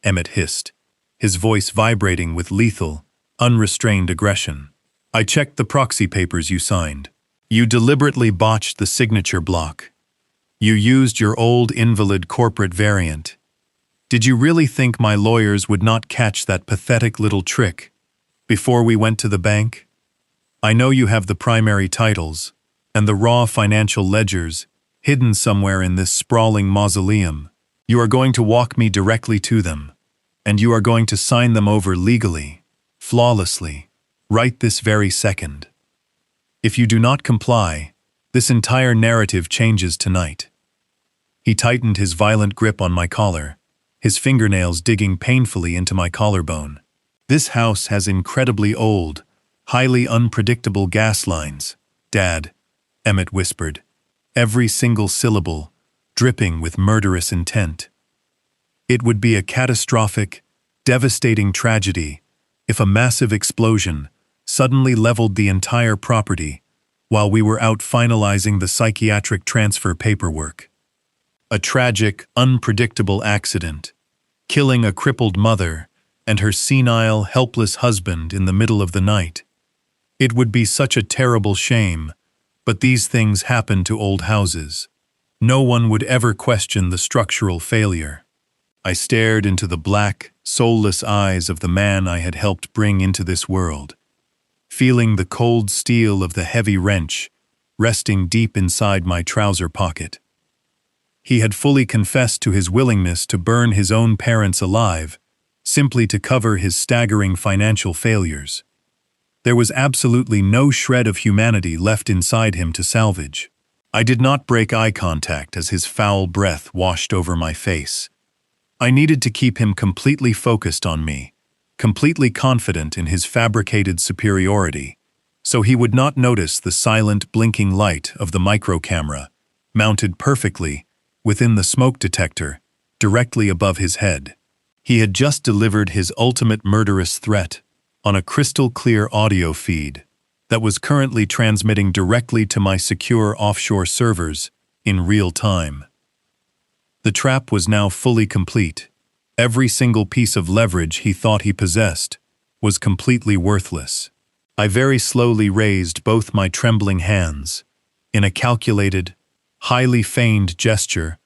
Emmett hissed, his voice vibrating with lethal, unrestrained aggression. "I checked the proxy papers you signed. You deliberately botched the signature block. You used your old invalid corporate variant. Did you really think my lawyers would not catch that pathetic little trick before we went to the bank? I know you have the primary titles and the raw financial ledgers hidden somewhere in this sprawling mausoleum. You are going to walk me directly to them, and you are going to sign them over legally, flawlessly, right this very second. If you do not comply, this entire narrative changes tonight." He tightened his violent grip on my collar, his fingernails digging painfully into my collarbone. "This house has incredibly old, highly unpredictable gas lines, Dad," Emmett whispered, every single syllable dripping with murderous intent. "It would be a catastrophic, devastating tragedy if a massive explosion suddenly leveled the entire property while we were out finalizing the psychiatric transfer paperwork. A tragic, unpredictable accident, killing a crippled mother and her senile, helpless husband in the middle of the night. It would be such a terrible shame, but these things happen to old houses. No one would ever question the structural failure." I stared into the black, soulless eyes of the man I had helped bring into this world, feeling the cold steel of the heavy wrench resting deep inside my trouser pocket. He had fully confessed to his willingness to burn his own parents alive, simply to cover his staggering financial failures. There was absolutely no shred of humanity left inside him to salvage. I did not break eye contact as his foul breath washed over my face. I needed to keep him completely focused on me, completely confident in his fabricated superiority, so he would not notice the silent, blinking light of the microcamera, mounted perfectly within the smoke detector, directly above his head. He had just delivered his ultimate murderous threat on a crystal-clear audio feed that was currently transmitting directly to my secure offshore servers in real time. The trap was now fully complete. Every single piece of leverage he thought he possessed was completely worthless. I very slowly raised both my trembling hands in a calculated, highly feigned gesture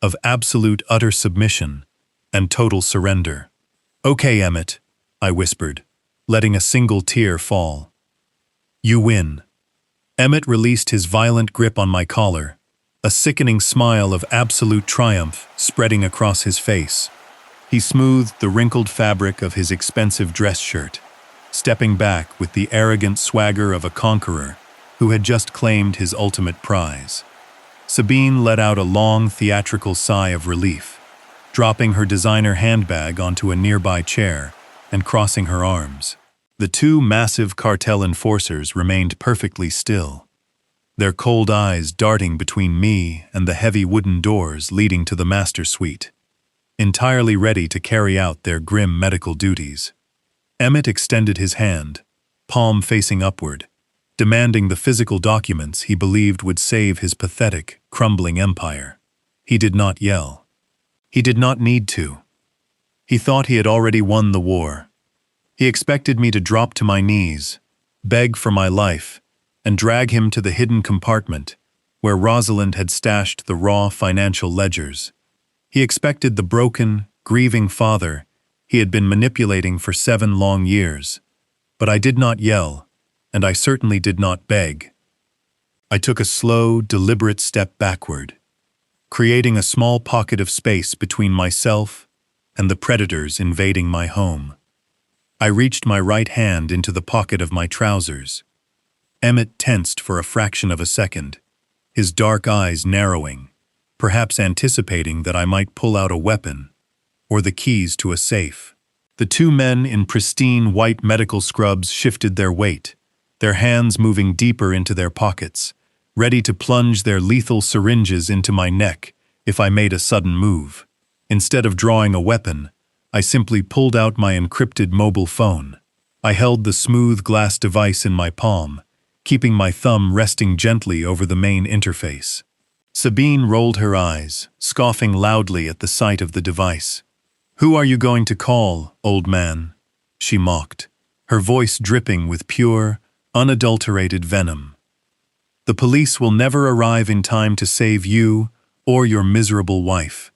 of absolute utter submission and total surrender. "Okay, Emmett," I whispered, letting a single tear fall. "You win." Emmett released his violent grip on my collar, a sickening smile of absolute triumph spreading across his face. He smoothed the wrinkled fabric of his expensive dress shirt, stepping back with the arrogant swagger of a conqueror who had just claimed his ultimate prize. Sabine let out a long, theatrical sigh of relief, dropping her designer handbag onto a nearby chair and crossing her arms. The 2 massive cartel enforcers remained perfectly still, their cold eyes darting between me and the heavy wooden doors leading to the master suite, entirely ready to carry out their grim medical duties. Emmett extended his hand, palm facing upward, demanding the physical documents he believed would save his pathetic, crumbling empire. He did not yell. He did not need to. He thought he had already won the war. He expected me to drop to my knees, beg for my life, and drag him to the hidden compartment where Rosalind had stashed the raw financial ledgers. He expected the broken, grieving father he had been manipulating for 7 long years. But I did not yell, and I certainly did not beg. I took a slow, deliberate step backward, creating a small pocket of space between myself and the predators invading my home. I reached my right hand into the pocket of my trousers. Emmett tensed for a fraction of a second, his dark eyes narrowing, perhaps anticipating that I might pull out a weapon or the keys to a safe. The two men in pristine white medical scrubs shifted their weight, their hands moving deeper into their pockets, ready to plunge their lethal syringes into my neck if I made a sudden move. Instead of drawing a weapon, I simply pulled out my encrypted mobile phone. I held the smooth glass device in my palm, keeping my thumb resting gently over the main interface. Sabine rolled her eyes, scoffing loudly at the sight of the device. "Who are you going to call, old man?" she mocked, her voice dripping with pure, unadulterated venom. "The police will never arrive in time to save you or your miserable wife.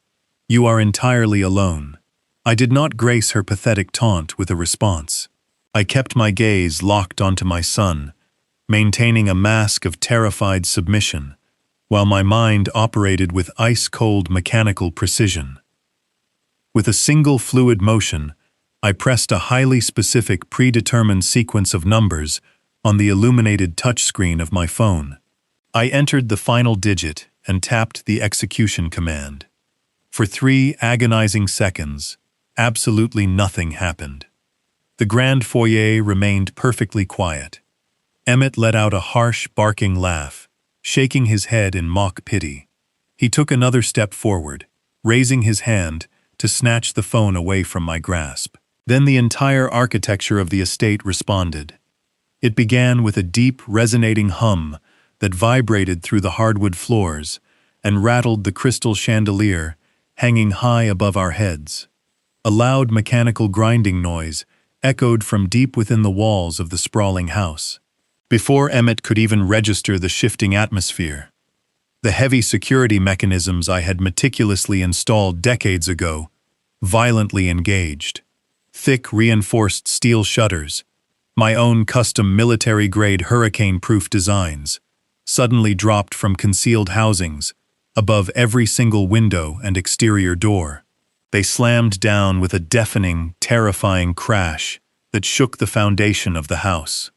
You are entirely alone." I did not grace her pathetic taunt with a response. I kept my gaze locked onto my son, maintaining a mask of terrified submission, while my mind operated with ice-cold mechanical precision. With a single fluid motion, I pressed a highly specific predetermined sequence of numbers on the illuminated touchscreen of my phone. I entered the final digit and tapped the execution command. For 3 agonizing seconds, absolutely nothing happened. The grand foyer remained perfectly quiet. Emmett let out a harsh, barking laugh, shaking his head in mock pity. He took another step forward, raising his hand to snatch the phone away from my grasp. Then the entire architecture of the estate responded. It began with a deep, resonating hum that vibrated through the hardwood floors and rattled the crystal chandelier hanging high above our heads. A loud mechanical grinding noise echoed from deep within the walls of the sprawling house. Before Emmett could even register the shifting atmosphere, the heavy security mechanisms I had meticulously installed decades ago violently engaged. Thick, reinforced steel shutters, my own custom military-grade hurricane-proof designs, suddenly dropped from concealed housings above every single window and exterior door. They slammed down with a deafening, terrifying crash that shook the foundation of the house.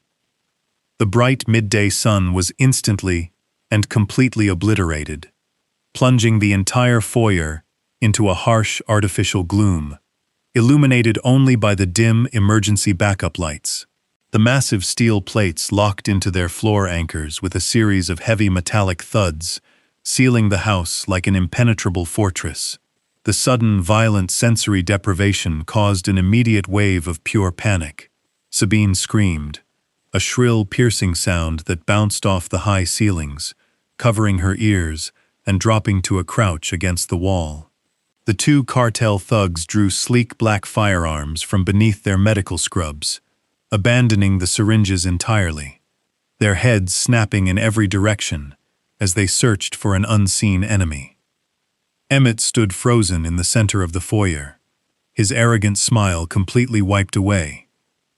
The bright midday sun was instantly and completely obliterated, plunging the entire foyer into a harsh artificial gloom, illuminated only by the dim emergency backup lights. The massive steel plates locked into their floor anchors with a series of heavy metallic thuds, sealing the house like an impenetrable fortress. The sudden, violent sensory deprivation caused an immediate wave of pure panic. Sabine screamed, a shrill, piercing sound that bounced off the high ceilings, covering her ears and dropping to a crouch against the wall. The 2 cartel thugs drew sleek black firearms from beneath their medical scrubs, abandoning the syringes entirely, their heads snapping in every direction as they searched for an unseen enemy. Emmett stood frozen in the center of the foyer, his arrogant smile completely wiped away,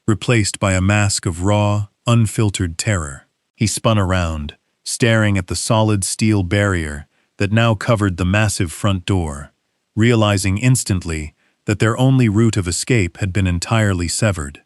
replaced by a mask of raw, unfiltered terror. He spun around, staring at the solid steel barrier that now covered the massive front door, realizing instantly that their only route of escape had been entirely severed.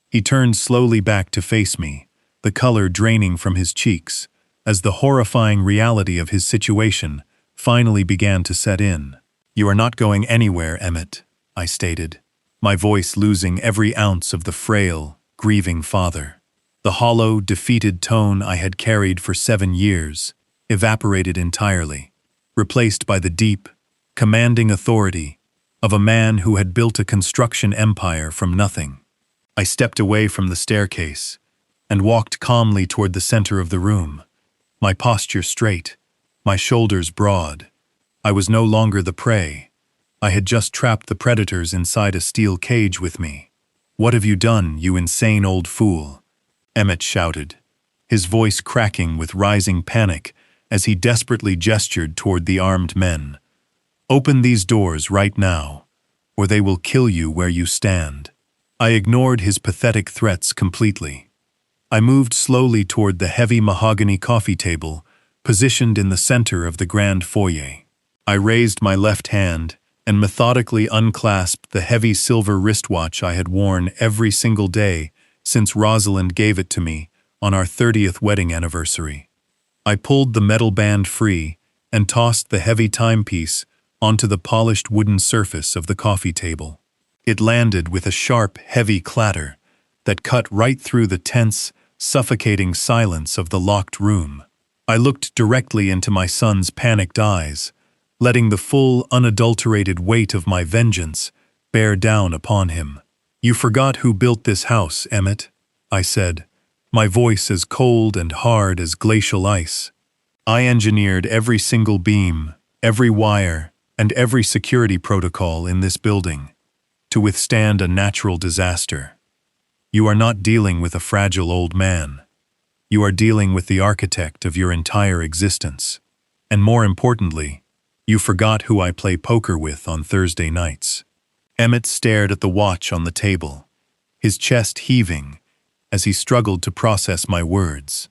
He turned slowly back to face me, the color draining from his cheeks, as the horrifying reality of his situation finally began to set in. "You are not going anywhere, Emmett," I stated, my voice losing every ounce of the frail, grieving father. The hollow, defeated tone I had carried for 7 years evaporated entirely, replaced by the deep, commanding authority of a man who had built a construction empire from nothing. I stepped away from the staircase and walked calmly toward the center of the room, my posture straight, my shoulders broad. I was no longer the prey. I had just trapped the predators inside a steel cage with me. "What have you done, you insane old fool?" Emmett shouted, his voice cracking with rising panic as he desperately gestured toward the armed men. "Open these doors right now, or they will kill you where you stand." I ignored his pathetic threats completely. I moved slowly toward the heavy mahogany coffee table positioned in the center of the grand foyer. I raised my left hand and methodically unclasped the heavy silver wristwatch I had worn every single day since Rosalind gave it to me on our 30th wedding anniversary. I pulled the metal band free and tossed the heavy timepiece onto the polished wooden surface of the coffee table. It landed with a sharp, heavy clatter that cut right through the tense, suffocating silence of the locked room. I looked directly into my son's panicked eyes, letting the full, unadulterated weight of my vengeance bear down upon him. "You forgot who built this house, Emmett," I said, my voice as cold and hard as glacial ice. "I engineered every single beam, every wire, and every security protocol in this building to withstand a natural disaster. You are not dealing with a fragile old man. You are dealing with the architect of your entire existence. And more importantly, you forgot who I play poker with on Thursday nights." Emmett stared at the watch on the table, his chest heaving as he struggled to process my words.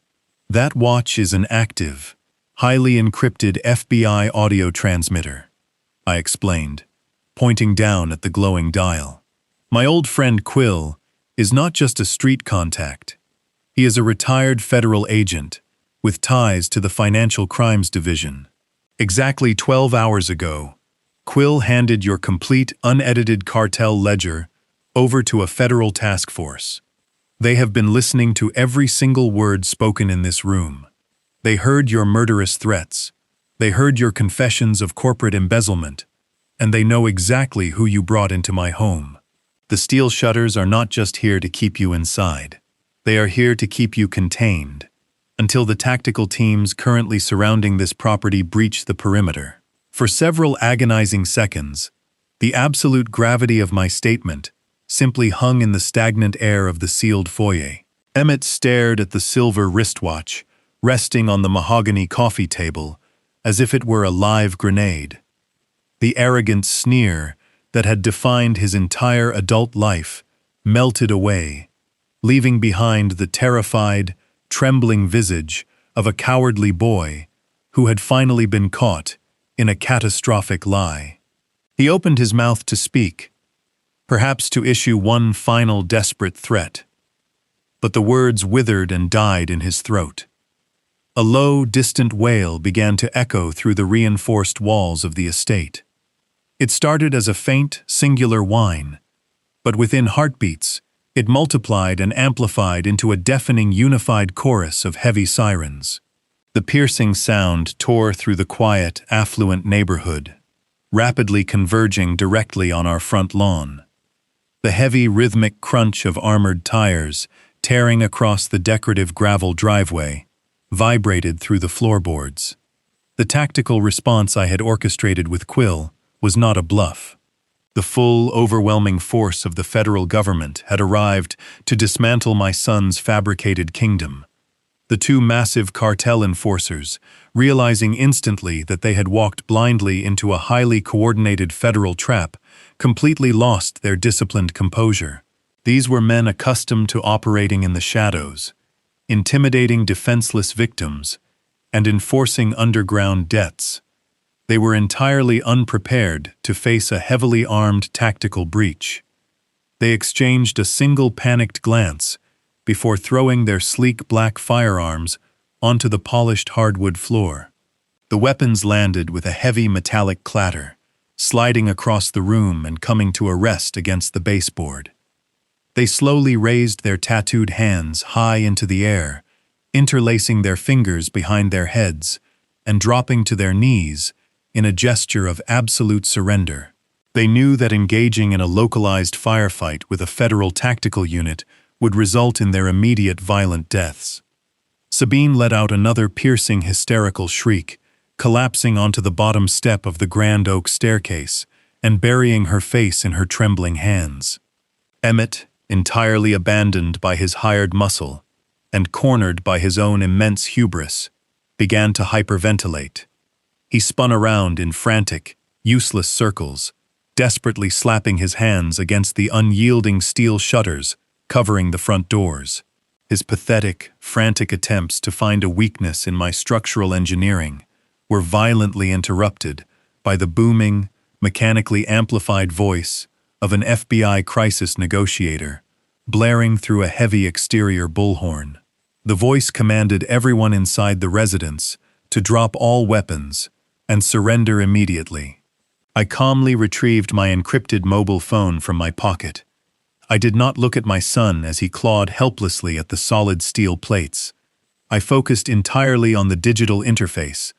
"That watch is an active, highly encrypted FBI audio transmitter," I explained, pointing down at the glowing dial. "My old friend Quill is not just a street contact. He is a retired federal agent with ties to the Financial Crimes Division. Exactly 12 hours ago, Quill handed your complete, unedited cartel ledger over to a federal task force. They have been listening to every single word spoken in this room. They heard your murderous threats. They heard your confessions of corporate embezzlement. And they know exactly who you brought into my home. The steel shutters are not just here to keep you inside. They are here to keep you contained until the tactical teams currently surrounding this property breach the perimeter." For several agonizing seconds, the absolute gravity of my statement simply hung in the stagnant air of the sealed foyer. Emmett stared at the silver wristwatch resting on the mahogany coffee table as if it were a live grenade. The arrogant sneer that had defined his entire adult life melted away, leaving behind the terrified, trembling visage of a cowardly boy who had finally been caught in a catastrophic lie. He opened his mouth to speak, perhaps to issue one final desperate threat, but the words withered and died in his throat. A low, distant wail began to echo through the reinforced walls of the estate. It started as a faint, singular whine, but within heartbeats, it multiplied and amplified into a deafening, unified chorus of heavy sirens. The piercing sound tore through the quiet, affluent neighborhood, rapidly converging directly on our front lawn. The heavy, rhythmic crunch of armored tires tearing across the decorative gravel driveway vibrated through the floorboards. The tactical response I had orchestrated with Quill was not a bluff. The full, overwhelming force of the federal government had arrived to dismantle my son's fabricated kingdom. The two massive cartel enforcers, realizing instantly that they had walked blindly into a highly coordinated federal trap, completely lost their disciplined composure. These were men accustomed to operating in the shadows, intimidating defenseless victims, and enforcing underground debts. They were entirely unprepared to face a heavily armed tactical breach. They exchanged a single panicked glance before throwing their sleek black firearms onto the polished hardwood floor. The weapons landed with a heavy metallic clatter, sliding across the room and coming to a rest against the baseboard. They slowly raised their tattooed hands high into the air, interlacing their fingers behind their heads and dropping to their knees in a gesture of absolute surrender. They knew that engaging in a localized firefight with a federal tactical unit would result in their immediate violent deaths. Sabine let out another piercing hysterical shriek, collapsing onto the bottom step of the grand oak staircase and burying her face in her trembling hands. Emmett, entirely abandoned by his hired muscle and cornered by his own immense hubris, began to hyperventilate. He spun around in frantic, useless circles, desperately slapping his hands against the unyielding steel shutters covering the front doors. His pathetic, frantic attempts to find a weakness in my structural engineering were violently interrupted by the booming, mechanically amplified voice of an FBI crisis negotiator, blaring through a heavy exterior bullhorn. The voice commanded everyone inside the residence to drop all weapons and surrender immediately. I calmly retrieved my encrypted mobile phone from my pocket. I did not look at my son as he clawed helplessly at the solid steel plates. I focused entirely on the digital interface,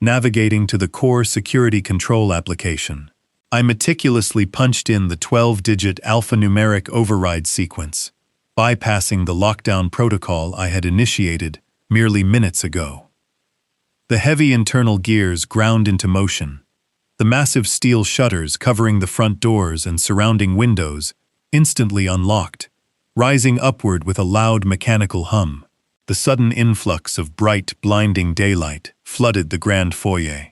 navigating to the core security control application. I meticulously punched in the 12-digit alphanumeric override sequence, bypassing the lockdown protocol I had initiated merely minutes ago. The heavy internal gears ground into motion. The massive steel shutters covering the front doors and surrounding windows instantly unlocked, rising upward with a loud mechanical hum. The sudden influx of bright, blinding daylight flooded the grand foyer,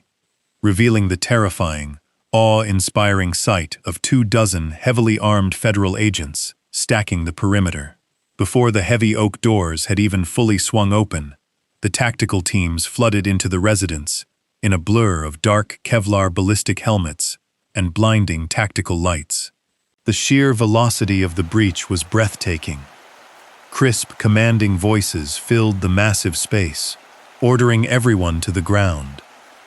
revealing the terrifying, awe-inspiring sight of 24 heavily armed federal agents stacking the perimeter. Before the heavy oak doors had even fully swung open, the tactical teams flooded into the residence in a blur of dark Kevlar ballistic helmets and blinding tactical lights. The sheer velocity of the breach was breathtaking. Crisp, commanding voices filled the massive space, ordering everyone to the ground.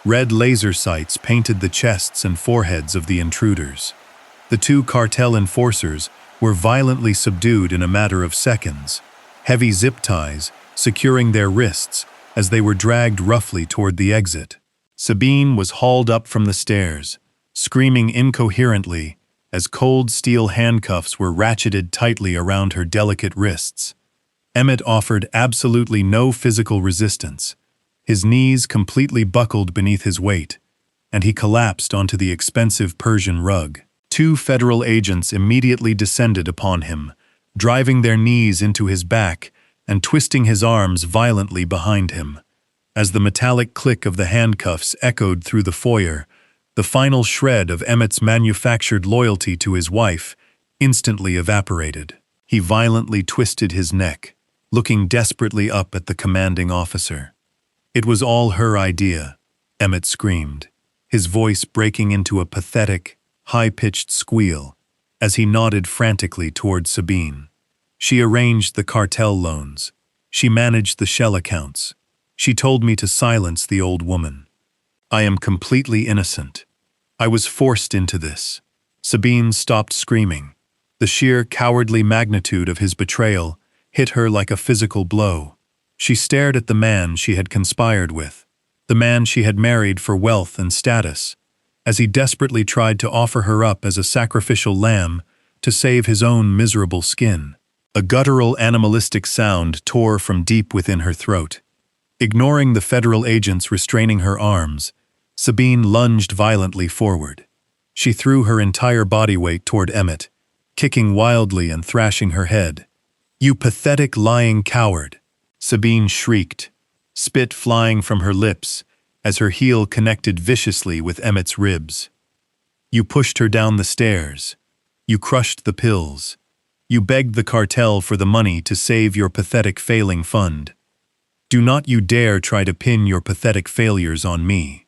Red laser sights painted the chests and foreheads of the intruders. The two cartel enforcers were violently subdued in a matter of seconds, heavy zip ties securing their wrists as they were dragged roughly toward the exit. Sabine was hauled up from the stairs, screaming incoherently as cold steel handcuffs were ratcheted tightly around her delicate wrists. Emmett offered absolutely no physical resistance. His knees completely buckled beneath his weight, and he collapsed onto the expensive Persian rug. Two federal agents immediately descended upon him, driving their knees into his back and twisting his arms violently behind him. As the metallic click of the handcuffs echoed through the foyer, the final shred of Emmett's manufactured loyalty to his wife instantly evaporated. He violently twisted his neck, looking desperately up at the commanding officer. "It was all her idea," Emmett screamed, his voice breaking into a pathetic, high-pitched squeal as he nodded frantically toward Sabine. "She arranged the cartel loans. She managed the shell accounts. She told me to silence the old woman. I am completely innocent. I was forced into this." Sabine stopped screaming. The sheer cowardly magnitude of his betrayal hit her like a physical blow. She stared at the man she had conspired with, the man she had married for wealth and status, as he desperately tried to offer her up as a sacrificial lamb to save his own miserable skin. A guttural animalistic sound tore from deep within her throat. Ignoring the federal agents restraining her arms, Sabine lunged violently forward. She threw her entire body weight toward Emmett, kicking wildly and thrashing her head. "You pathetic, lying coward!" Sabine shrieked, spit flying from her lips as her heel connected viciously with Emmett's ribs. "You pushed her down the stairs. You crushed the pills. You begged the cartel for the money to save your pathetic failing fund. Do not you dare try to pin your pathetic failures on me."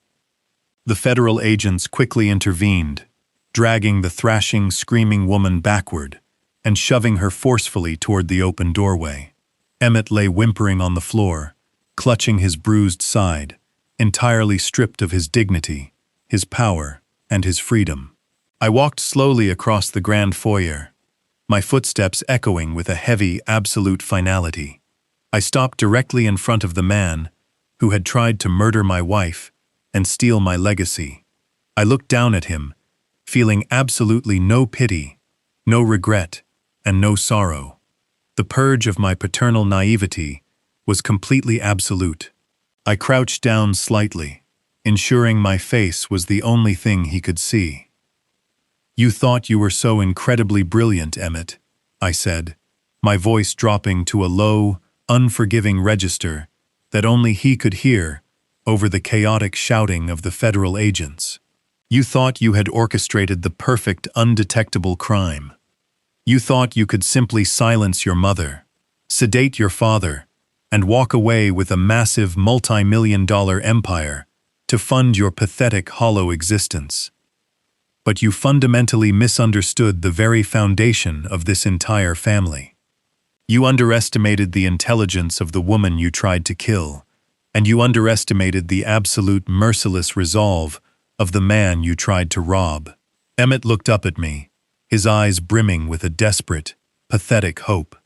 The federal agents quickly intervened, dragging the thrashing, screaming woman backward and shoving her forcefully toward the open doorway. Emmett lay whimpering on the floor, clutching his bruised side, entirely stripped of his dignity, his power, and his freedom. I walked slowly across the grand foyer, my footsteps echoing with a heavy, absolute finality. I stopped directly in front of the man who had tried to murder my wife and steal my legacy. I looked down at him, feeling absolutely no pity, no regret, and no sorrow. The purge of my paternal naivety was completely absolute. I crouched down slightly, ensuring my face was the only thing he could see. "You thought you were so incredibly brilliant, Emmett," I said, my voice dropping to a low, unforgiving register that only he could hear over the chaotic shouting of the federal agents. "You thought you had orchestrated the perfect, undetectable crime. You thought you could simply silence your mother, sedate your father, and walk away with a massive multi-million-dollar empire to fund your pathetic, hollow existence. But you fundamentally misunderstood the very foundation of this entire family. You underestimated the intelligence of the woman you tried to kill, and you underestimated the absolute merciless resolve of the man you tried to rob. Emmett looked up at me, his eyes brimming with a desperate, pathetic hope.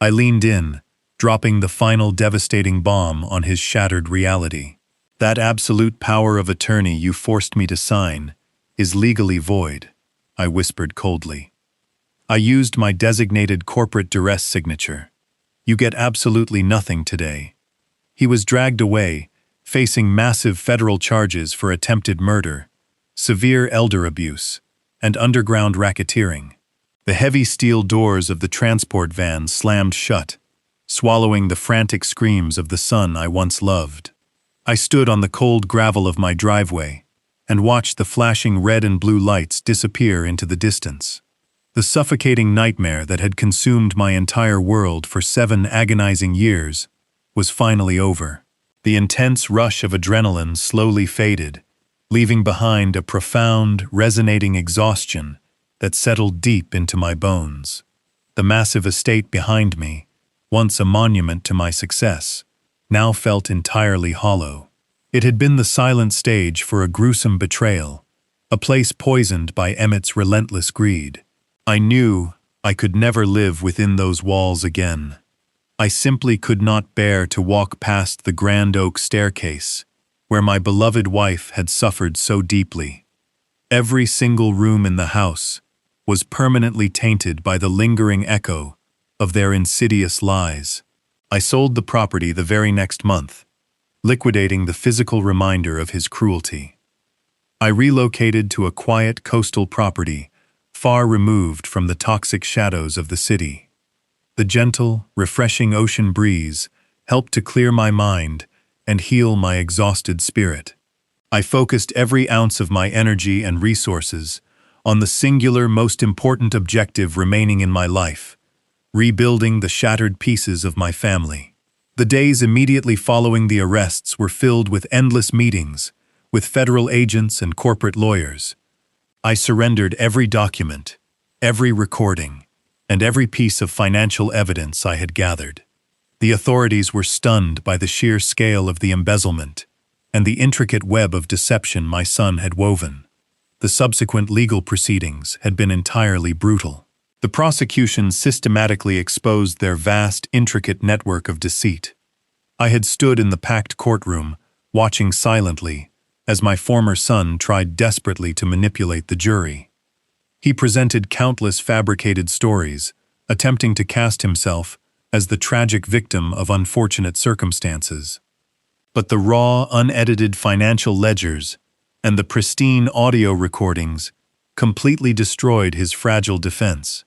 I leaned in, dropping the final devastating bomb on his shattered reality. That absolute power of attorney you forced me to sign is legally void, I whispered coldly. I used my designated corporate duress signature. You get absolutely nothing today. He was dragged away, facing massive federal charges for attempted murder, severe elder abuse, and underground racketeering. The heavy steel doors of the transport van slammed shut, swallowing the frantic screams of the son I once loved. I stood on the cold gravel of my driveway and watched the flashing red and blue lights disappear into the distance. The suffocating nightmare that had consumed my entire world for 7 agonizing years was finally over. The intense rush of adrenaline slowly faded, leaving behind a profound, resonating exhaustion that settled deep into my bones. The massive estate behind me, once a monument to my success, now felt entirely hollow. It had been the silent stage for a gruesome betrayal, a place poisoned by Emmett's relentless greed. I knew I could never live within those walls again. I simply could not bear to walk past the grand oak staircase, where my beloved wife had suffered so deeply. Every single room in the house was permanently tainted by the lingering echo of their insidious lies. I sold the property the very next month, liquidating the physical reminder of his cruelty. I relocated to a quiet coastal property, far removed from the toxic shadows of the city. The gentle, refreshing ocean breeze helped to clear my mind and heal my exhausted spirit. I focused every ounce of my energy and resources on the singular, most important objective remaining in my life: rebuilding the shattered pieces of my family. The days immediately following the arrests were filled with endless meetings with federal agents and corporate lawyers. I surrendered every document, every recording, and every piece of financial evidence I had gathered. The authorities were stunned by the sheer scale of the embezzlement and the intricate web of deception my son had woven. The subsequent legal proceedings had been entirely brutal. The prosecution systematically exposed their vast, intricate network of deceit. I had stood in the packed courtroom, watching silently as my former son tried desperately to manipulate the jury. He presented countless fabricated stories, attempting to cast himself as the tragic victim of unfortunate circumstances. But the raw, unedited financial ledgers and the pristine audio recordings completely destroyed his fragile defense.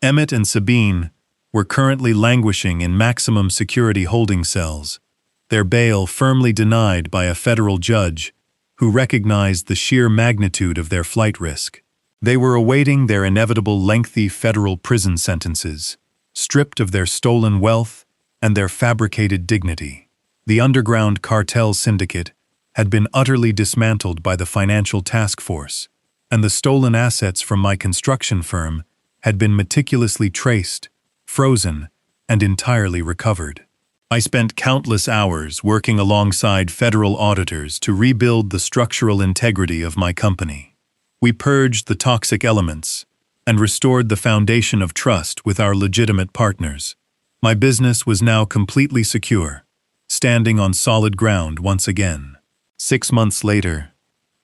Emmett and Sabine were currently languishing in maximum security holding cells, their bail firmly denied by a federal judge who recognized the sheer magnitude of their flight risk. They were awaiting their inevitable lengthy federal prison sentences, stripped of their stolen wealth and their fabricated dignity. The underground cartel syndicate had been utterly dismantled by the financial task force, and the stolen assets from my construction firm had been meticulously traced, frozen, and entirely recovered. I spent countless hours working alongside federal auditors to rebuild the structural integrity of my company. We purged the toxic elements and restored the foundation of trust with our legitimate partners. My business was now completely secure, standing on solid ground once again. 6 months later,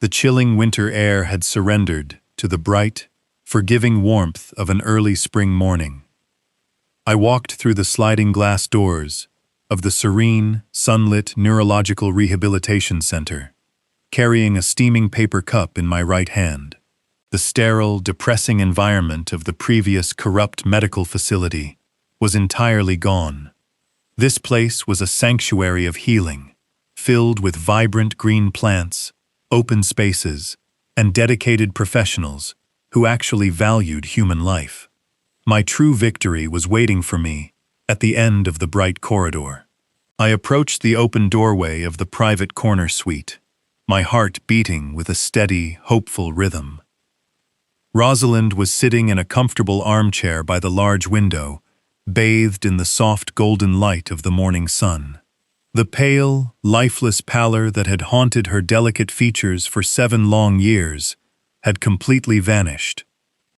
the chilling winter air had surrendered to the bright, forgiving warmth of an early spring morning. I walked through the sliding glass doors of the serene, sunlit Neurological Rehabilitation Center, carrying a steaming paper cup in my right hand. The sterile, depressing environment of the previous corrupt medical facility was entirely gone. This place was a sanctuary of healing, filled with vibrant green plants, open spaces, and dedicated professionals who actually valued human life. My true victory was waiting for me at the end of the bright corridor. I approached the open doorway of the private corner suite. my heart beating with a steady, hopeful rhythm. Rosalind was sitting in a comfortable armchair by the large window, bathed in the soft golden light of the morning sun. The pale, lifeless pallor that had haunted her delicate features for 7 long years had completely vanished.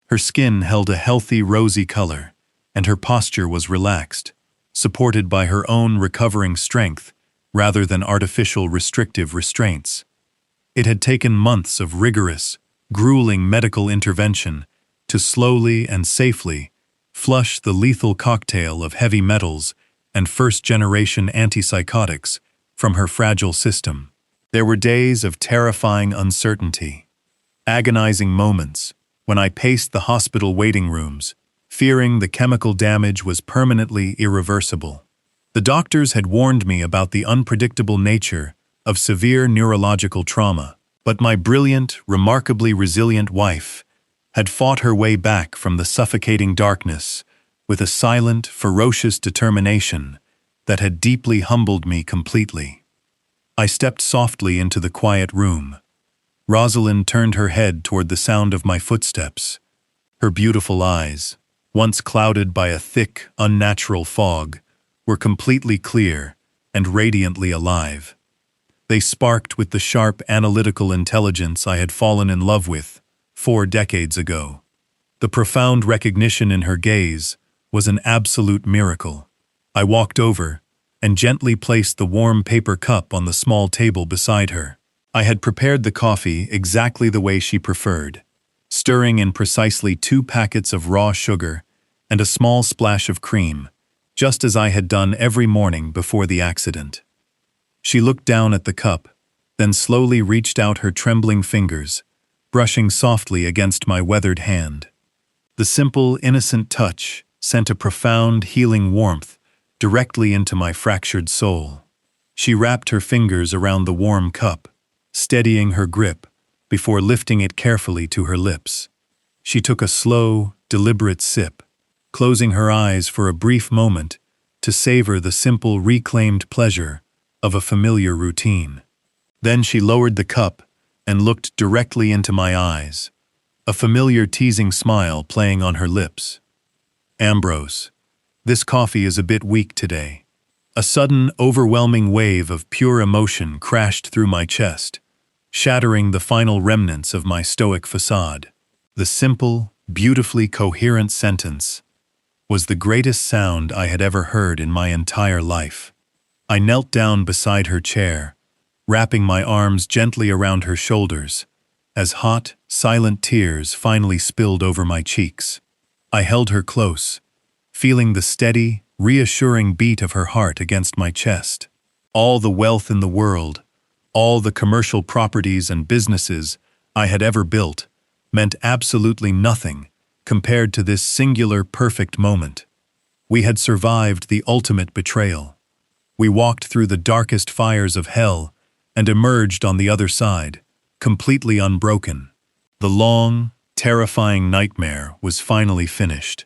Her skin held a healthy, rosy color, and her posture was relaxed, supported by her own recovering strength rather than artificial restrictive restraints. It had taken months of rigorous, grueling medical intervention to slowly and safely flush the lethal cocktail of heavy metals and first-generation antipsychotics from her fragile system. There were days of terrifying uncertainty, agonizing moments when I paced the hospital waiting rooms, fearing the chemical damage was permanently irreversible. The doctors had warned me about the unpredictable nature of severe neurological trauma, but my brilliant, remarkably resilient wife had fought her way back from the suffocating darkness with a silent, ferocious determination that had deeply humbled me completely. I stepped softly into the quiet room. Rosalind turned her head toward the sound of my footsteps. Her beautiful eyes, once clouded by a thick, unnatural fog, were completely clear and radiantly alive. They sparked with the sharp, analytical intelligence I had fallen in love with 4 decades ago. The profound recognition in her gaze was an absolute miracle. I walked over and gently placed the warm paper cup on the small table beside her. I had prepared the coffee exactly the way she preferred, stirring in precisely 2 packets of raw sugar and a small splash of cream, just as I had done every morning before the accident. She looked down at the cup, then slowly reached out her trembling fingers, brushing softly against my weathered hand. The simple, innocent touch sent a profound, healing warmth directly into my fractured soul. She wrapped her fingers around the warm cup, steadying her grip before lifting it carefully to her lips. She took a slow, deliberate sip, closing her eyes for a brief moment to savor the simple, reclaimed pleasure of a familiar routine. Then she lowered the cup and looked directly into my eyes, a familiar teasing smile playing on her lips. "Ambrose, this coffee is a bit weak today." A sudden, overwhelming wave of pure emotion crashed through my chest, shattering the final remnants of my stoic facade. The simple, beautifully coherent sentence was the greatest sound I had ever heard in my entire life. I knelt down beside her chair, wrapping my arms gently around her shoulders, as hot, silent tears finally spilled over my cheeks. I held her close, feeling the steady, reassuring beat of her heart against my chest. All the wealth in the world, all the commercial properties and businesses I had ever built, meant absolutely nothing compared to this singular, perfect moment. We had survived the ultimate betrayal. We walked through the darkest fires of hell and emerged on the other side, completely unbroken. The long, terrifying nightmare was finally finished.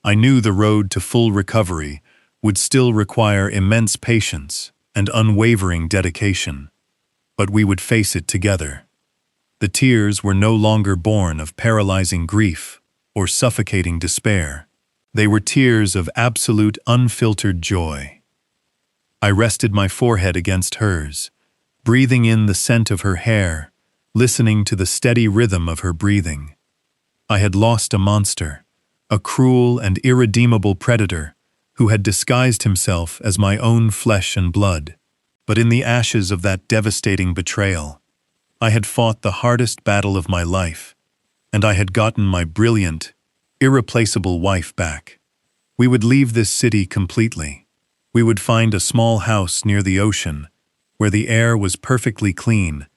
I knew the road to full recovery would still require immense patience and unwavering dedication, but we would face it together. The tears were no longer born of paralyzing grief or suffocating despair. They were tears of absolute, unfiltered joy. I rested my forehead against hers, breathing in the scent of her hair, listening to the steady rhythm of her breathing. I had lost a monster, a cruel and irredeemable predator who had disguised himself as my own flesh and blood. But in the ashes of that devastating betrayal, I had fought the hardest battle of my life, and I had gotten my brilliant, irreplaceable wife back. We would leave this city completely. We would find a small house near the ocean, where the air was perfectly clean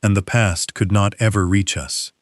and the past could not ever reach us.